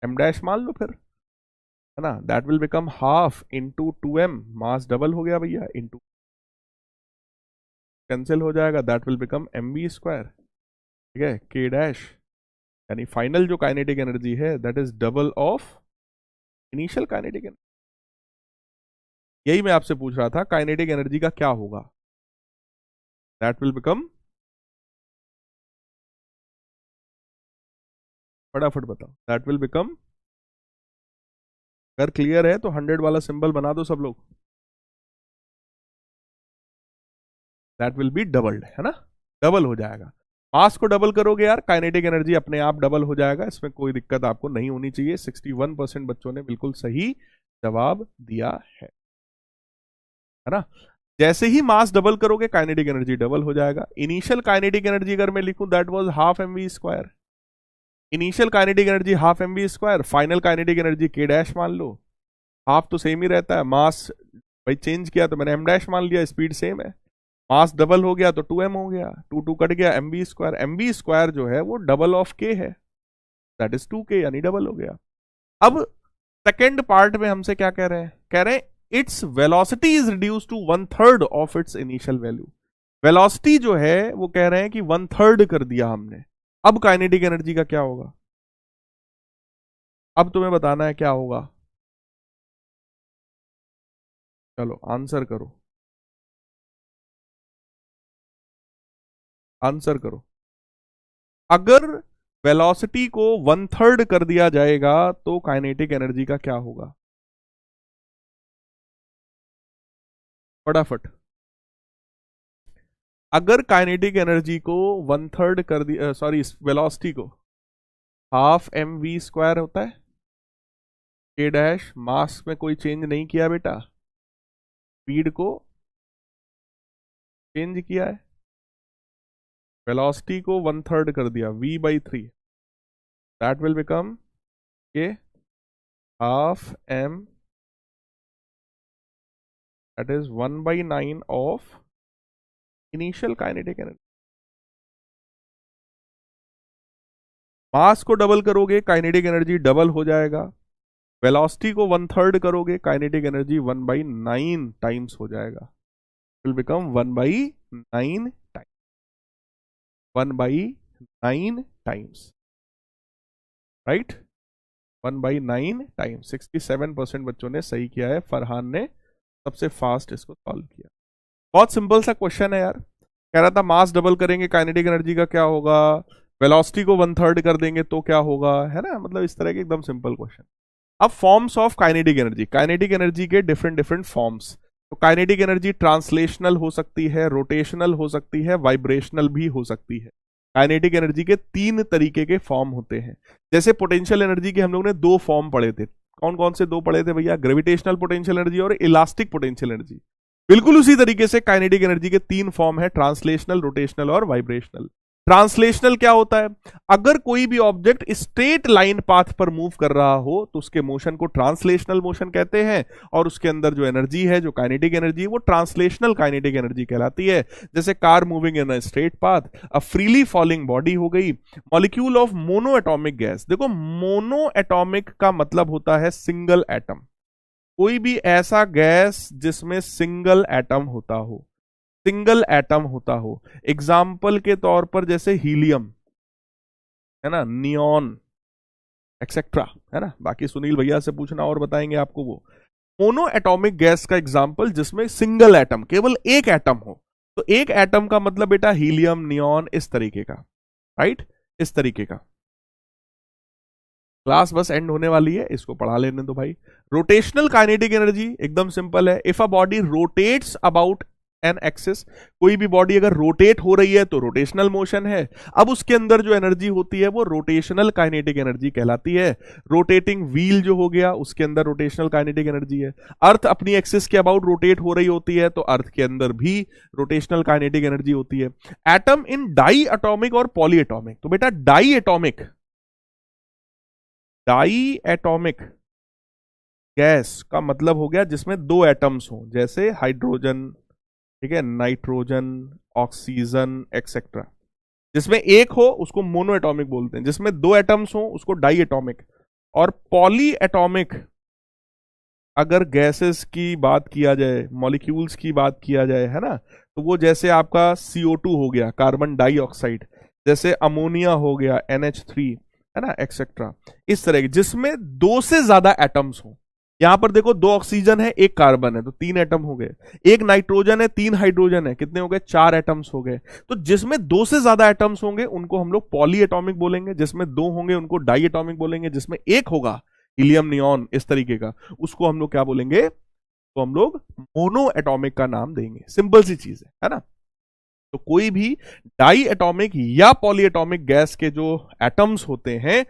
m डैश मान लो फिर, है ना, that will become half into 2m, mass double हो गया भैया, इंटू कैंसिल हो जाएगा, that will become mv square, ठीक है, k डैश, यानी फाइनल जो काइनेटिक एनर्जी है that is double of initial kinetic energy. यही मैं आपसे पूछ रहा था, काइनेटिक एनर्जी का क्या होगा, दैट विल बिकम, फटाफट बताओ, दैट विल बिकम, अगर क्लियर है तो 100 वाला सिंबल बना दो सब लोग, दैट विल बी डबल्ड, है ना, डबल हो जाएगा। मास को डबल करोगे यार, काइनेटिक एनर्जी अपने आप डबल हो जाएगा, इसमें कोई दिक्कत आपको नहीं होनी चाहिए। 61% बच्चों ने बिल्कुल सही जवाब दिया है ना। जैसे ही मास डबल करोगे काइनेटिक एनर्जी डबल हो जाएगा। इनिशियल काइनेटिक एनर्जी अगर मैं लिखूं that was half mv square, initial kinetic energy half mv square, final kinetic energy k dash मान लो, हाफ तो सेम ही रहता है, मास भाई चेंज किया तो मैंने m डैश मान लिया, स्पीड सेम है। मास डबल हो गया तो 2m हो गया, 2 कट गया, mv स्क्वायर जो है वो डबल ऑफ k है, दैट इज 2k, यानी डबल हो गया। अब सेकेंड पार्ट में हमसे क्या कह रहे हैं, कह रहे हैं its velocity is reduce to 1/3 of its initial value. Velocity जो है वो कह रहे हैं कि 1/3 कर दिया हमने। अब काइनेटिक एनर्जी का क्या होगा, अब तुम्हें बताना है क्या होगा, चलो आंसर करो, आंसर करो। अगर वेलोसिटी को 1/3 कर दिया जाएगा तो काइनेटिक एनर्जी का क्या होगा, फटाफट। अगर काइनेटिक एनर्जी को 1/3 कर दिया, सॉरी वेलोसिटी को हाफ एम वी स्क्वायर होता है। के डैश मास में कोई चेंज नहीं किया बेटा, स्पीड को चेंज किया है, वेलोसिटी को 1/3 कर दिया, v/3, that will become K half M, that is 1/9 of initial kinetic energy. Mass को डबल करोगे काइनेटिक एनर्जी डबल हो जाएगा, वेलोसिटी को 1/3 करोगे काइनेटिक एनर्जी 1/9 टाइम्स हो जाएगा, will become 1/9 times, 1/9 times, right, 1/9 times. 67% बच्चों ने सही किया है, फरहान ने सबसे फास्ट इसको सॉल्व किया। बहुत सिंपल सा क्वेश्चन है यार, कह रहा था मास डबल करेंगे काइनेटिक एनर्जी का क्या होगा, वेलोसिटी को 1/3 कर देंगे तो क्या होगा, है ना, मतलब इस तरह के एकदम सिंपल क्वेश्चन। अब forms of kinetic energy, kinetic energy के डिफरेंट डिफरेंट फॉर्म्स। तो काइनेटिक एनर्जी ट्रांसलेशनल हो सकती है, रोटेशनल हो सकती है, वाइब्रेशनल भी हो सकती है। काइनेटिक एनर्जी के 3 तरीके के फॉर्म होते हैं। जैसे पोटेंशियल एनर्जी के हम लोग ने 2 फॉर्म पढ़े थे, कौन कौन से 2 पढ़े थे भैया, ग्रेविटेशनल पोटेंशियल एनर्जी और इलास्टिक पोटेंशियल एनर्जी। बिल्कुल उसी तरीके से काइनेटिक एनर्जी के 3 फॉर्म है, ट्रांसलेशनल, रोटेशनल और वाइब्रेशनल। ट्रांसलेशनल क्या होता है, अगर कोई भी ऑब्जेक्ट स्ट्रेट लाइन पाथ पर मूव कर रहा हो तो उसके मोशन को ट्रांसलेशनल मोशन कहते हैं, और उसके अंदर जो एनर्जी है, जो काइनेटिक एनर्जी है, वो ट्रांसलेशनल काइनेटिक एनर्जी कहलाती है। जैसे car moving in a straight path, a freely falling body हो गई, molecule of mono atomic gas. देखो मोनो एटॉमिक का मतलब होता है सिंगल एटम, कोई भी ऐसा गैस जिसमें सिंगल एटम होता हो, सिंगल एटम होता हो। एग्जाम्पल के तौर पर जैसे हीलियम, है ना, नियॉन एक्सेट्रा, है ना, बाकी सुनील भैया से पूछना और बताएंगे आपको वो। मोनो एटॉमिक गैस का एग्जाम्पल जिसमें सिंगल एटम, केवल एक एटम हो, तो एक एटम का मतलब बेटा हीलियम, नियॉन, इस तरीके का, राइट, इस तरीके का। क्लास बस एंड होने वाली है, इसको पढ़ा लेने दो भाई। रोटेशनल काइनेटिक एनर्जी एकदम सिंपल है, if a body rotates about an axis, कोई भी बॉडी अगर रोटेट हो रही है तो रोटेशनल मोशन है। अब उसके अंदर जो एनर्जी होती है वो रोटेशनल काइनेटिक एनर्जी कहलाती है। रोटेटिंग व्हील जो हो गया उसके अंदर रोटेशनल काइनेटिक एनर्जी है। अर्थ अपनी एक्सिस के अबाउट रोटेट हो रही होती है तो अर्थ के अंदर भी रोटेशनल काइनेटिक एनर्जी होती है। एटम इन डाई एटॉमिक और पॉली एटॉमिक, तो बेटा डाई एटॉमिक गैस का मतलब हो गया जिसमें 2 एटम्स हो, जैसे हाइड्रोजन, ठीक है, नाइट्रोजन, ऑक्सीजन एक्सेट्रा। जिसमें एक हो उसको मोनो एटॉमिक बोलते हैं, जिसमें 2 एटम्स हो उसको डाई एटॉमिक। और पॉली एटॉमिक अगर गैसेस की बात किया जाए, मॉलिक्यूल्स की बात किया जाए, है ना, तो वो जैसे आपका CO2 हो गया, कार्बन डाइऑक्साइड, जैसे अमोनिया हो गया, NH3, है ना, एक्सेट्रा, इस तरह के जिसमें 2 से ज्यादा एटम्स हो। यहां पर देखो 2 ऑक्सीजन है, 1 कार्बन है, तो 3 एटम हो गए। 1 नाइट्रोजन है, 3 हाइड्रोजन है, कितने हो गए, 4 एटम्स हो गए। तो जिसमें 2 से ज्यादा एटम्स होंगे उनको हम लोग पॉली एटॉमिक बोलेंगे, जिसमें 2 होंगे उनको डाई एटॉमिक बोलेंगे, जिसमें 1 होगा हीलियम, नियॉन, इस तरीके का, उसको हम लोग क्या बोलेंगे, तो हम लोग मोनो एटॉमिक का नाम देंगे। सिंपल सी चीज है ना। तो कोई भी डाई एटॉमिक या पॉली एटॉमिक गैस के जो एटम्स होते हैं,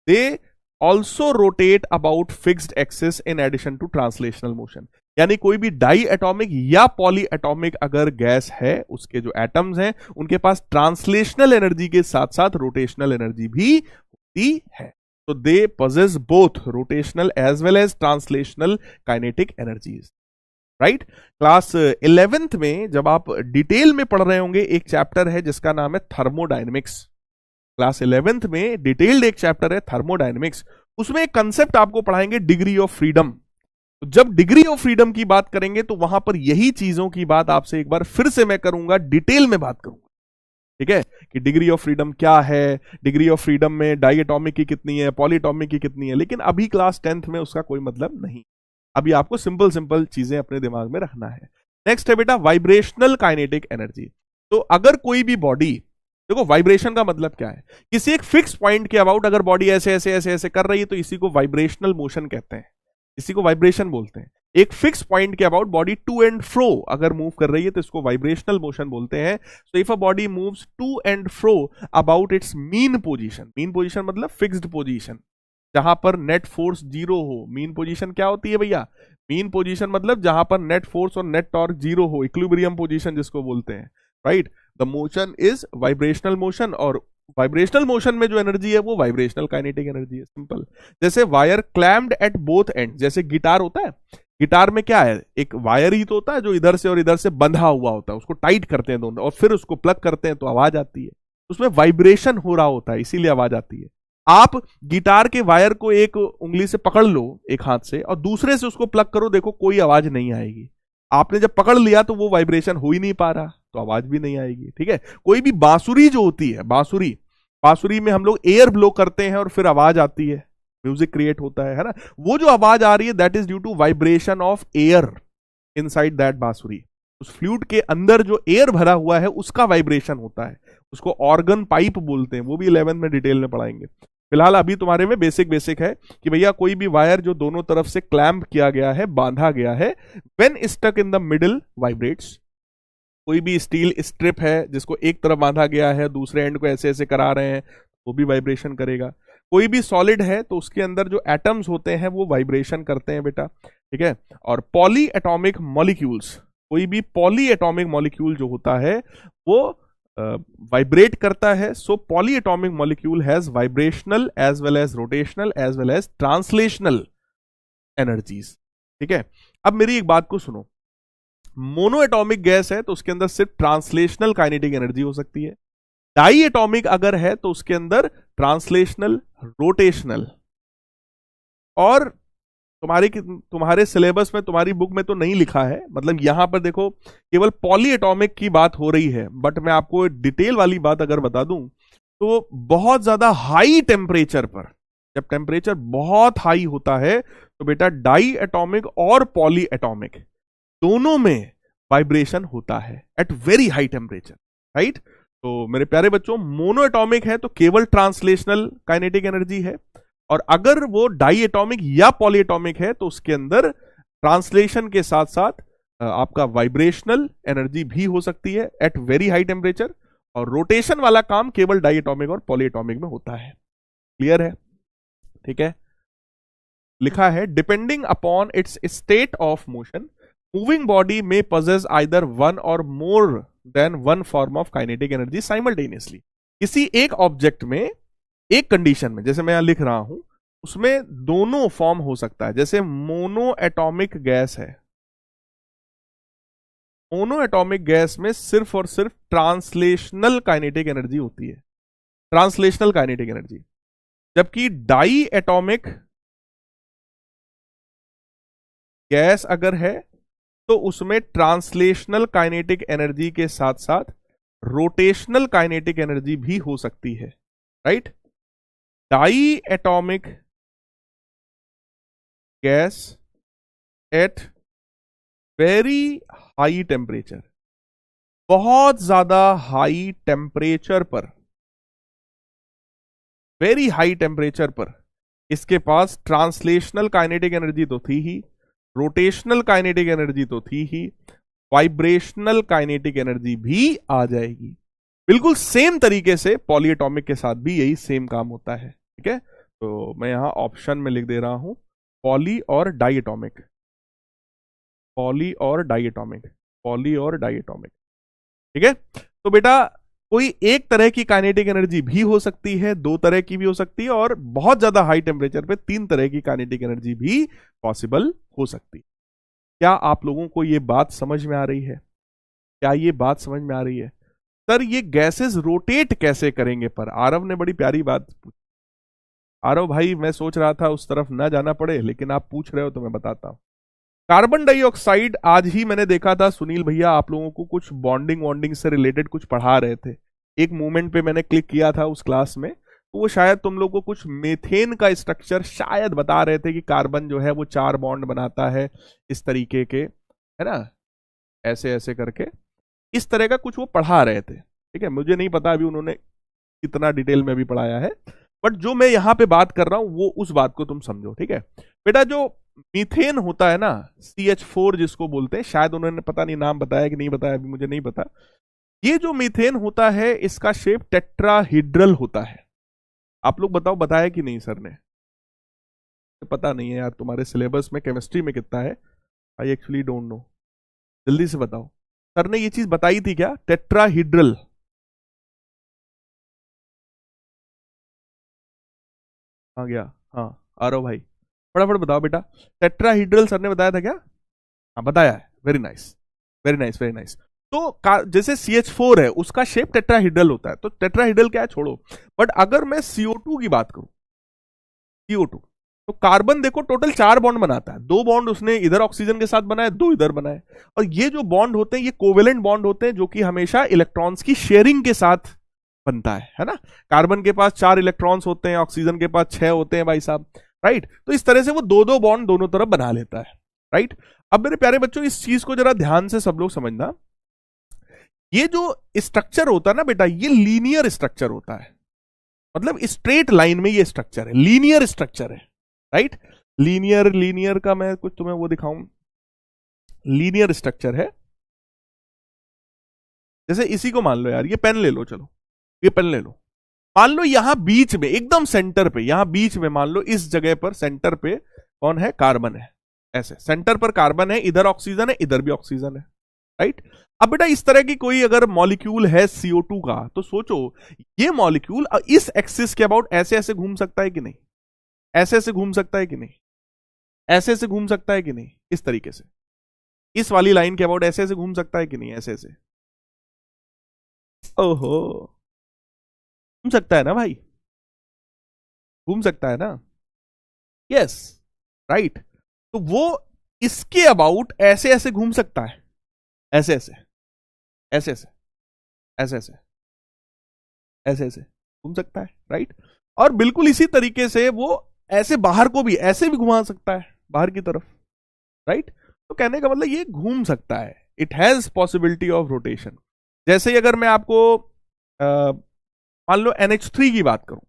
they also rotate about fixed axis in addition to translational motion. यानी कोई भी डाई एटॉमिक या पॉली एटॉमिक अगर गैस है, उसके जो एटम्स हैं उनके पास ट्रांसलेशनल एनर्जी के साथ साथ रोटेशनल एनर्जी भी होती है। तो they possess both rotational as well as translational kinetic energies, right. Class 11th में जब आप डिटेल में पढ़ रहे होंगे, एक चैप्टर है जिसका नाम है थर्मोडायनेमिक्स। क्लास 11th में डिटेल्ड एक चैप्टर है थर्मोडायनेमिक्स, उसमें एक कंसेप्ट आपको पढ़ाएंगे डिग्री ऑफ फ्रीडम। तो जब डिग्री ऑफ फ्रीडम की बात करेंगे तो वहां पर यही चीजों की बात आपसे एक बार फिर से मैं करूंगा, डिटेल में बात करूंगा, ठीक है, कि डिग्री ऑफ फ्रीडम क्या है, डिग्री ऑफ फ्रीडम में डाई एटॉमिक की कितनी है, पॉली एटॉमिक की कितनी है। लेकिन अभी क्लास 10th में उसका कोई मतलब नहीं, अभी आपको सिंपल सिंपल चीजें अपने दिमाग में रखना है। नेक्स्ट है बेटा वाइब्रेशनल काइनेटिक एनर्जी। तो अगर कोई भी बॉडी, देखो वाइब्रेशन का मतलब क्या है, किसी एक फिक्स पॉइंट के अबाउट अगर बॉडी ऐसे ऐसे ऐसे ऐसे कर रही है तो इसी को वाइब्रेशनल मोशन कहते हैं, इसी को वाइब्रेशन बोलते हैं। एक फिक्स पॉइंट के about body to and fro अगर मूव कर रही है तो इसको वाइब्रेशनल मोशन बोलते हैं. So if a body moves to and fro about its mean position मतलब फिक्स्ड पोजीशन, जहां पर नेट फोर्स जीरो हो. मीन पोजीशन क्या होती है भैया? मीन पोजीशन मतलब जहां पर नेट फोर्स और नेट टॉर्क जीरो हो, इक्विलिब्रियम पोजीशन जिसको बोलते हैं, right. The motion is vibrational motion, और वाइब्रेशनल मोशन में जो एनर्जी है वो वाइब्रेशनल काइनेटिक एनर्जी है. सिंपल. जैसे wire claimed at both and, जैसे गिटार होता है, गिटार में क्या है, एक वायर ही तो होता है जो इधर से और इधर से बंधा हुआ होता है, उसको टाइट करते हैं दोनों और फिर उसको प्लग करते हैं तो आवाज आती है. उसमें वाइब्रेशन हो रहा होता है इसीलिए आवाज आती है. आप गिटार के वायर को एक उंगली से पकड़ लो एक हाथ से और दूसरे से उसको प्लग करो, देखो कोई आवाज नहीं आएगी. आपने जब पकड़ लिया तो वो वाइब्रेशन हो ही नहीं पा रहा तो आवाज भी नहीं आएगी. ठीक है. कोई भी बांसुरी जो होती है, बांसुरी में हम लोग एयर ब्लो करते हैं और फिर आवाज आती है, म्यूजिक क्रिएट होता है ना. वो जो आवाज आ रही है that is due to vibration of air inside that बांसुरी. उस फ्लूट के अंदर जो एयर भरा हुआ है उसका वाइब्रेशन होता है, उसको ऑर्गन पाइप बोलते हैं. वो भी 11th में डिटेल में पढ़ाएंगे. फिलहाल अभी तुम्हारे में बेसिक है कि भैया कोई भी वायर जो दोनों तरफ से क्लैंप किया गया है, बांधा गया है, when stuck in the middle vibrates. कोई भी स्टील स्ट्रिप है जिसको एक तरफ बांधा गया है, दूसरे एंड को ऐसे ऐसे करा रहे हैं, वो भी वाइब्रेशन करेगा. कोई भी सॉलिड है तो उसके अंदर जो एटम्स होते हैं वो वाइब्रेशन करते हैं बेटा. ठीक है. और पॉली एटॉमिक मॉलिक्यूल्स, कोई भी पॉली एटॉमिक मॉलिक्यूल जो होता है वो वाइब्रेट करता है. So polyatomic molecule has vibrational as well as rotational as well as translational energies. ठीक है. अब मेरी एक बात को सुनो, मोनो एटॉमिक गैस है तो उसके अंदर सिर्फ ट्रांसलेशनल काइनेटिक एनर्जी हो सकती है. डाई एटॉमिक अगर है तो उसके अंदर ट्रांसलेशनल, रोटेशनल. और तुम्हारे सिलेबस में, तुम्हारी बुक में तो नहीं लिखा है, मतलब यहां पर देखो केवल पॉली एटॉमिक की बात हो रही है, बट मैं आपको डिटेल वाली बात अगर बता दूं तो बहुत ज्यादा हाई टेम्परेचर पर, जब टेम्परेचर बहुत हाई होता है तो बेटा डाई एटॉमिक और पॉली एटॉमिक दोनों में वाइब्रेशन होता है at very high temperature, right. तो मेरे प्यारे बच्चों, मोनो एटॉमिक है तो केवल ट्रांसलेशनल काइनेटिक एनर्जी है, और अगर वो डाई एटॉमिक या पॉली एटॉमिक है तो उसके अंदर ट्रांसलेशन के साथ साथ आपका वाइब्रेशनल एनर्जी भी हो सकती है एट वेरी हाई टेम्परेचर, और रोटेशन वाला काम केवल डाई एटॉमिक और पॉली एटॉमिक में होता है. क्लियर है? ठीक है. लिखा है depending upon its state of motion, moving body में possess either one or more than one form of kinetic energy simultaneously. किसी एक ऑब्जेक्ट में, एक कंडीशन में, जैसे मैं यहां लिख रहा हूं, उसमें दोनों फॉर्म हो सकता है. जैसे मोनो एटॉमिक गैस है, मोनो एटॉमिक गैस में सिर्फ और सिर्फ ट्रांसलेशनल काइनेटिक एनर्जी होती है, ट्रांसलेशनल काइनेटिक एनर्जी. जबकि डाई एटॉमिक गैस अगर है तो उसमें ट्रांसलेशनल काइनेटिक एनर्जी के साथ साथ रोटेशनल काइनेटिक एनर्जी भी हो सकती है, right. Diatomic gas at very high temperature, बहुत ज्यादा हाई टेम्परेचर पर, वेरी हाई टेम्परेचर पर इसके पास ट्रांसलेशनल काइनेटिक एनर्जी तो थी ही, रोटेशनल काइनेटिक एनर्जी तो थी ही, वाइब्रेशनल काइनेटिक एनर्जी भी आ जाएगी. बिल्कुल सेम तरीके से पॉली एटॉमिक के साथ भी यही सेम काम होता है. ठीक है. तो मैं यहां ऑप्शन में लिख दे रहा हूं पॉली और डाई एटॉमिक, पॉली और डाई एटॉमिक, पॉली और डाई एटॉमिक. ठीक है. तो बेटा कोई एक तरह की काइनेटिक एनर्जी भी हो सकती है, दो तरह की भी हो सकती है, और बहुत ज्यादा हाई टेम्परेचर पे तीन तरह की काइनेटिक एनर्जी भी पॉसिबल हो सकती है. क्या आप लोगों को ये बात समझ में आ रही है? क्या ये बात समझ में आ रही है? सर ये गैसेस रोटेट कैसे करेंगे? पर आरव ने बड़ी प्यारी बात पूछी. आरव भाई मैं सोच रहा था उस तरफ ना जाना पड़े, लेकिन आप पूछ रहे हो तो मैं बताता हूं. कार्बन डाइऑक्साइड, आज ही मैंने देखा था सुनील भैया आप लोगों को कुछ बॉन्डिंग वॉन्डिंग से रिलेटेड कुछ पढ़ा रहे थे. एक मूवमेंट पे मैंने क्लिक किया था उस क्लास में, तो वो शायद तुम लोग को कुछ मेथेन का स्ट्रक्चर शायद बता रहे थे कि कार्बन जो है वो 4 बॉन्ड बनाता है इस तरीके के, है ना, ऐसे ऐसे करके, इस तरह का कुछ वो पढ़ा रहे थे. ठीक है. मुझे नहीं पता अभी उन्होंने कितना डिटेल में भी पढ़ाया है, बट जो मैं यहां पे बात कर रहा हूं वो उस बात को तुम समझो. ठीक है बेटा. जो मीथेन होता है ना, CH4 जिसको बोलते हैं, शायद उन्होंने पता नहीं नाम बताया कि नहीं बताया, अभी मुझे नहीं पता। ये जो मीथेन होता है इसका शेप टेट्राहीड्रल होता है। आप लोग बताओ, बताया कि नहीं सर ने? पता नहीं है यार, तुम्हारे सिलेबस में केमिस्ट्री में कितना है, आई एक्चुअली डोंट नो। जल्दी से बताओ, सर ने ये चीज बताई थी क्या, टेट्राहीड्रल? आ गया, हाँ आरव भाई फटाफट बताओ बेटा, टेट्राहीड्रल सर ने बताया था क्या? हाँ बताया है, very nice very nice very nice. तो जैसे CH4 है उसका शेप टेट्राहीड्रल होता है, तो टेट्राहीड्रल क्या है छोड़ो, बट अगर मैं CO2 की बात करूं, CO2, तो कार्बन देखो टोटल 4 बॉन्ड बनाता है, 2 बॉन्ड उसने इधर ऑक्सीजन के साथ बनाए, 2 इधर बनाए, और ये जो बॉन्ड होते हैं ये कोवेलेंट बॉन्ड होते हैं जो कि हमेशा इलेक्ट्रॉन्स की शेयरिंग के साथ बनता है ना। कार्बन के पास 4 इलेक्ट्रॉन्स होते हैं, ऑक्सीजन के पास 6 होते हैं भाई साहब, राइट। तो इस तरह से वो 2-2 बॉन्ड दोनों तरफ बना लेता है, राइट। अब मेरे प्यारे बच्चों इस चीज को जरा ध्यान से सब लोग समझना, ये जो स्ट्रक्चर होता है ना बेटा, ये लीनियर स्ट्रक्चर होता है, मतलब स्ट्रेट लाइन में ये स्ट्रक्चर है, लीनियर स्ट्रक्चर है, राइट। लीनियर, लीनियर का मैं कुछ तुम्हें वो दिखाऊं, लीनियर स्ट्रक्चर है। जैसे इसी को मान लो यार, ये पेन ले लो, चलो ये पेन ले लो, मान लो यहां बीच में एकदम सेंटर पे, यहां बीच में मान लो इस जगह पर सेंटर पे कौन है, कार्बन है, ऐसे सेंटर पर कार्बन है, इधर ऑक्सीजन है, इधर भी ऑक्सीजन है, राइट। अब बेटा इस तरह की कोई अगर मॉलिक्यूल है CO2 का, तो सोचो ये मॉलिक्यूल इस एक्सिस के अबाउट ऐसे ऐसे घूम सकता है कि नहीं, ऐसे ऐसे घूम सकता है कि नहीं, ऐसे ऐसे घूम सकता है कि नहीं, इस तरीके से इस वाली लाइन के अबाउट ऐसे ऐसे घूम सकता है कि नहीं, ऐसे ऐसे, ओहो घूम सकता है ना भाई, घूम सकता है ना, यस, राइट। तो वो इसके अबाउट ऐसे ऐसे घूम सकता है, ऐसे ऐसे ऐसे ऐसे ऐसे ऐसे ऐसे ऐसे घूम सकता है, राइट। और बिल्कुल इसी तरीके से वो ऐसे बाहर को भी ऐसे भी घुमा सकता है, बाहर की तरफ, राइट। तो कहने का मतलब ये घूम सकता है, it has possibility of rotation. जैसे ही अगर मैं आपको मान लो NH3 की बात करूं,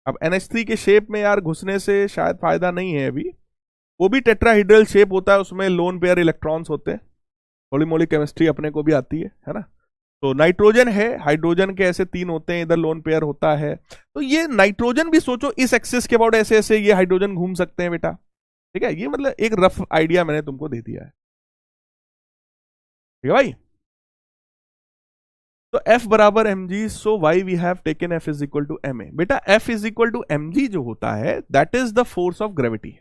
अब NH3 के शेप में यार घुसने से शायद फायदा नहीं है अभी, वो भी टेट्राहीड्रल शेप होता है, उसमें लोन पेयर इलेक्ट्रॉन्स होते हैं, थोड़ी मोड़ी केमिस्ट्री अपने को भी आती है ना। तो नाइट्रोजन है, हाइड्रोजन के ऐसे 3 होते हैं, इधर लोन पेयर होता है, तो ये नाइट्रोजन भी सोचो इस एक्सिस के अबाउट ऐसे ऐसे ये हाइड्रोजन घूम सकते हैं बेटा, ठीक है। ये मतलब एक रफ आइडिया मैंने तुमको दे दिया है, ठीक है भाई। तो F बराबर mg, so why we have taken F is equal to ma। बेटा F is equal to mg जो होता है that is the force of gravity.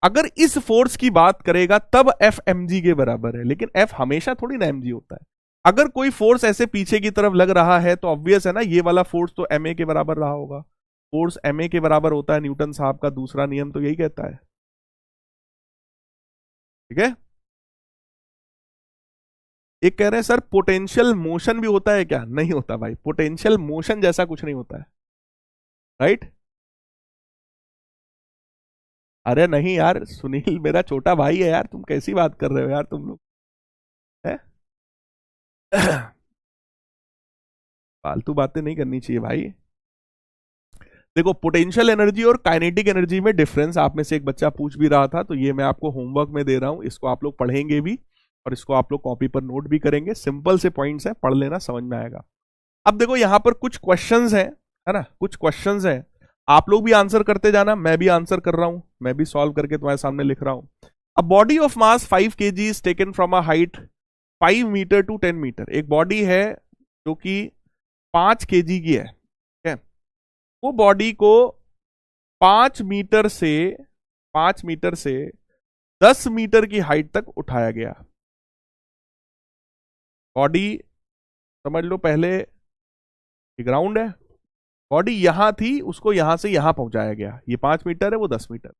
अगर इस फोर्स की बात करेगा तब F mg के बराबर है, लेकिन F हमेशा थोड़ी ना mg होता है। अगर कोई फोर्स ऐसे पीछे की तरफ लग रहा है तो ऑब्वियस है ना, ये वाला फोर्स तो ma के बराबर रहा होगा, फोर्स ma के बराबर होता है, न्यूटन साहब का दूसरा नियम तो यही कहता है, ठीक है। एक कह रहे हैं सर पोटेंशियल मोशन भी होता है क्या? नहीं होता भाई, पोटेंशियल मोशन जैसा कुछ नहीं होता है, राइट। अरे नहीं यार, सुनील मेरा छोटा भाई है यार, तुम कैसी बात कर रहे हो यार तुम लोग, है फालतू बातें नहीं करनी चाहिए भाई। देखो पोटेंशियल एनर्जी और काइनेटिक एनर्जी में डिफरेंस आप में से एक बच्चा पूछ भी रहा था, तो ये मैं आपको होमवर्क में दे रहा हूं, इसको आप लोग पढ़ेंगे भी और इसको आप लोग कॉपी पर नोट भी करेंगे। सिंपल से पॉइंट्स है, पढ़ लेना, समझ में आएगा। अब देखो यहां पर कुछ क्वेश्चंस हैं, है ना, कुछ क्वेश्चंस हैं, आप लोग भी आंसर करते जाना, मैं भी आंसर कर रहा हूं, मैं भी सॉल्व करके तुम्हारे सामने लिख रहा हूं। A body of mass 5 kg is taken from a height 5 metre to 10 metre. एक बॉडी है जो कि 5 kg की है, ठीक है, वो बॉडी को 5 मीटर से 10 मीटर की हाइट तक उठाया गया। बॉडी समझ लो पहले ग्राउंड है, बॉडी यहां थी, उसको यहां से यहां पहुंचाया गया, ये 5 मीटर है, वो 10 metre.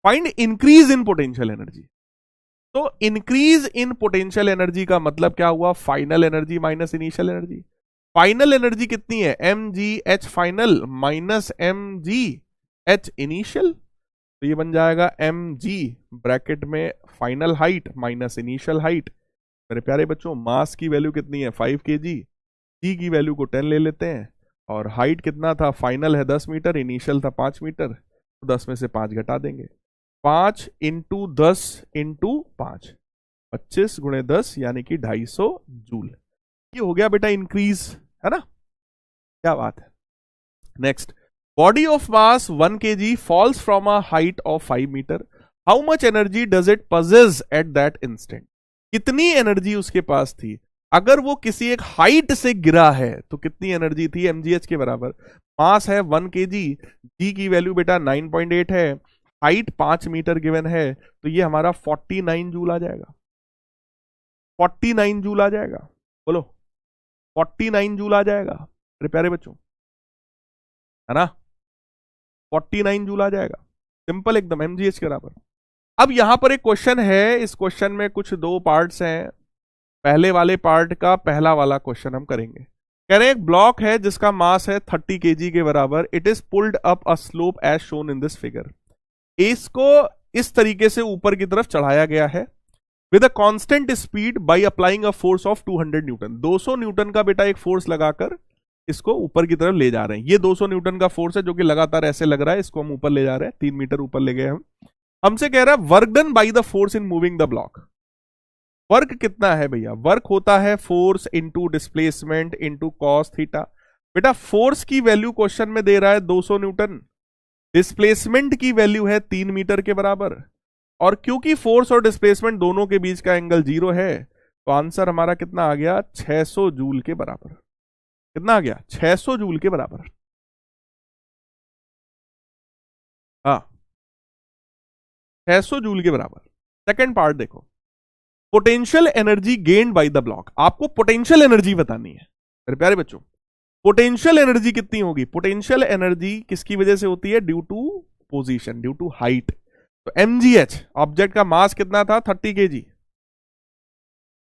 Find increase in potential energy. तो इंक्रीज इन पोटेंशियल एनर्जी का मतलब क्या हुआ, final energy minus initial energy. Final energy कितनी है, mgh final minus mgh initial, तो ये बन जाएगा mg ब्रैकेट में final height minus initial height. मेरे प्यारे बच्चों मास की वैल्यू कितनी है 5 kg, g की वैल्यू को 10 ले लेते हैं, और हाइट कितना था, फाइनल है 10 मीटर, इनिशियल था 5 मीटर, तो 10 में से 5 घटा देंगे। 5 इंटू 10 इंटू 5, 25 गुणे 10 यानी कि 250 जूल। ये हो गया बेटा इंक्रीज, है ना, क्या बात है। Next, body of mass 1 kg falls from a height of 5 metre, how much energy does it possess at that instant. कितनी एनर्जी उसके पास थी अगर वो किसी एक हाइट से गिरा है, तो कितनी एनर्जी थी, mgh के बराबर। मास है 1 kg, जी की वैल्यू बेटा 9.8 है, हाइट 5 मीटर गिवन है, तो ये हमारा 49 जूल आ जाएगा। 49 जूल आ जाएगा, बोलो 49 जूल आ जाएगा मेरे प्यारे बच्चों, है ना, 49 जूल आ जाएगा, सिंपल एकदम, mgh के बराबर। अब यहां पर एक क्वेश्चन है, इस क्वेश्चन में कुछ 2 पार्ट्स हैं। पहले वाले पार्ट का पहला वाला क्वेश्चन हम करेंगे। कह रहे हैं एक ब्लॉक है जिसका मास है 30 kg के बराबर, it is pulled up a slope as shown in this figure. इसको इस तरीके से ऊपर की तरफ चढ़ाया गया है with a constant speed by applying a force of 200 Newton. 200 Newton का बेटा एक फोर्स लगाकर इसको ऊपर की तरफ ले जा रहे हैं। ये 200 न्यूटन का फोर्स है जो कि लगातार ऐसे लग रहा है, इसको हम ऊपर ले जा रहे हैं, 3 मीटर ऊपर ले गए हम। हमसे कह रहा है work done by the force in moving the block. Work कितना है भैया, वर्क होता है force into displacement into cos theta. बेटा फोर्स की वैल्यू क्वेश्चन में दे रहा है 200 न्यूटन, डिस्प्लेसमेंट की वैल्यू है 3 मीटर के बराबर, और क्योंकि फोर्स और डिस्प्लेसमेंट दोनों के बीच का एंगल 0 है, तो आंसर हमारा कितना आ गया, 600 जूल के बराबर। कितना आ गया, 600 जूल के बराबर। हाँ 600 जूल के बराबर। सेकेंड पार्ट देखो, potential energy gained by the block. आपको पोटेंशियल एनर्जी बतानी है मेरे प्यारे बच्चों। पोटेंशियल एनर्जी कितनी होगी, पोटेंशियल एनर्जी किसकी वजह से होती है, due to position, due to height. तो mgh, ऑब्जेक्ट का मास कितना था 30 kg,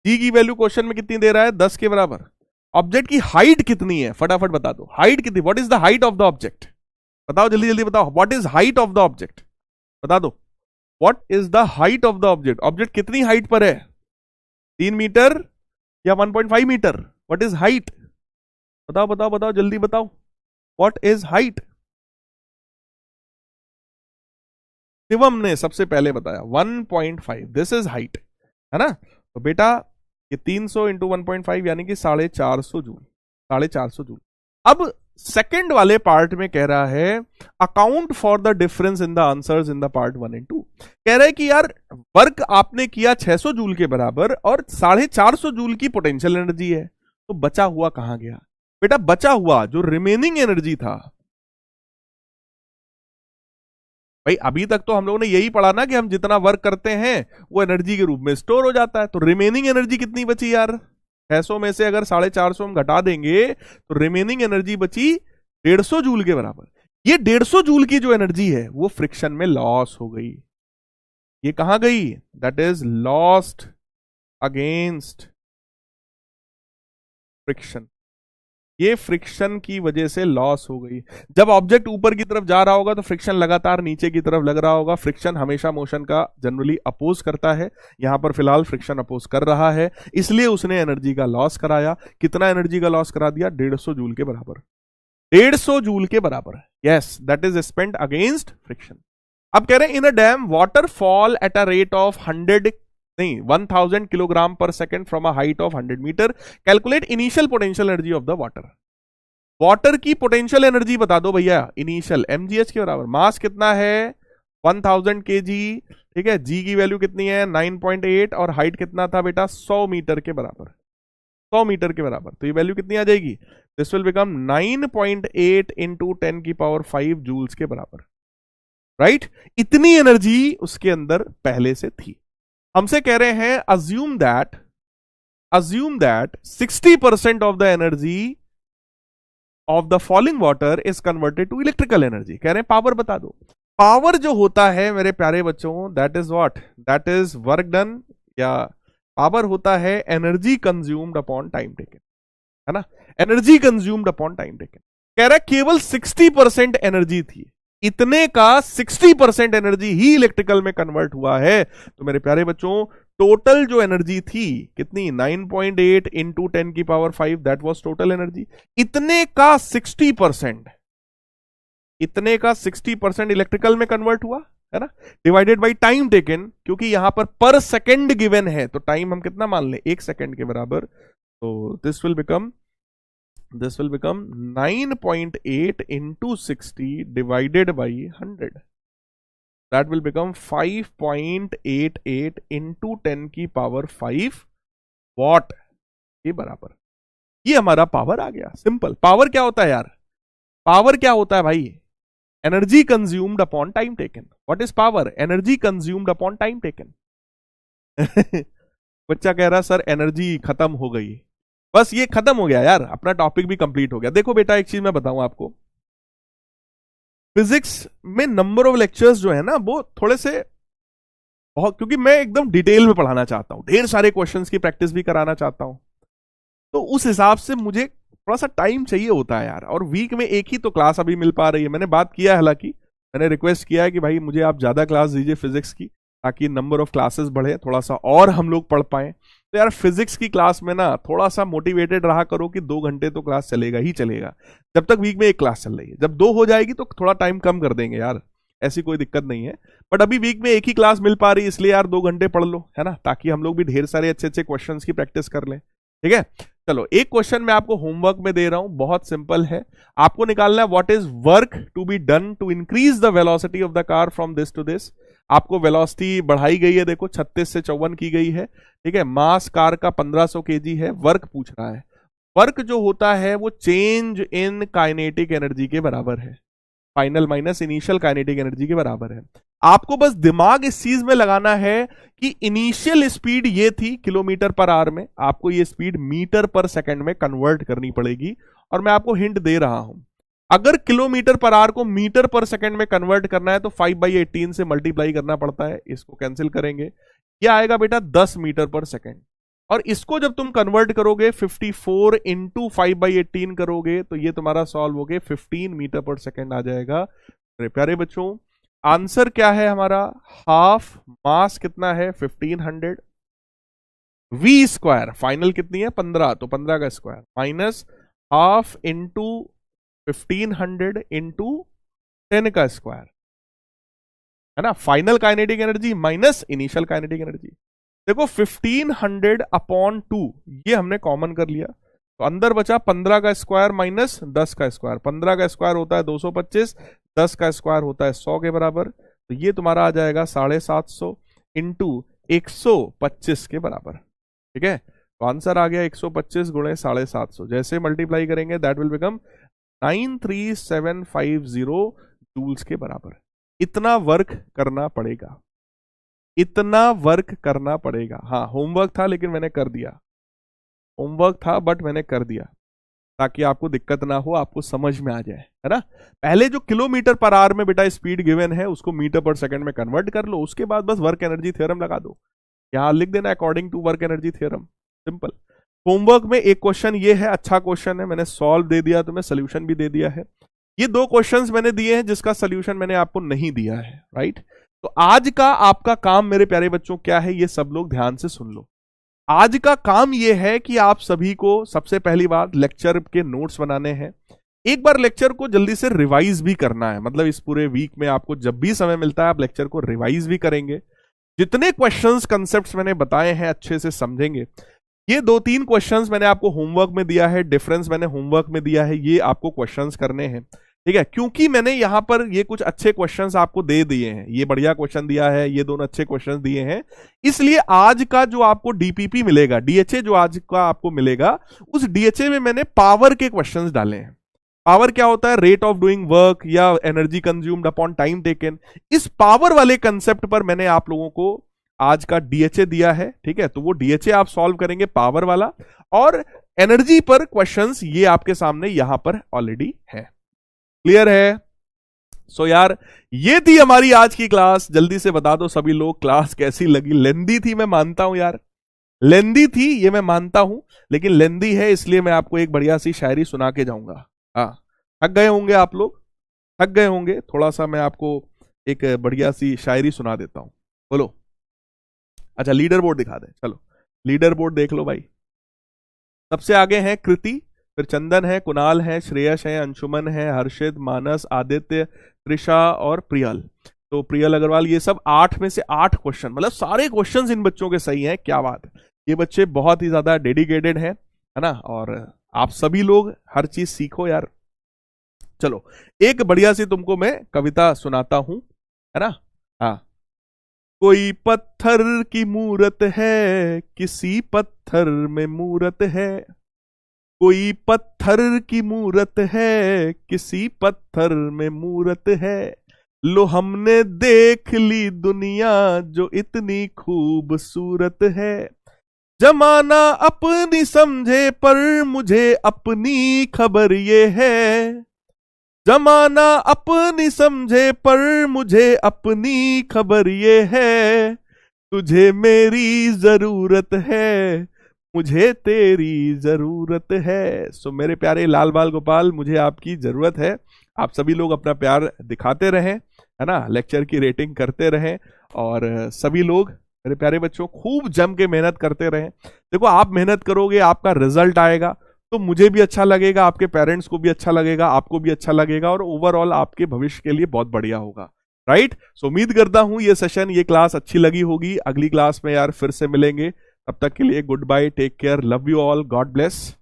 जी की वैल्यू क्वेश्चन में कितनी दे रहा है 10 के बराबर। ऑब्जेक्ट की हाइट कितनी है, फटाफट बता दो, हाइट कितनी, what is the height of the object, बताओ जल्दी जल्दी बताओ, what is height of the object, बता दो, what is the height of the object. Object कितनी हाइट पर है, 3 मीटर या 1.5 मीटर, व्हाट इज हाइट, बताओ बताओ बताओ जल्दी बताओ, व्हाट इज हाइट। शिवम ने सबसे पहले बताया 1.5, दिस इज हाइट, है ना। तो बेटा ये 300 इंटू 1.5 यानी कि 450 जूल, 450 जूल। अब सेकंड वाले पार्ट में कह रहा है account for the difference in the answers in the part 1 and 2। कह रहा है कि यार वर्क आपने किया 600 जूल के बराबर और 450 जूल की पोटेंशियल एनर्जी है, तो बचा हुआ कहां गया बेटा, बचा हुआ जो रिमेनिंग एनर्जी था, भाई अभी तक तो हम लोगों ने यही पढ़ा ना कि हम जितना वर्क करते हैं वो एनर्जी के रूप में स्टोर हो जाता है। तो रिमेनिंग एनर्जी कितनी बची यार, 600 में से अगर 450 हम घटा देंगे तो रिमेनिंग एनर्जी बची 150 जूल के बराबर। ये 150 जूल की जो एनर्जी है वो फ्रिक्शन में लॉस हो गई। ये कहां गई, that is lost against friction. ये फ्रिक्शन की वजह से लॉस हो गई। जब ऑब्जेक्ट ऊपर की तरफ जा रहा होगा तो फ्रिक्शन लगातार नीचे की तरफ लग रहा होगा। फ्रिक्शन हमेशा मोशन का जनरली अपोज करता है, यहां पर फिलहाल फ्रिक्शन अपोज कर रहा है, इसलिए उसने एनर्जी का लॉस कराया। कितना एनर्जी का लॉस करा दिया, 150 जूल के बराबर, 150 जूल के बराबर। Yes, that is spent against friction. अब कह रहे हैं in a dam waterfall at a rate of 1000 kilogram per second from a height of 100 metre, calculate initial potential energy of the water. Water की potential energy बता दो भैया, initial mgh के बराबर। मास कितना है 1000 kg, ठीक है, जी की वैल्यू कितनी है 9.8, और हाइट कितना था बेटा 100 मीटर के बराबर, 100 मीटर के बराबर। तो ये वैल्यू कितनी आ जाएगी, दिस विल बिकम 9.8 इंटू 10 की पावर 5 जूल्स के बराबर, राइट। इतनी एनर्जी उसके अंदर पहले से थी। हमसे कह रहे हैं assume that 60% of the energy of the falling water is converted to electrical energy। कह रहे हैं पावर बता दो। पावर जो होता है मेरे प्यारे बच्चों, that is what, that is work done, या पावर होता है energy consumed upon time taken, है ना, energy consumed upon time taken. कह रहा है केवल 60% एनर्जी थी, इतने का 60% एनर्जी ही इलेक्ट्रिकल में कन्वर्ट हुआ है। तो मेरे प्यारे बच्चों टोटल जो एनर्जी थी कितनी, 9.8 इंटू 10 की power 5, that was total energy. इतने का 60% इतने का 60% इलेक्ट्रिकल में कन्वर्ट हुआ है ना, डिवाइडेड बाई टाइम टेकन, क्योंकि यहां पर सेकेंड गिवन है तो टाइम हम कितना मान लें, 1 सेकेंड के बराबर। तो this will become 9.8 into 60 divided by 100. That will become 5.88 into 10 की पावर 5 वॉट के बराबर। ये हमारा पावर आ गया। सिंपल। पावर क्या होता है यार, पावर क्या होता है भाई, energy consumed upon time taken. What is power, energy consumed upon time taken. बच्चा कह रहा सर एनर्जी खत्म हो गई, बस ये खत्म हो गया यार, अपना टॉपिक भी कंप्लीट हो गया। देखो बेटा एक चीज मैं बताऊं आपको, फिजिक्स में नंबर ऑफ लेक्चर्स जो है ना वो थोड़े से बहुत, क्योंकि मैं एकदम डिटेल में पढ़ाना चाहता हूं, ढेर सारे क्वेश्चंस की प्रैक्टिस भी कराना चाहता हूं, तो उस हिसाब से मुझे थोड़ा सा टाइम चाहिए होता है यार। और वीक में एक ही तो क्लास अभी मिल पा रही है। मैंने बात किया है, हालांकि मैंने रिक्वेस्ट किया है कि भाई मुझे आप ज्यादा क्लास दीजिए फिजिक्स की, ताकि नंबर ऑफ क्लासेस बढ़े, थोड़ा सा और हम लोग पढ़ पाए। तो यार फिजिक्स की क्लास में ना थोड़ा सा मोटिवेटेड रहा करो कि 2 घंटे तो क्लास चलेगा ही चलेगा, जब तक वीक में एक क्लास चल रही है। जब 2 हो जाएगी तो थोड़ा टाइम कम कर देंगे यार, ऐसी कोई दिक्कत नहीं है। बट अभी वीक में एक ही क्लास मिल पा रही, इसलिए यार 2 घंटे पढ़ लो, है ना, ताकि हम लोग भी ढेर सारे अच्छे अच्छे क्वेश्चन की प्रैक्टिस कर लें। ठीक है, चलो एक क्वेश्चन मैं आपको होमवर्क में दे रहा हूं, बहुत सिंपल है। आपको निकालना है what is work to be done to increase the velocity of the car from this to this. आपको वेलोसिटी बढ़ाई गई है, देखो 36 से 54 की गई है। ठीक है, मास कार का 1500 kg है, वर्क पूछ रहा है। वर्क जो होता है वो चेंज इन काइनेटिक एनर्जी के बराबर है, final minus initial kinetic energy के बराबर है। आपको बस दिमाग इस चीज में लगाना है कि इनिशियल स्पीड ये थी किलोमीटर पर आवर में, आपको ये स्पीड मीटर पर सेकंड में कन्वर्ट करनी पड़ेगी। और मैं आपको हिंट दे रहा हूं, अगर किलोमीटर पर आवर को मीटर पर सेकंड में कन्वर्ट करना है तो 5/18 से मल्टीप्लाई करना पड़ता है। इसको कैंसिल करेंगे, यह आएगा बेटा 10 मीटर पर सेकंड। और इसको जब तुम कन्वर्ट करोगे 54 इंटू 5/18 करोगे तो ये तुम्हारा सॉल्व हो गए 15 मीटर पर सेकंड आ जाएगा। मेरे प्यारे बच्चों आंसर क्या है हमारा, हाफ मास कितना है 1500, वी स्क्वायर फाइनल कितनी है 15, तो 15 का square minus half into 1500 into 10 का स्क्वायर, है ना, final kinetic energy minus initial kinetic energy. देखो 1500 अपॉन 2 ये हमने कॉमन कर लिया, तो अंदर बचा 15 का स्क्वायर माइनस 10 का स्क्वायर। 15 का स्क्वायर होता है 225, 10 का स्क्वायर होता है 100 के बराबर, तो ये तुम्हारा आ जाएगा 750 इंटू 125 के बराबर। ठीक है, तो आंसर आ गया 125 गुणे 750, जैसे मल्टीप्लाई करेंगे दैट विल बिकम 93750 जूल्स के बराबर। इतना वर्क करना पड़ेगा, इतना वर्क करना पड़ेगा। हाँ होमवर्क था लेकिन मैंने कर दिया, होमवर्क था बट मैंने कर दिया, ताकि आपको दिक्कत ना हो, आपको समझ में आ जाए, है ना। पहले जो किलोमीटर पर आवर में बेटा स्पीड गिवन है उसको मीटर पर सेकंड में कन्वर्ट कर लो, उसके बाद बस वर्क एनर्जी थ्योरम लगा दो, यहां लिख देना according to work energy theorem, simple. Homework में एक क्वेश्चन ये है, अच्छा क्वेश्चन है, मैंने सॉल्व दे दिया, तुम्हें सोल्यूशन भी दे दिया है। ये 2 क्वेश्चंस मैंने दिए हैं जिसका सोल्यूशन मैंने आपको नहीं दिया है, राइट। तो आज का आपका काम मेरे प्यारे बच्चों क्या है, ये सब लोग ध्यान से सुन लो। आज का काम ये है कि आप सभी को सबसे पहली बात लेक्चर के नोट्स बनाने हैं। एक बार लेक्चर को जल्दी से रिवाइज भी करना है, मतलब इस पूरे वीक में आपको जब भी समय मिलता है आप लेक्चर को रिवाइज भी करेंगे। जितने क्वेश्चंस कंसेप्ट्स मैंने बताए हैं अच्छे से समझेंगे। ये 2-3 क्वेश्चंस मैंने आपको होमवर्क में दिया है, डिफरेंस मैंने होमवर्क में दिया है, ये आपको क्वेश्चंस करने हैं। ठीक है, क्योंकि मैंने यहां पर ये कुछ अच्छे क्वेश्चंस आपको दे दिए हैं, ये बढ़िया क्वेश्चन दिया है, ये दोनों अच्छे क्वेश्चंस दिए हैं, इसलिए आज का जो आपको डीपीपी मिलेगा, डीएचए जो आज का आपको मिलेगा, उस डीएचए में मैंने पावर के क्वेश्चंस डाले हैं। पावर क्या होता है, रेट ऑफ डूइंग वर्क या energy consumed upon time taken. इस पावर वाले कंसेप्ट पर मैंने आप लोगों को आज का डीएचए दिया है। ठीक है, तो वो डीएचए आप सॉल्व करेंगे पावर वाला, और एनर्जी पर क्वेश्चंस ये आपके सामने यहां पर ऑलरेडी है। क्लियर है? सो यार ये थी हमारी आज की क्लास। जल्दी से बता दो सभी लोग क्लास कैसी लगी। लेंदी थी, मैं मानता हूं यार, लेंदी थी ये मैं मानता हूं, लेकिन लेंदी है इसलिए मैं आपको एक बढ़िया सी शायरी सुना के जाऊंगा। हाँ थक गए होंगे आप लोग, थक गए होंगे, थोड़ा सा मैं आपको एक बढ़िया सी शायरी सुना देता हूं। बोलो। अच्छा लीडर बोर्ड दिखा दे, चलो लीडर बोर्ड देख लो भाई। सबसे आगे है कृति, फिर चंदन है, कुणाल है, श्रेयस है, अंशुमन है, हर्षित, मानस, आदित्य, त्रिशा और प्रियल। तो प्रियल अग्रवाल, ये सब 8 में से 8 क्वेश्चन, मतलब सारे क्वेश्चंस इन बच्चों के सही हैं। क्या बात है, ये बच्चे बहुत ही ज्यादा डेडिकेटेड हैं, है ना। और आप सभी लोग हर चीज सीखो यार। चलो एक बढ़िया सी तुमको मैं कविता सुनाता हूं, है ना। हाँ, कोई पत्थर की मूरत है, किसी पत्थर में मूरत है, कोई पत्थर की मूरत है, किसी पत्थर में मूरत है, लो हमने देख ली दुनिया जो इतनी खूबसूरत है, जमाना अपनी समझे पर मुझे अपनी खबर ये है, जमाना अपनी समझे पर मुझे अपनी खबर ये है, तुझे मेरी जरूरत है, मुझे तेरी जरूरत है। सो मेरे प्यारे लाल बाल गोपाल, मुझे आपकी जरूरत है। आप सभी लोग अपना प्यार दिखाते रहें, है ना, लेक्चर की रेटिंग करते रहें, और सभी लोग मेरे प्यारे बच्चों खूब जम के मेहनत करते रहें। देखो आप मेहनत करोगे, आपका रिजल्ट आएगा तो मुझे भी अच्छा लगेगा, आपके पेरेंट्स को भी अच्छा लगेगा, आपको भी अच्छा लगेगा, और ओवरऑल आपके भविष्य के लिए बहुत बढ़िया होगा, राइट। सो उम्मीद करता हूं ये सेशन, ये क्लास अच्छी लगी होगी। अगली क्लास में यार फिर से मिलेंगे, तब तक के लिए goodbye, take care, love you all, God bless.